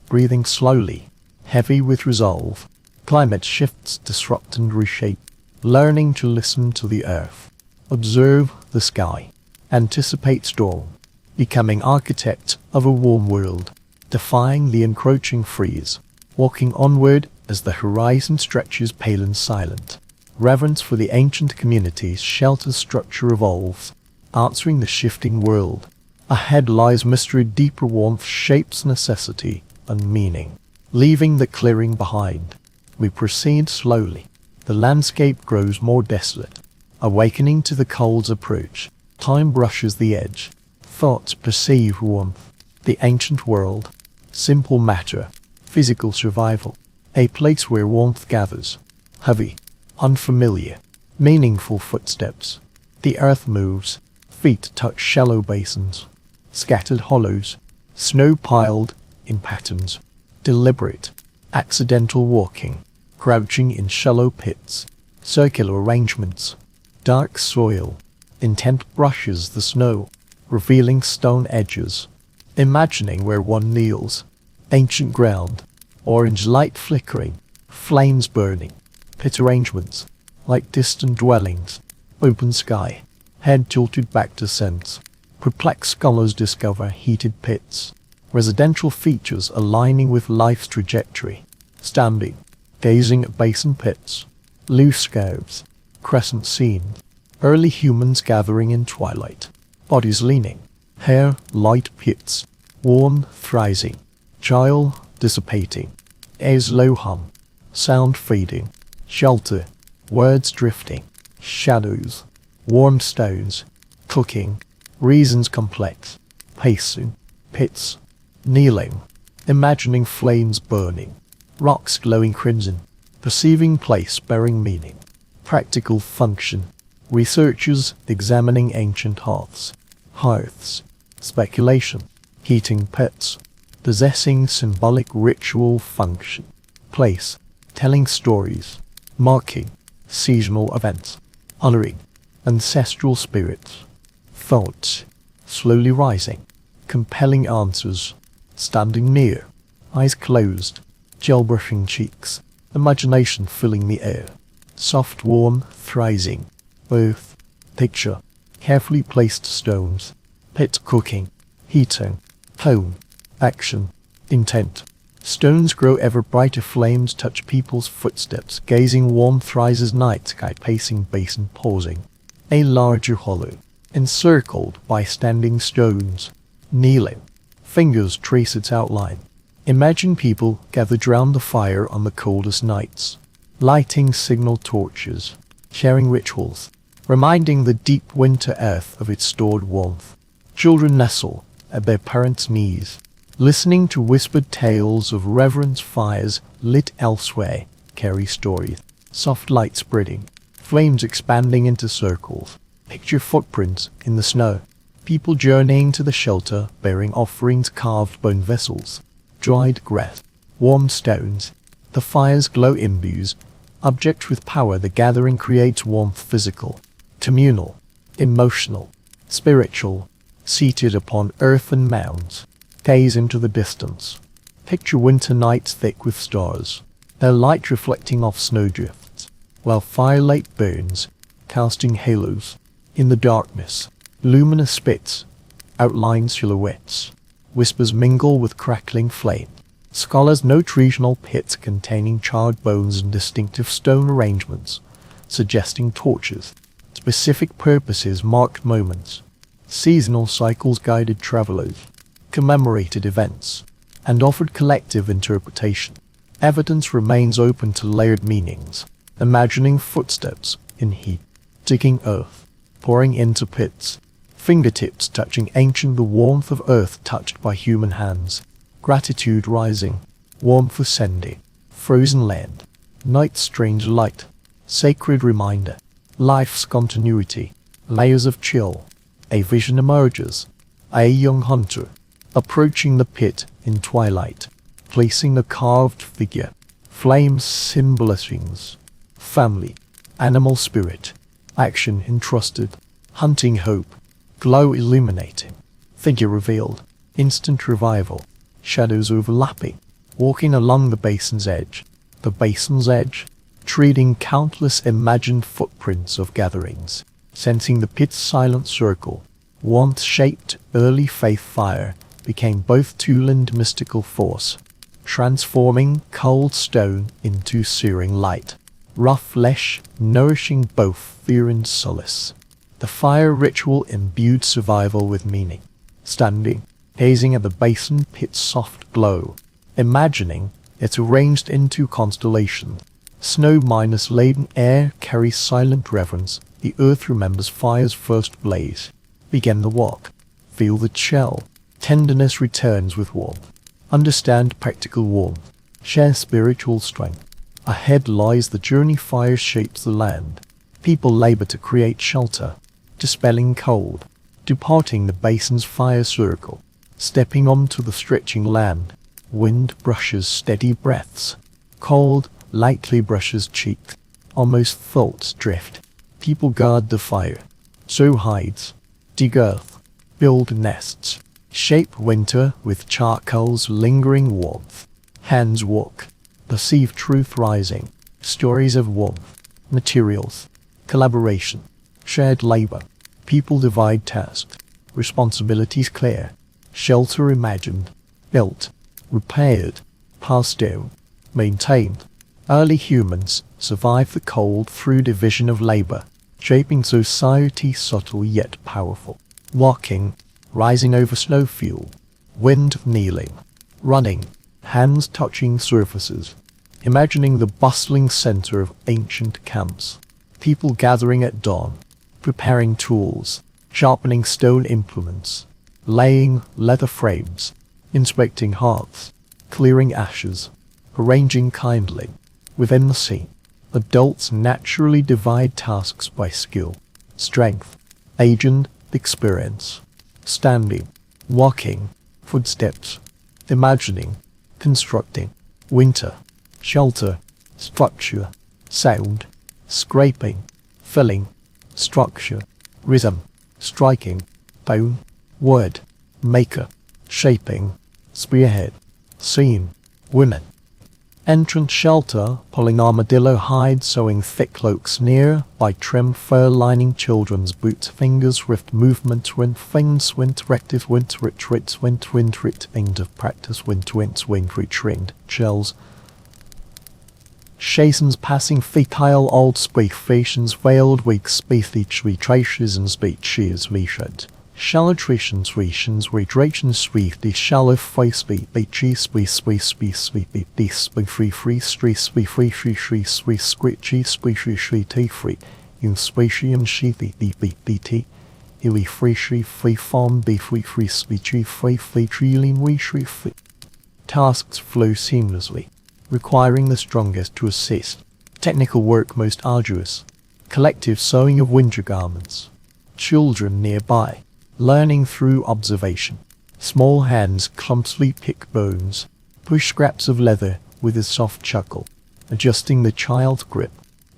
breathing slowly, heavy with resolve. Climate shifts disrupt and reshape, learning to listen to the earth, observe the sky, anticipate storm, becoming architect of a warm world, defying the encroaching freeze, walking onward as the horizon stretches pale and silent. Reverence for the ancient community's shelter structure evolves, answering the shifting world. Ahead lies mystery, deeper warmth shapes necessity and meaning. Leaving the clearing behind, we proceed slowly. The landscape grows more desolate, awakening to the cold's approach. Time brushes the edge. Thoughts perceive warmth. The ancient world, simple matter, physical survival. A place where warmth gathers, heavy, unfamiliar, meaningful footsteps. The earth moves, feet touch shallow basins, scattered hollows, snow piled in patterns, deliberate, accidental walking, crouching in shallow pits, circular arrangements, dark soil, intent brushes the snow, revealing stone edges, imagining where one kneels, ancient ground, orange light flickering, flames burning, pit arrangements, like distant dwellings, open sky, head tilted back to sense. Perplexed scholars discover heated pits, residential features aligning with life's trajectory, standing, gazing at basin pits, loose scarves, crescent scenes, early humans gathering in twilight, bodies leaning, hair light pits, warm thriving, chyle dissipating, airs low hum, sound fading, shelter, words drifting, shadows, warm stones, cooking, reasons complex, pacing, pits, kneeling, imagining flames burning, rocks glowing crimson, perceiving place bearing meaning, practical function, researchers examining ancient hearths, speculation, heating pits, possessing symbolic ritual function, place, telling stories, marking seasonal events, honoring ancestral spirits, thoughts, slowly rising, compelling answers, standing near, eyes closed, gel brushing cheeks, imagination filling the air, soft warm thriving, earth, picture, carefully placed stones, pit cooking, heating, tone, action, intent. Stones grow ever brighter, flames touch people's footsteps, gazing warm thrices night sky, pacing basin pausing. A larger hollow, encircled by standing stones, kneeling, fingers trace its outline. Imagine people gathered round the fire on the coldest nights, lighting signal torches, sharing rituals, reminding the deep winter earth of its stored warmth. Children nestle at their parents' knees, listening to whispered tales of reverence. Fires lit elsewhere carry stories, soft light spreading, flames expanding into circles. Picture footprints in the snow, people journeying to the shelter bearing offerings, carved bone vessels, dried grass, warm stones. The fire's glow imbues objects with power. The gathering creates warmth, physical, communal, emotional, spiritual. Seated upon earthen mounds, gaze into the distance. Picture winter nights thick with stars, their light reflecting off snowdrifts, while firelight burns, casting halos. In the darkness, luminous spits outline silhouettes. Whispers mingle with crackling flame. Scholars note regional pits containing charred bones and distinctive stone arrangements, suggesting torches, specific purposes, marked moments. Seasonal cycles guided travelers, commemorated events, and offered collective interpretation. Evidence remains open to layered meanings, imagining footsteps in heat, digging earth, pouring into pits, fingertips touching ancient, the warmth of earth touched by human hands, gratitude rising, warmth ascending, frozen land, night's strange light, sacred reminder, life's continuity, layers of chill. A vision emerges, a young hunter, approaching the pit in twilight, placing a carved figure, Flames symbolizing family, animal spirit, action entrusted, hunting hope, glow illuminating, figure revealed, instant revival, shadows overlapping, walking along the basin's edge, treading countless imagined footprints of gatherings, sensing the pit's silent circle, warmth-shaped early faith fire became both tool and mystical force, transforming cold stone into searing light, rough flesh nourishing both fear and solace. The fire ritual imbued survival with meaning. Standing, gazing at the basin pit's soft glow, imagining it arranged into constellations, snow-laden air carries silent reverence. The earth remembers fire's first blaze. Begin the walk. Feel the chill. Tenderness returns with warmth. Understand practical warmth. Share spiritual strength. Ahead lies the journey. Fire shapes the land. People labor to create shelter, dispelling cold, departing the basin's fire circle, stepping onto the stretching land. Wind brushes steady breaths. Cold lightly brushes cheeks. Almost thoughts drift. People guard the fire. Sow hides. Dig earth. Build nests. Shape winter with charcoal's lingering warmth. Hands walk. Perceive truth rising. Stories of warmth. Materials. Collaboration. Shared labor. People divide tasks. Responsibilities clear. Shelter imagined. Built. Repaired. Passed down. Maintained. Early humans survived the cold through division of labor, shaping society subtle yet powerful. Walking, rising over snowfield, wind kneeling, running, hands touching surfaces, imagining the bustling center of ancient camps. People gathering at dawn, preparing tools, sharpening stone implements, laying leather frames, inspecting hearths, clearing ashes, arranging kindly. Within the scene, adults naturally divide tasks by skill, strength, age and experience. Standing, walking, footsteps, imagining, constructing, winter, shelter, structure, sound, scraping, filling, structure, rhythm, striking, bone, word, maker, shaping, spearhead, scene, women. Entrance shelter, pulling armadillo hide, sewing thick cloaks near, by trim fur-lining children's boots, fingers rift movement, wind things, wind rective, wind retreats, wind end of practice, wind retreat, chills. Chasens passing fetile old species, veiled weak speech, traces and speeches, reshed. Shallow tretions, retrations, the shallow face, beaches, free, screechy, tea free, in species, bt, illy free form, free speechy, free. Tasks flow seamlessly, requiring the strongest to assist. Technical work most arduous. Collective sewing of winter garments. Children nearby. Learning through observation. Small hands clumsily pick bones, push scraps of leather with a soft chuckle, adjusting the child's grip,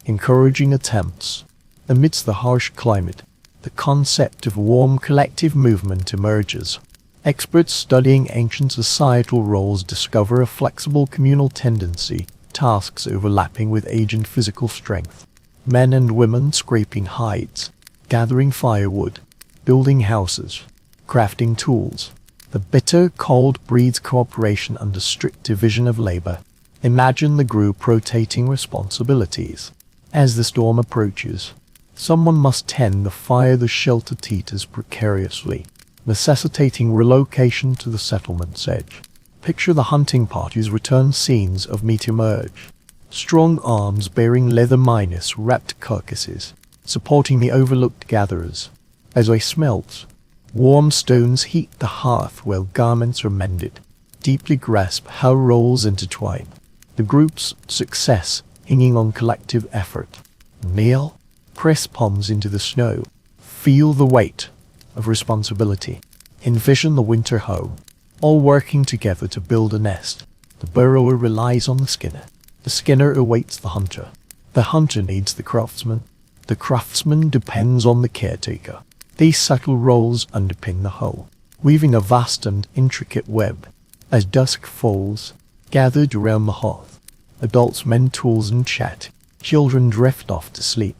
encouraging attempts. Amidst the harsh climate, the concept of warm collective movement emerges. Experts studying ancient societal roles discover a flexible communal tendency, tasks overlapping with age and physical strength. Men and women scraping hides, gathering firewood, building houses, crafting tools. The bitter cold breeds cooperation under strict division of labor. Imagine the group rotating responsibilities. As the storm approaches, someone must tend the fire. The shelter teeters precariously, necessitating relocation to the settlement's edge. Picture the hunting party's return scenes of meat emerge. Strong arms bearing leather minus wrapped carcasses, supporting the overlooked gatherers. As they smelt, warm stones heat the hearth while garments are mended. Deeply grasp how roles intertwine. The group's success hanging on collective effort. Kneel, press palms into the snow. Feel the weight of responsibility. Envision the winter home, all working together to build a nest. The burrower relies on the skinner. The skinner awaits the hunter. The hunter needs the craftsman. The craftsman depends on the caretaker. These subtle roles underpin the whole, weaving a vast and intricate web. As dusk falls, gathered around the hearth, adults mend tools and chat. Children drift off to sleep.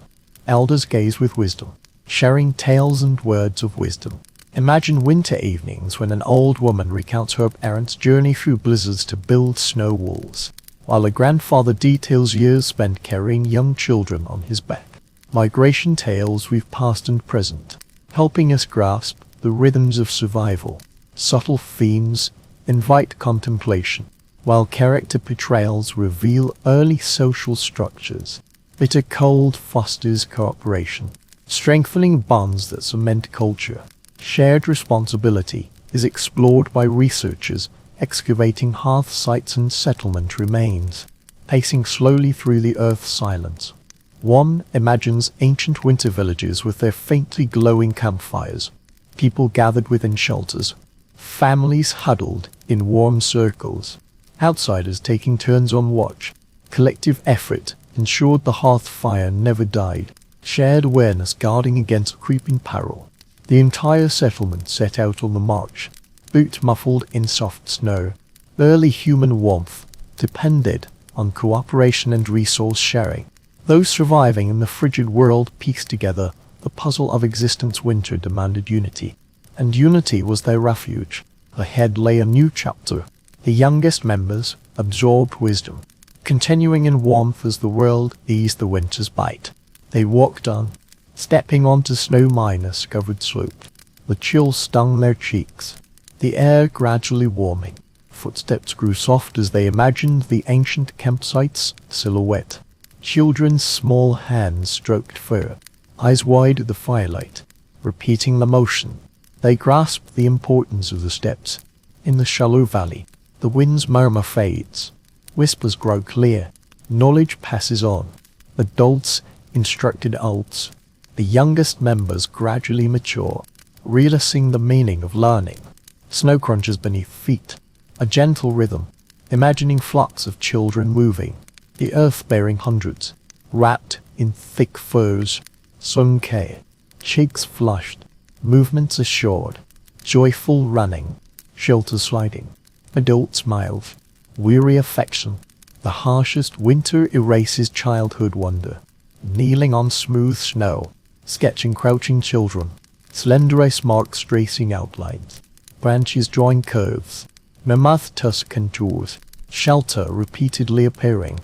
Elders gaze with wisdom, sharing tales and words of wisdom. Imagine winter evenings when an old woman recounts her errant journey through blizzards to build snow walls, while a grandfather details years spent carrying young children on his back. Migration tales weave past and present, helping us grasp the rhythms of survival. Subtle themes invite contemplation, while character portrayals reveal early social structures. Bitter cold fosters cooperation, strengthening bonds that cement culture. Shared responsibility is explored by researchers excavating hearth sites and settlement remains, pacing slowly through the earth's silence. One imagines ancient winter villages with their faintly glowing campfires, people gathered within shelters, families huddled in warm circles, outsiders taking turns on watch. Collective effort ensured the hearth fire never died, shared awareness guarding against creeping peril. The entire settlement set out on the march, boots muffled in soft snow. Early human warmth depended on cooperation and resource sharing. Those surviving in the frigid world pieced together the puzzle of existence. Winter demanded unity, and unity was their refuge. Ahead lay a new chapter. The youngest members absorbed wisdom, continuing in warmth as the world eased the winter's bite. They walked on, stepping onto snow-covered slopes. The chill stung their cheeks, the air gradually warming. Footsteps grew soft as they imagined the ancient campsite's silhouette. Children's small hands stroked fur, eyes wide at the firelight, repeating the motion. They grasped the importance of the steps. In the shallow valley, the wind's murmur fades. Whispers grow clear. Knowledge passes on. Adults instructed adults. The youngest members gradually mature, realizing the meaning of learning. Snow crunches beneath feet, a gentle rhythm, imagining flocks of children moving, the earth bearing hundreds, wrapped in thick furs. Sunke, cheeks flushed, movements assured, joyful running, shelter sliding. Adult smiles, weary affection. The harshest winter erases childhood wonder. Kneeling on smooth snow, sketching crouching children, slender ice marks tracing outlines, branches drawing curves, mammoth tusk contours, shelter repeatedly appearing,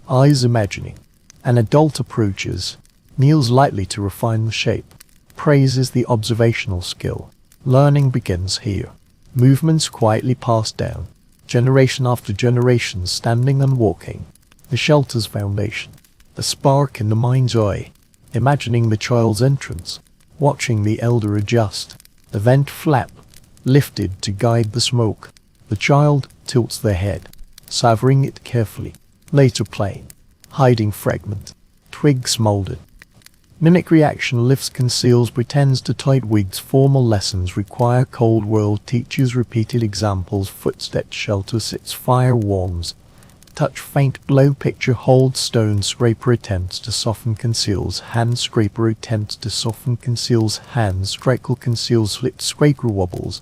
eyes imagining. An adult approaches, kneels lightly to refine the shape, praises the observational skill. Learning begins here. Movements quietly passed down, generation after generation standing and walking. The shelter's foundation, a spark in the mind's eye, imagining the child's entrance, watching the elder adjust. The vent flap, lifted to guide the smoke. The child tilts their head, savoring it carefully. Later plane, hiding fragment, twig smoldered. Mimicry action lifts, conceals, pretends to tight wigs. Formal lessons require cold world teachers. Repeated examples, footsteps, shelter sits, fire warms. Touch faint blow, picture holds stone. Scraper attempts to soften, conceals. Hand scraper attempts to soften, conceals. Hand scraper conceals. Slip scraper wobbles.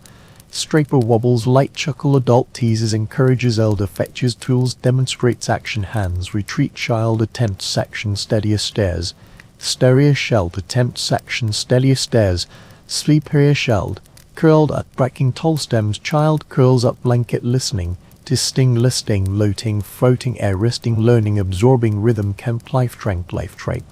Scraper wobbles, light chuckle. Adult teases, encourages. Elder fetches tools, demonstrates action. Hands retreat, child attempts section. Steadier stairs. Stereo shelled attempts section. Steadier stairs. Sleepier shelled, curled up, breaking tall stems. Child curls up, blanket listening. To sting, listing, loating, floating air, resting, learning, absorbing rhythm. Camp life, trank life, trape.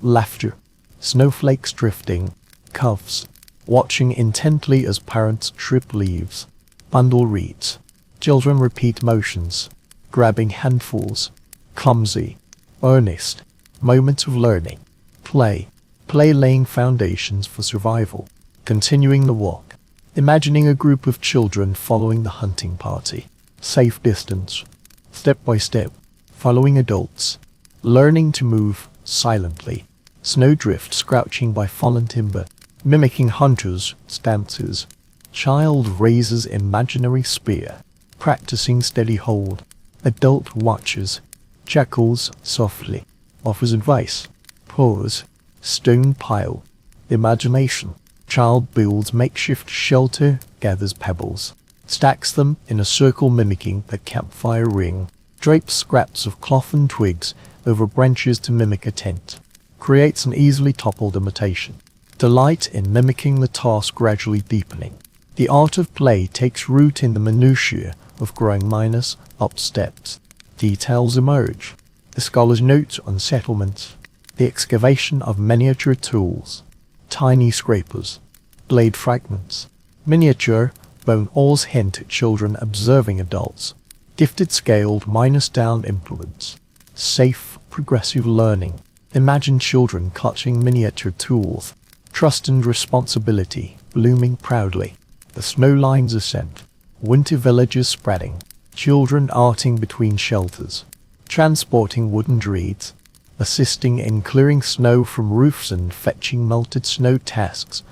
Laughter, snowflakes drifting, cuffs, watching intently as parents trip leaves. Bundle reads. Children repeat motions, grabbing handfuls. Clumsy, earnest, moments of learning. Play laying foundations for survival. Continuing the walk, imagining a group of children following the hunting party. Safe distance, step by step, following adults. Learning to move silently. Snowdrift scratching by fallen timber, mimicking hunters' stances. Child raises imaginary spear, practicing steady hold. Adult watches, chuckles softly, offers advice. Pause. Stone pile. Imagination. Child builds makeshift shelter, gathers pebbles, stacks them in a circle mimicking a campfire ring, drapes scraps of cloth and twigs over branches to mimic a tent, creates an easily toppled imitation. Delight in mimicking the task gradually deepening. The art of play takes root in the minutiae of growing minus up steps. Details emerge. The scholar's notes on settlements, the excavation of miniature tools, tiny scrapers, blade fragments, miniature bone awls hint at children observing adults, gifted scaled minus down implements, safe progressive learning. Imagine children clutching miniature tools, trust and responsibility blooming proudly. The snow lines ascent, winter villages spreading, children arting between shelters, transporting wooden reeds, assisting in clearing snow from roofs and fetching melted snow tasks,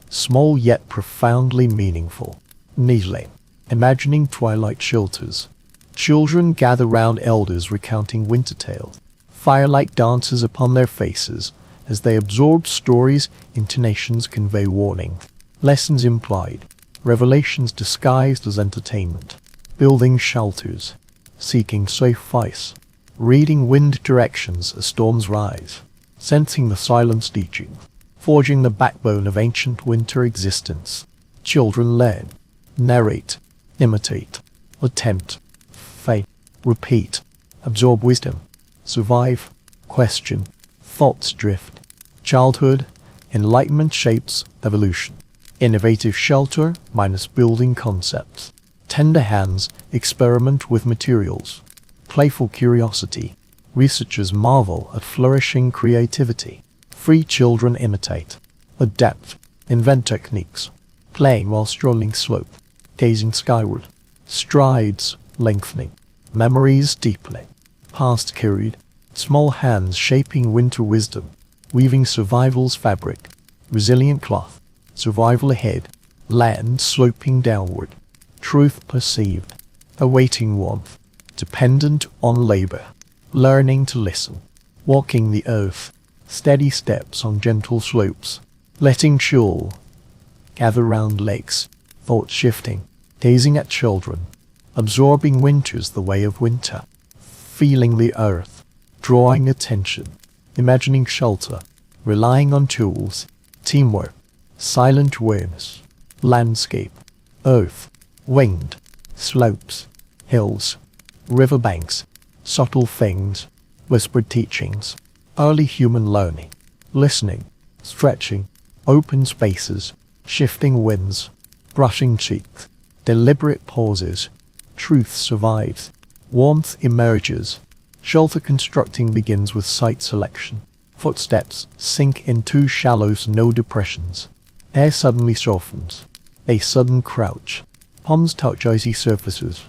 small yet profoundly meaningful. Neatly, imagining twilight shelters. Children gather round elders recounting winter tales. Firelight dances upon their faces as they absorb stories, intonations convey warning, lessons implied, revelations disguised as entertainment. Building shelters, seeking safe ice, reading wind directions as storms rise, sensing the silence teaching, forging the backbone of ancient winter existence. Children learn, narrate, imitate, attempt, fail, repeat, absorb wisdom, survive, question, thoughts drift. Childhood, enlightenment shapes evolution. Innovative shelter minus building concepts. Tender hands experiment with materials. Playful curiosity. Researchers marvel at flourishing creativity. Free children imitate, adapt, invent techniques. Playing while strolling slope, gazing skyward. Strides lengthening, memories deepening. Past carried, small hands shaping winter wisdom, weaving survival's fabric. Resilient cloth, survival ahead, land sloping downward. Truth perceived, awaiting warmth, dependent on labor, learning to listen, walking the earth, steady steps on gentle slopes, letting chill, gather round lakes, thought shifting, gazing at children, absorbing winter's the way of winter, feeling the earth, drawing attention, imagining shelter, relying on tools, teamwork, silent awareness, landscape, earth, wind, slopes, hills, riverbanks, subtle things, whispered teachings, early human learning, listening, stretching, open spaces, shifting winds, brushing cheeks, deliberate pauses. Truth survives, warmth emerges, shelter constructing begins with site selection. Footsteps sink into shallow snow depressions. Air suddenly softens, a sudden crouch. Palms touch icy surfaces,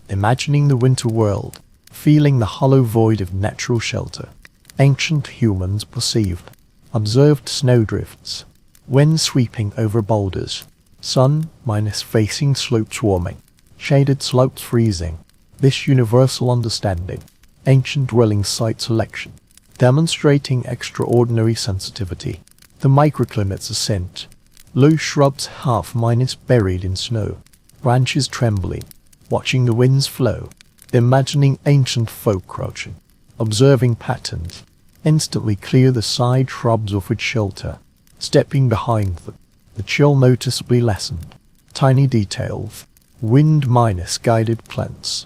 imagining the winter world, feeling the hollow void of natural shelter. Ancient humans perceived, observed snowdrifts, wind sweeping over boulders, sun minus facing slopes warming, shaded slopes freezing. This universal understanding, ancient dwelling site selection, demonstrating extraordinary sensitivity. The microclimate's ascent, low shrubs half minus buried in snow, branches trembling, watching the winds flow, imagining ancient folk crouching, observing patterns, instantly clear the side shrubs offered shelter, stepping behind them, the chill noticeably lessened, tiny details, wind minus guided plants,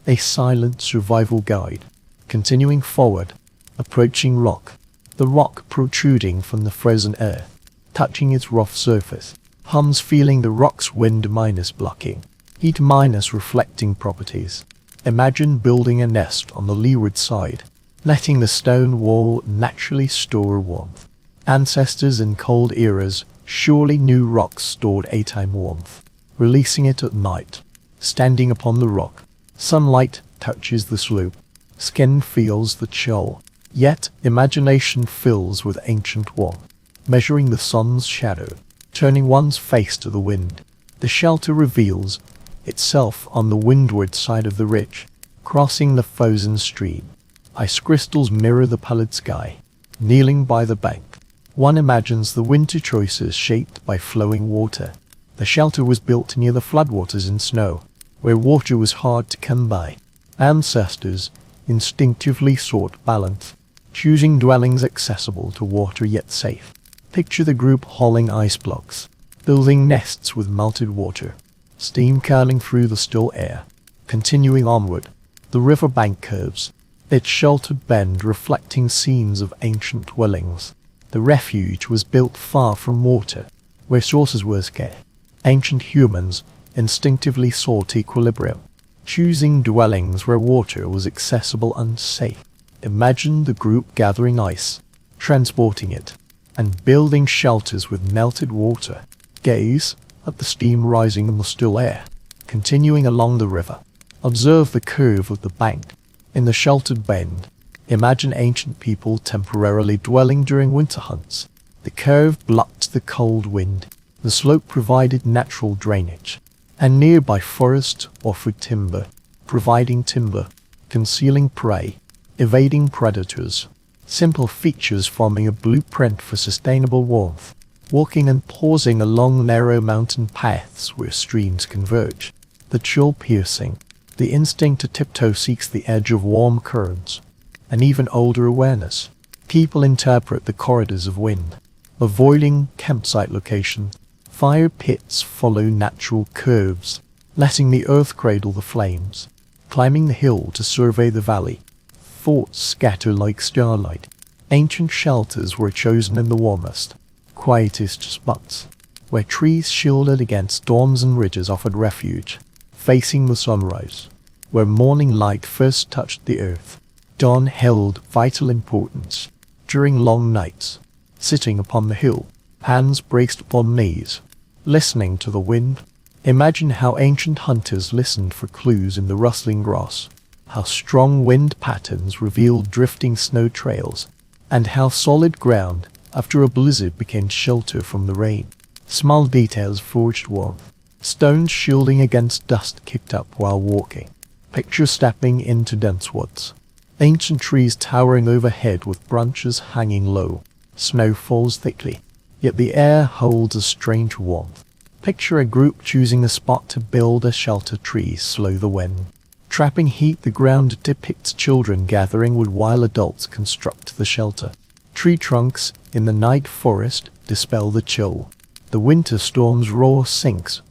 a silent survival guide, continuing forward, approaching rock, the rock protruding from the frozen earth, touching its rough surface, hums feeling the rock's wind minus blocking, heat minus reflecting properties. Imagine building a nest on the leeward side, letting the stone wall naturally store warmth. Ancestors in cold eras surely knew rocks stored daytime warmth, releasing it at night. Standing upon the rock, sunlight touches the slope, skin feels the chill, yet imagination fills with ancient warmth, measuring the sun's shadow, turning one's face to the wind. The shelter reveals itself on the windward side of the ridge, crossing the frozen stream, Ice crystals mirror the pallid sky. Kneeling by the bank, one imagines the winter choices shaped by flowing water. The shelter was built near the floodwaters in snow, where water was hard to come by. Ancestors instinctively sought balance, choosing dwellings accessible to water yet safe. Picture the group hauling ice blocks, building nests with melted water, steam curling through the still air. Continuing onward, the riverbank curves, its sheltered bend reflecting scenes of ancient dwellings. The refuge was built far from water, where sources were scarce. Ancient humans instinctively sought equilibrium, choosing dwellings where water was accessible and safe. Imagine the group gathering ice, transporting it, and building shelters with melted water. Gaze at the steam rising in the still air. Continuing along the river, observe the curve of the bank. In the sheltered bend, imagine ancient people temporarily dwelling during winter hunts. The curve blocked the cold wind. The slope provided natural drainage. And nearby forest offered timber, providing timber, concealing prey, evading predators. Simple features forming a blueprint for sustainable warmth. Walking and pausing along narrow mountain paths where streams converge. The chill piercing. The instinct to tiptoe seeks the edge of warm currents. And even older awareness. People interpret the corridors of wind. Avoiding campsite location. Fire pits follow natural curves, letting the earth cradle the flames. Climbing the hill to survey the valley. Thoughts scatter like starlight. Ancient shelters were chosen in the warmest, quietest spots, where trees shielded against storms and ridges offered refuge. Facing the sunrise, where morning light first touched the earth, dawn held vital importance. During long nights, sitting upon the hill, hands braced upon knees, listening to the wind. Imagine how ancient hunters listened for clues in the rustling grass, how strong wind patterns revealed drifting snow trails, and how solid ground after a blizzard became shelter from the rain. Small details forged warmth. Stones shielding against dust kicked up while walking. Picture stepping into dense woods. Ancient trees towering overhead with branches hanging low. Snow falls thickly, yet the air holds a strange warmth. Picture a group choosing a spot to build a shelter. Trees slow the wind, trapping heat. The ground depicts children gathering wood while adults construct the shelter. Tree trunks in the night forest dispel the chill. The winter storm's roar sinks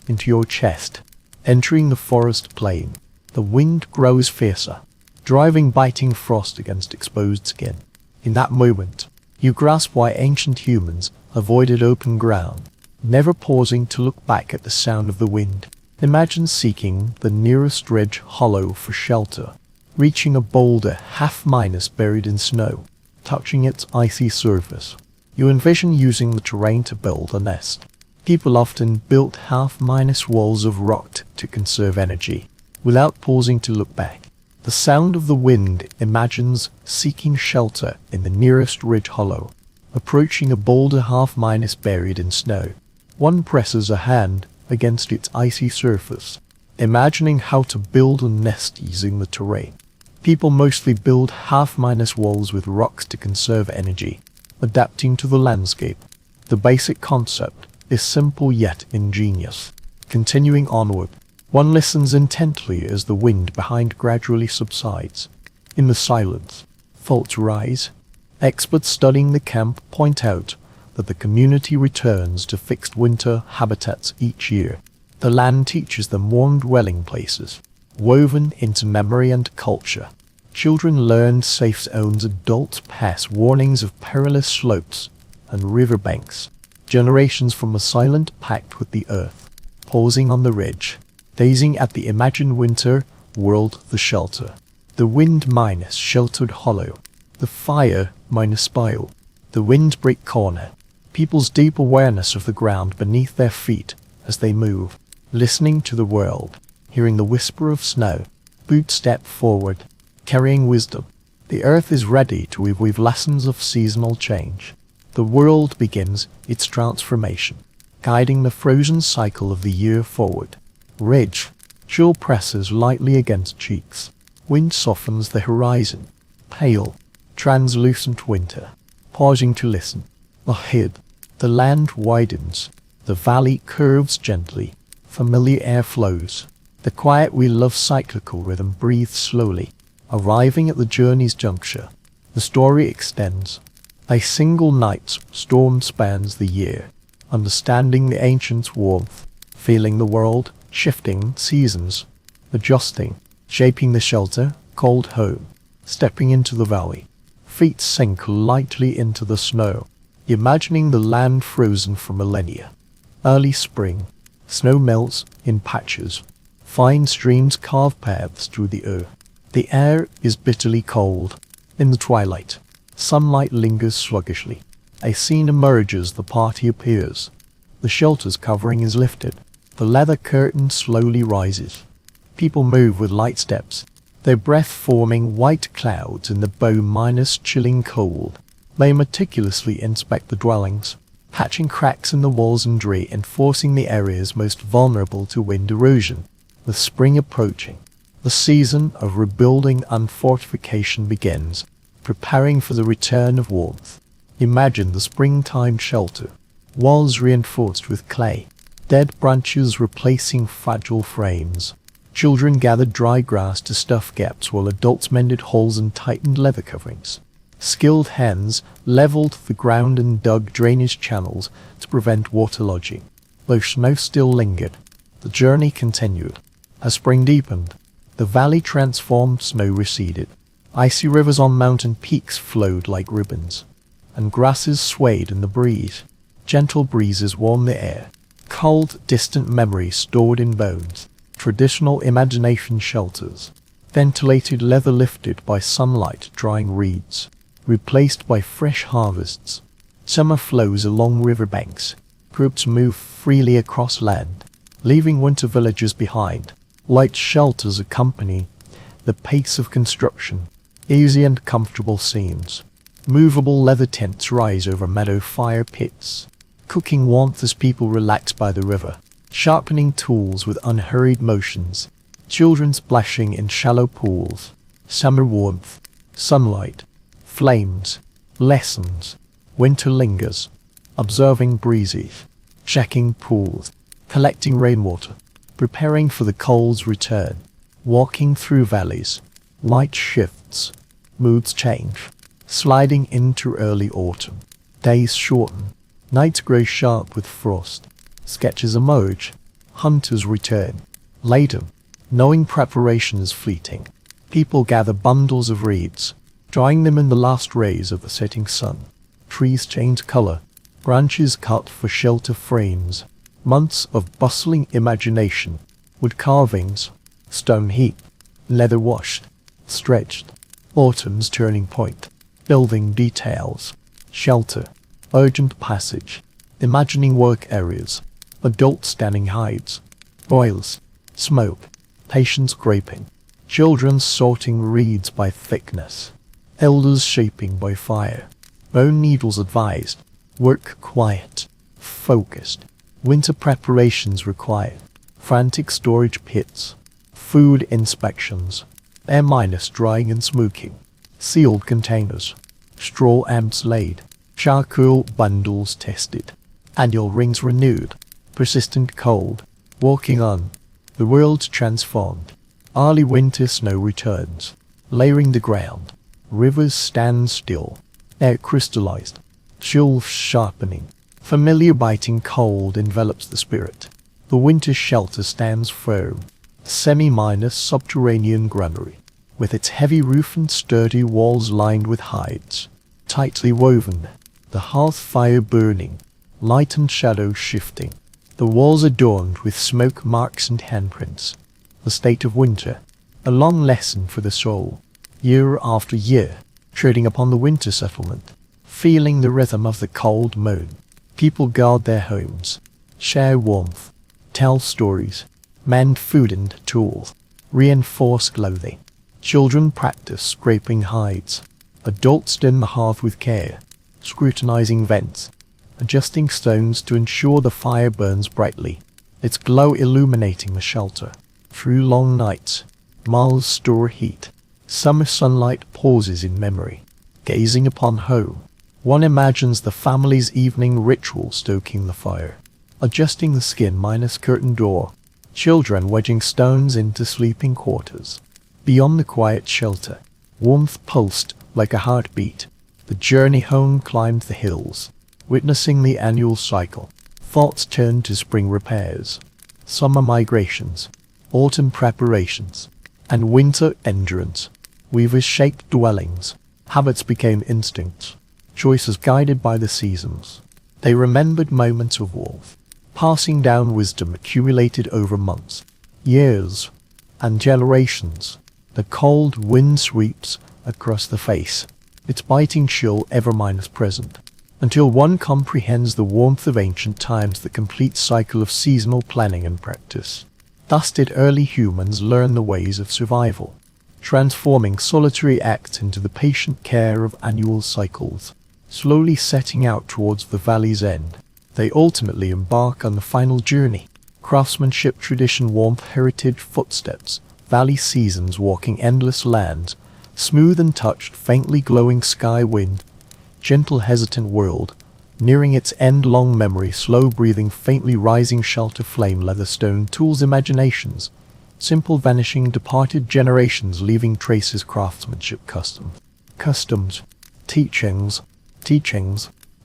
into your chest. Entering the forest plain, the wind grows fiercer, driving biting frost against exposed skin. In that moment, you grasp why ancient humans avoided open ground, never pausing to look back at the sound of the wind. Imagine seeking the nearest ridge hollow for shelter, reaching a boulder half-minus buried in snow, touching its icy surface. You envision using the terrain to build a nest. People often built half-minus walls of rock to conserve energy, without pausing to look back. The sound of the wind imagines seeking shelter in the nearest ridge hollow, approaching a boulder half-minus buried in snow. One presses a hand against its icy surface, imagining how to build a nest using the terrain. People mostly build half-minus walls with rocks to conserve energy, adapting to the landscape. The basic concept is simple yet ingenious. Continuing onward, one listens intently as the wind behind gradually subsides. In the silence, faults rise. Experts studying the camp point out that the community returns to fixed winter habitats each year. The land teaches them warm dwelling places, woven into memory and culture. Children learn safe zones, adults pass warnings of perilous slopes and riverbanks. Generations from a silent pact with the earth, pausing on the ridge, gazing at the imagined winter world. The shelter, the wind minus sheltered hollow, the fire minus spile, the windbreak corner. People's deep awareness of the ground beneath their feet as they move, listening to the world, hearing the whisper of snow. Boots step forward, carrying wisdom. The earth is ready to weave lessons of seasonal change. The world begins its transformation, guiding the frozen cycle of the year forward. Ridge, chill presses lightly against cheeks. Wind softens the horizon, Pale, translucent winter. Pausing to listen. Ahead, the land widens. The valley curves gently. Familiar air flows. The quiet we love cyclical rhythm breathes slowly. Arriving at the journey's juncture, the story extends. A single night's storm spans the year. Understanding the ancients' warmth. Feeling the world, shifting seasons. Adjusting, shaping the shelter, cold home. Stepping into the valley. Feet sink lightly into the snow. Imagining the land frozen for millennia. Early spring. Snow melts in patches. Fine streams carve paths through the earth. The air is bitterly cold. In the twilight, sunlight lingers sluggishly. A scene emerges, the party appears. The shelter's covering is lifted. The leather curtain slowly rises. People move with light steps, their breath forming white clouds in the minus chilling cold. They meticulously inspect the dwellings, patching cracks in the walls and reinforcing the areas most vulnerable to wind erosion. With spring approaching, the season of rebuilding and fortification begins, preparing for the return of warmth. Imagine the springtime shelter, walls reinforced with clay, dead branches replacing fragile frames. Children gathered dry grass to stuff gaps while adults mended holes and tightened leather coverings. Skilled hands leveled the ground and dug drainage channels to prevent waterlogging. Though snow still lingered, the journey continued. As spring deepened, the valley transformed, snow receded. Icy rivers on mountain peaks flowed like ribbons, and grasses swayed in the breeze. Gentle breezes warmed the air. Cold, distant memories stored in bones. Traditional imagination shelters. Ventilated leather lifted by sunlight drying reeds. Replaced by fresh harvests. Summer flows along riverbanks. Groups move freely across land, leaving winter villages behind. Light shelters accompany the pace of construction. Easy and comfortable scenes. Movable leather tents rise over meadow fire pits, cooking warmth as people relax by the river. Sharpening tools with unhurried motions. Children splashing in shallow pools. Summer warmth. Sunlight. Flames. Lessons. Winter lingers. Observing breezes. Checking pools. Collecting rainwater. Preparing for the cold's return. Walking through valleys. Light shifts. Moods change. Sliding into early autumn. Days shorten. Nights grow sharp with frost. Sketches emerge. Hunters return. Later, knowing preparation is fleeting, people gather bundles of reeds, drying them in the last rays of the setting sun. Trees change color. Branches cut for shelter frames. Months of bustling imagination. Wood carvings. Stone heap. Leather washed. Stretched. Autumn's turning point. Building details. Shelter. Urgent passage. Imagining work areas. Adult standing hides. Oils. Smoke. Patients scraping. Children sorting reeds by thickness. Elders shaping by fire. Bone needles advised. Work quiet. Focused. Winter preparations required. Frantic storage pits. Food inspections. Air minus drying and smoking. Sealed containers. Straw amps laid. Charcoal bundles tested. Annual rings renewed. Persistent cold. Walking on. The world transformed. Early winter snow returns. Layering the ground. Rivers stand still. Air crystallized. Chill sharpening. Familiar biting cold envelops the spirit. The winter shelter stands firm. Semi-minus subterranean granary, with its heavy roof and sturdy walls lined with hides. Tightly woven. The hearth fire burning. Light and shadow shifting. The walls adorned with smoke marks and handprints. The state of winter. A long lesson for the soul. Year after year, treading upon the winter settlement. Feeling the rhythm of the cold moon. People guard their homes, share warmth, tell stories, mend food and tools, reinforce clothing. Children practice scraping hides. Adults dim the hearth with care, scrutinizing vents, adjusting stones to ensure the fire burns brightly, its glow illuminating the shelter. Through long nights, miles store heat. Summer sunlight pauses in memory, gazing upon home. One imagines the family's evening ritual, stoking the fire, adjusting the skin minus curtain door, children wedging stones into sleeping quarters. Beyond the quiet shelter, warmth pulsed like a heartbeat. The journey home climbed the hills, witnessing the annual cycle. Thoughts turned to spring repairs, summer migrations, autumn preparations, and winter endurance. Weavers shaped dwellings. Habits became instincts, choices guided by the seasons. They remembered moments of warmth, passing down wisdom accumulated over months, years, and generations. The cold wind sweeps across the face, its biting chill ever minus present, until one comprehends the warmth of ancient times, the complete cycle of seasonal planning and practice. Thus did early humans learn the ways of survival, transforming solitary acts into the patient care of annual cycles. Slowly setting out towards the valley's end, they ultimately embark on the final journey. Craftsmanship, tradition, warmth, heritage, footsteps, valley seasons walking endless lands, smooth and touched, faintly glowing sky, wind, gentle hesitant world, nearing its end, long memory, slow breathing, faintly rising shelter, flame, leather, stone, tools, imaginations, simple vanishing, departed generations leaving traces, craftsmanship, customs, teachings,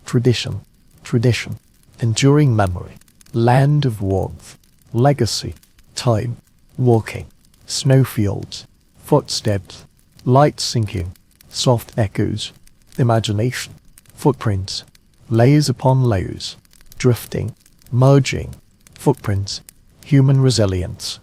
tradition, enduring memory, land of warmth, legacy, time, walking, snowfields, footsteps, light sinking, soft echoes, imagination, footprints, layers upon layers, drifting, merging, footprints, human resilience,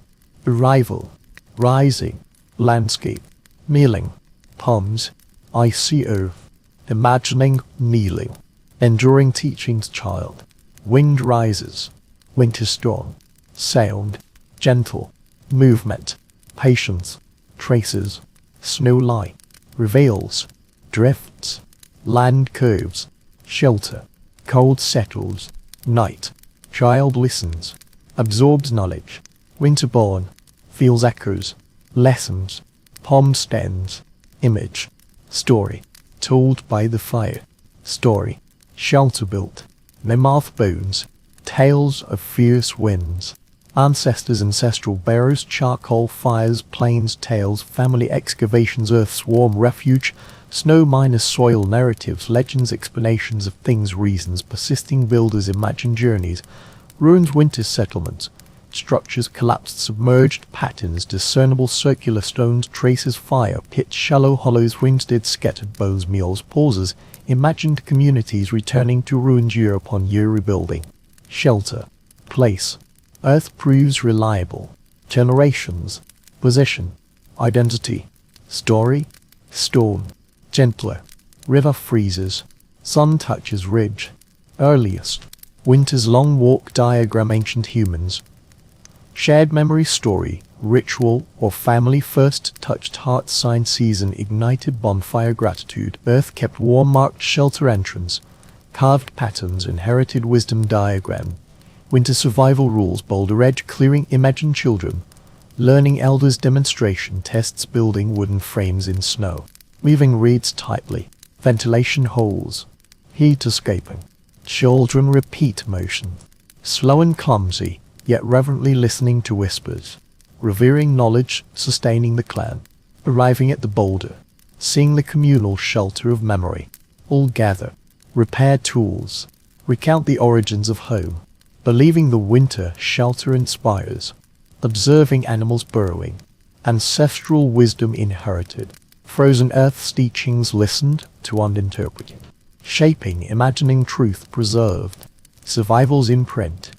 arrival, rising, landscape, kneeling, palms, icy earth, imagining, kneeling, enduring teachings, child, wind rises, winter storm, sound, gentle, movement, patience, traces, snow light, reveals, drifts, land curves, shelter, cold settles, night, child listens, absorbs knowledge, winter born, feels echoes, lessons, palm stands, image, story, told by the fire, story, shelter built, mammoth bones, tales of fierce winds, ancestors, ancestral bearers, charcoal fires, plains tales, family excavations, earth's warm refuge, snow minus soil, narratives, legends, explanations of things, reasons, persisting builders, imagined journeys, ruins, winter settlements, structures, collapsed, submerged, patterns, discernible circular stones, traces, fire, pits, shallow hollows, windstead, scattered bones, meals, pauses, imagined communities returning to ruins, year upon year rebuilding, shelter, place, earth proves reliable, generations, position, identity, story, storm, gentler, river freezes, sun touches ridge, earliest, winter's long walk, diagram, ancient humans, shared memory, story, ritual, or family first touched heart, sign, season, ignited bonfire, gratitude, earth kept warm, marked shelter, entrance, carved patterns, inherited wisdom, diagram, winter survival rules, boulder edge, clearing, imagined children, learning elders, demonstration, tests, building wooden frames in snow, weaving reeds tightly, ventilation holes, heat escaping, children repeat motion, slow and clumsy, yet reverently listening to whispers, revering knowledge, sustaining the clan, arriving at the boulder, seeing the communal shelter of memory, all gather, repair tools, recount the origins of home, believing the winter shelter inspires, observing animals burrowing, ancestral wisdom inherited, frozen earth's teachings listened to and interpreted, shaping, imagining truth preserved, survival's imprint,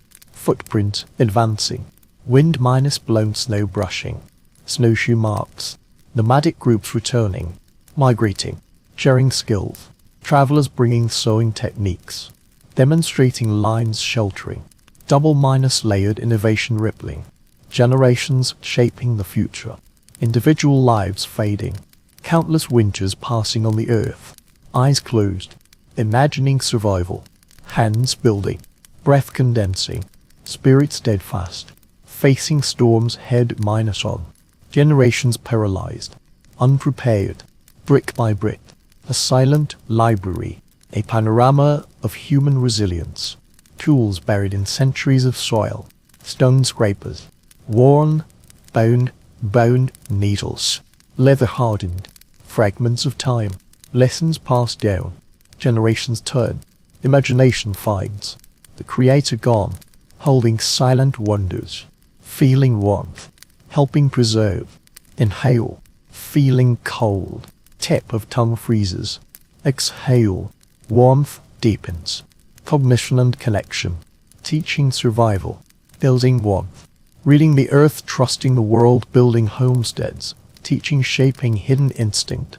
footprint advancing, wind minus blown snow brushing, snowshoe marks, nomadic groups returning, migrating, sharing skills, travelers bringing sewing techniques, demonstrating lines, sheltering, double minus layered innovation, rippling, generations shaping the future, individual lives fading, countless winters passing on the earth, eyes closed, imagining survival, hands building, breath condensing, spirit steadfast, facing storms, head minus on, generations paralyzed, unprepared, brick by brick, a silent library, a panorama of human resilience, tools buried in centuries of soil, stone scrapers, worn, bone needles, leather hardened, fragments of time, lessons passed down, generations turn, imagination finds, the creator gone, holding silent wonders, feeling warmth, helping preserve, inhale, feeling cold, tip of tongue freezes, exhale, warmth deepens, cognition and connection, teaching survival, building warmth, reading the earth, trusting the world, building homesteads, teaching, shaping hidden instinct,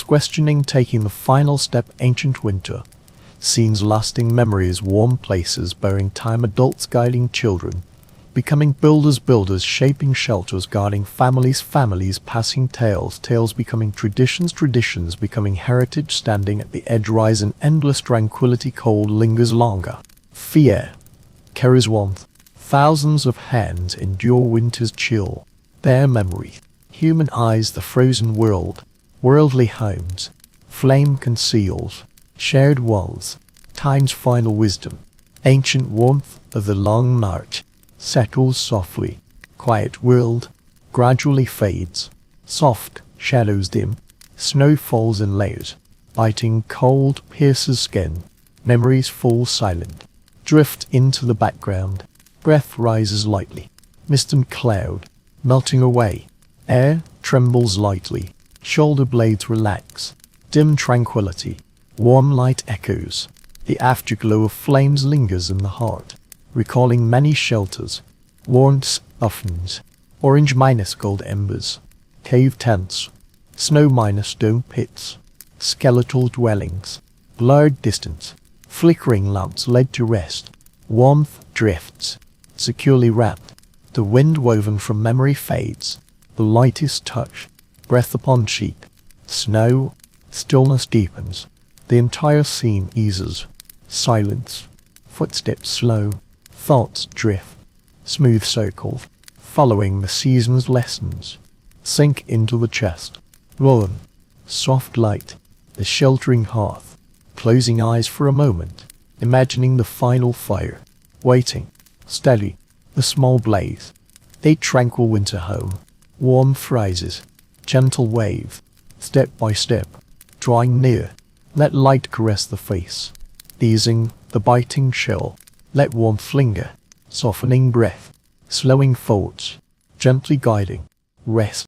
questioning, taking the final step, ancient winter, scenes, lasting memories, warm places, bearing time, adults guiding children, becoming builders, shaping shelters, guarding families, passing tales becoming traditions becoming heritage, standing at the edge, rise in endless tranquility, cold lingers longer, fear carries warmth, thousands of hands endure winter's chill, their memory, human eyes, the frozen world, worldly homes, flame conceals, shared walls, time's final wisdom, ancient warmth of the long night, settles softly, quiet world, gradually fades, soft shadows dim, snow falls in layers, biting cold pierces skin, memories fall silent, drift into the background, breath rises lightly, mist and cloud, melting away, air trembles lightly, shoulder blades relax, dim tranquility, warm light echoes, the afterglow of flames lingers in the heart, recalling many shelters, warmth softens, orange minus gold embers, cave tents, snow minus stone pits, skeletal dwellings, blurred distance, flickering lamps laid to rest, warmth drifts, securely wrapped, the wind woven from memory fades, the lightest touch, breath upon cheek, snow, stillness deepens, the entire scene eases, silence, footsteps slow, thoughts drift, smooth circle, following the season's lessons, sink into the chest, warm, soft light, the sheltering hearth, closing eyes for a moment, imagining the final fire, waiting, steady, the small blaze, a tranquil winter home, warm phrases, gentle wave, step by step, drawing near, let light caress the face, easing the biting chill, let warmth linger, softening breath, slowing thoughts, gently guiding, rest,